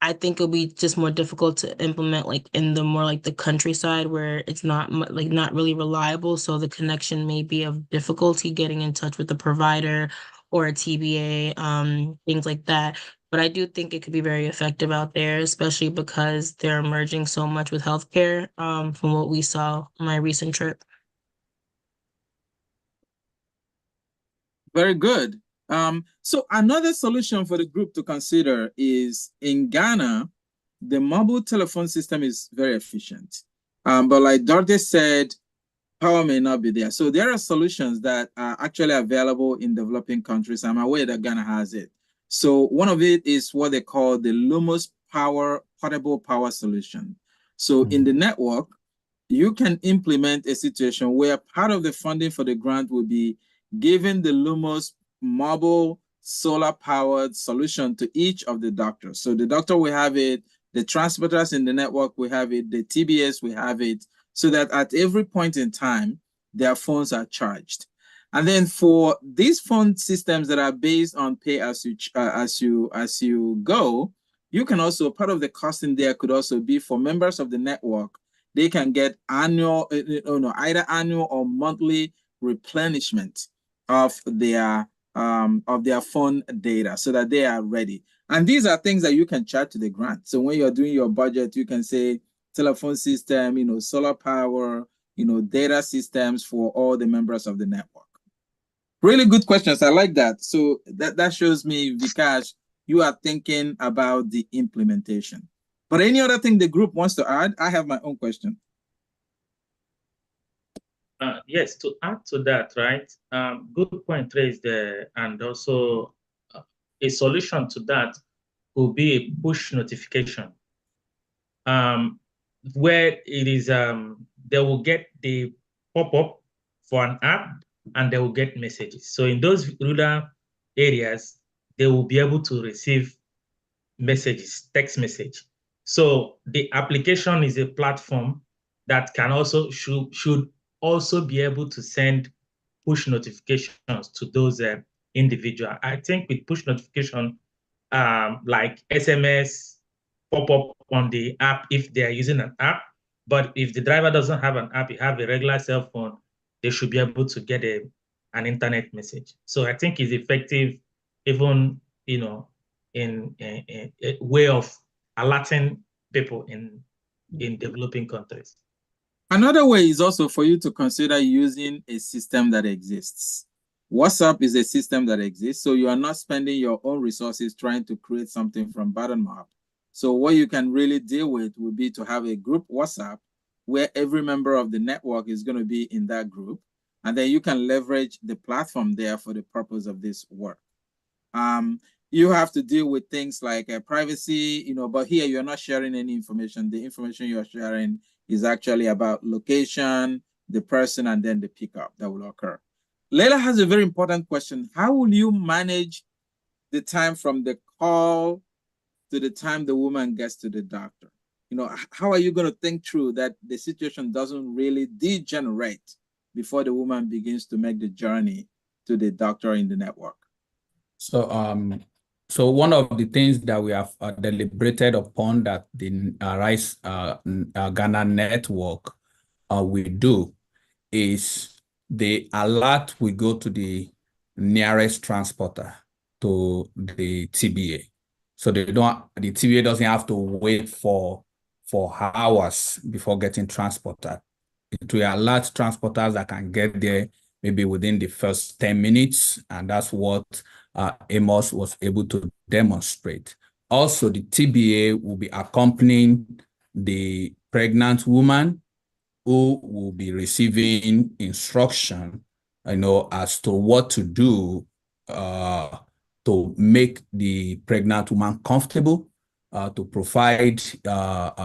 I think it'll be just more difficult to implement like in the more like the countryside where it's not really reliable. So the connection may be of difficulty getting in touch with the provider or a TBA, things like that. But I do think it could be very effective out there, especially because they're emerging so much with healthcare, from what we saw on my recent trip. Very good. So another solution for the group to consider is in Ghana, the mobile telephone system is very efficient. But like Dorothy said, power may not be there. So there are solutions that are actually available in developing countries. I'm aware that Ghana has it. So one of it is what they call the Lumos portable power solution. So in the network, you can implement a situation where part of the funding for the grant will be given the Lumos mobile solar-powered solution to each of the doctors. So the doctor will have it, the transporters in the network will have it, the TBAs will have it, so that at every point in time, their phones are charged. And then for these phone systems that are based on pay as you go, you can also, part of the costing there could also be for members of the network. They can get annual, either annual or monthly replenishment of their phone data so that they are ready. And these are things that you can charge to the grant. So when you're doing your budget, you can say telephone system, solar power, data systems for all the members of the network. Really good questions. I like that. So that shows me, Vikash, you are thinking about the implementation. But any other thing the group wants to add? I have my own question. Yes, to add to that, right? Good point raised there, and also a solution to that could be a push notification, where it is they will get the pop-up for an app and they will get messages. So in those rural areas, they will be able to receive messages, text message. So the application is a platform that can also should also be able to send push notifications to those individuals. I think with push notification, like SMS, pop up on the app if they are using an app. But if the driver doesn't have an app, you have a regular cell phone, they should be able to get an internet message. So I think it's effective, even in a way of alerting people in developing countries. Another way is also for you to consider using a system that exists. WhatsApp is a system that exists, so you are not spending your own resources trying to create something from bottom up. So what you can really deal with would be to have a group WhatsApp where every member of the network is going to be in that group, and then you can leverage the platform there for the purpose of this work. You have to deal with things like privacy, but here you're not sharing any information. The information you're sharing is actually about location, the person, and then the pickup that will occur. Leila has a very important question. How will you manage the time from the call to the time the woman gets to the doctor? How are you going to think through that the situation doesn't really degenerate before the woman begins to make the journey to the doctor in the network? So one of the things that we have deliberated upon that the RISE Ghana network will do is the alert will go to the nearest transporter to the TBA. So the TBA doesn't have to wait for hours before getting transported. It will alert transporters that can get there maybe within the first 10 minutes, and that's what Amos was able to demonstrate. Also, the TBA will be accompanying the pregnant woman who will be receiving instruction, as to what to do to make the pregnant woman comfortable, to provide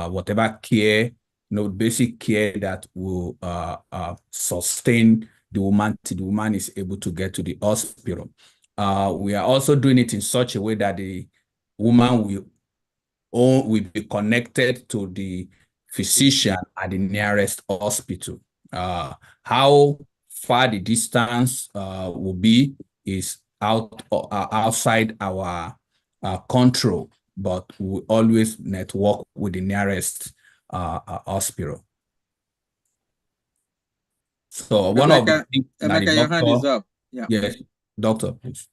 whatever care, basic care that will sustain the woman till the woman is able to get to the hospital. We are also doing it in such a way that the woman will be connected to the physician at the nearest hospital. How far the distance will be is outside our control, but we always network with the nearest hospital. So one of the things that the your hand is up. Yeah. Yes, doctor, please.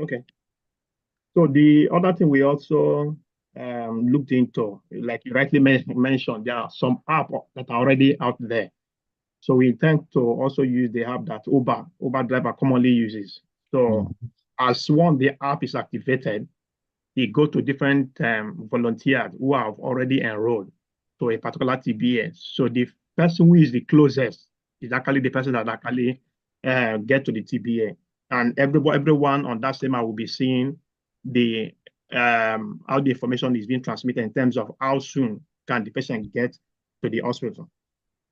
Okay. So the other thing we also looked into, like you rightly mentioned, there are some apps that are already out there. So we intend to also use the app that Uber driver commonly uses. So as the app is activated, they go to different volunteers who have already enrolled to a particular TBA. So the person who is the closest is actually the person that actually get to the TBA. And everyone on that same app will be seeing the how the information is being transmitted in terms of how soon can the patient get to the hospital.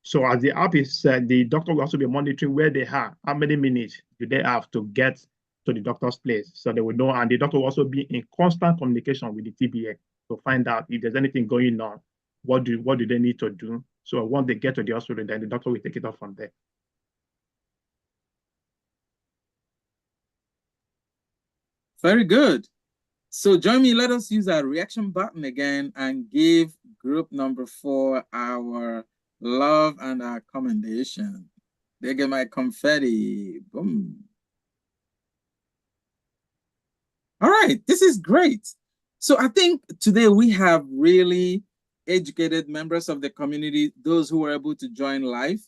So as the app is, the doctor will also be monitoring where they are, how many minutes do they have to get to the doctor's place. So they will know, and the doctor will also be in constant communication with the TBA to find out if there's anything going on, what do they need to do. So once they get to the hospital, then the doctor will take it off from there. Very good. So join me, let us use our reaction button again and give group number 4 our love and our commendation. They get my confetti. Boom. All right, this is great. So I think today we have really educated members of the community, those who were able to join live,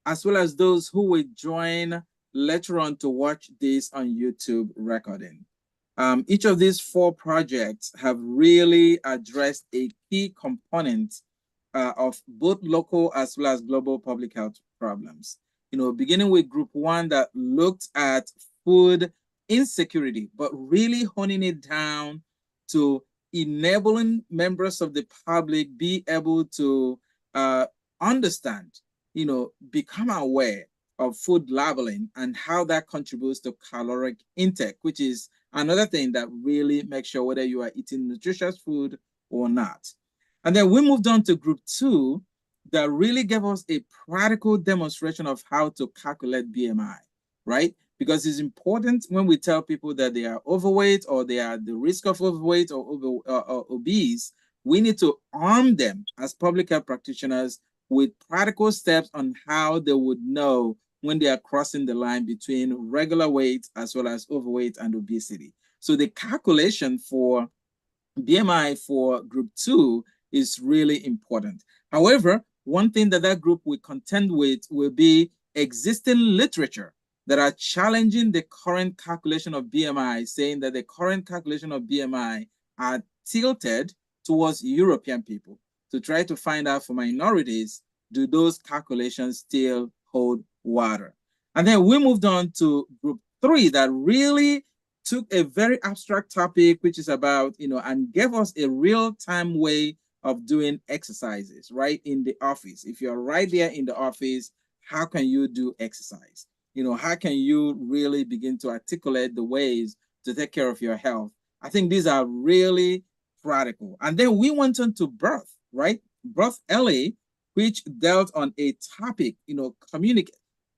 as well as those who will join later on to watch this on YouTube recording. Each of these 4 projects have really addressed a key component of both local as well as global public health problems. You know, beginning with group 1 that looked at food insecurity, but really honing it down to enabling members of the public be able to understand, you know, become aware of food labeling and how that contributes to caloric intake, which is another thing that really makes sure whether you are eating nutritious food or not. And then we moved on to group 2 that really gave us a practical demonstration of how to calculate BMI, right? Because it's important when we tell people that they are overweight or they are at the risk of overweight or obese, we need to arm them as public health practitioners with practical steps on how they would know when they are crossing the line between regular weight as well as overweight and obesity. So the calculation for BMI for group 2 is really important. However, one thing that that group will contend with will be existing literature that are challenging the current calculation of BMI, saying that the current calculation of BMI are tilted towards European people to try to find out for minorities, do those calculations still hold water? And then we moved on to group 3 that really took a very abstract topic, which is about, you know, and gave us a real-time way of doing exercises right in the office. If you're right there in the office, how can you do exercise? You know, how can you really begin to articulate the ways to take care of your health? I think these are really practical. And then we went on to birth, right? Birth LA, which dealt on a topic, you know,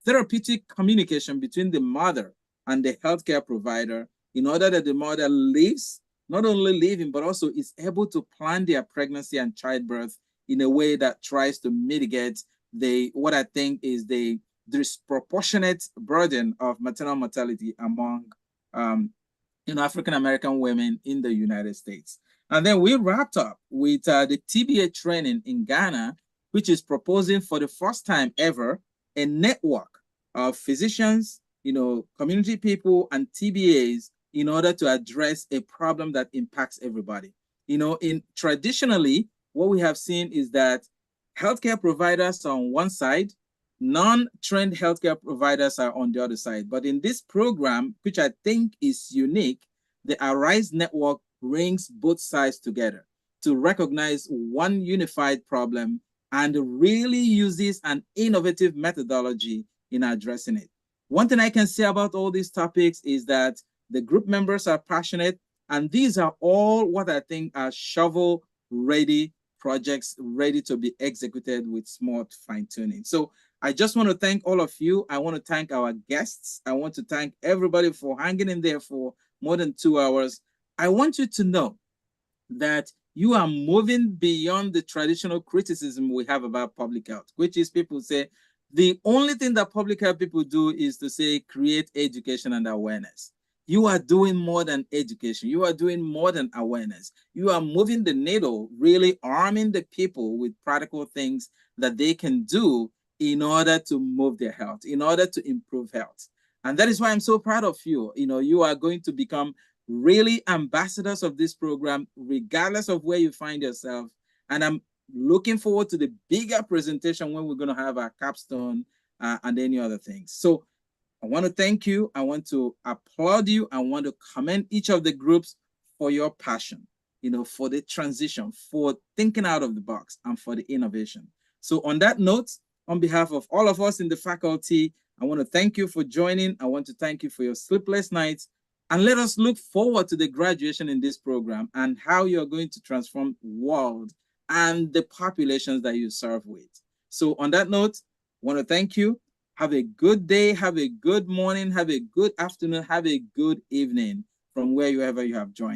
therapeutic communication between the mother and the healthcare provider in order that the mother lives, not only living, but also is able to plan their pregnancy and childbirth in a way that tries to mitigate what I think is the disproportionate burden of maternal mortality among African-American women in the United States. And then we wrapped up with the TBA training in Ghana, which is proposing for the first time ever a network of physicians, you know, community people and TBAs in order to address a problem that impacts everybody. You know, traditionally, what we have seen is that healthcare providers are on one side, non-trained healthcare providers are on the other side. But in this program, which I think is unique, the ARISE network brings both sides together to recognize one unified problem and really uses an innovative methodology in addressing it. One thing I can say about all these topics is that the group members are passionate, and these are all what I think are shovel-ready projects ready to be executed with smart fine-tuning. So I just want to thank all of you. I want to thank our guests. I want to thank everybody for hanging in there for more than 2 hours. I want you to know that you are moving beyond the traditional criticism we have about public health, which is people say, the only thing that public health people do is to say, create education and awareness. You are doing more than education. You are doing more than awareness. You are moving the needle, really arming the people with practical things that they can do in order to move their health, in order to improve health. And that is why I'm so proud of you. You know, you are going to become really ambassadors of this program, regardless of where you find yourself. And I'm looking forward to the bigger presentation when we're going to have our capstone and any other things. So I want to thank you. I want to applaud you. I want to commend each of the groups for your passion, you know, for the transition, for thinking out of the box, and for the innovation. So on that note, on behalf of all of us in the faculty, I want to thank you for joining. I want to thank you for your sleepless nights. And let us look forward to the graduation in this program and how you're going to transform the world and the populations that you serve with. So on that note, I want to thank you. Have a good day, have a good morning, have a good afternoon, have a good evening from wherever you have joined.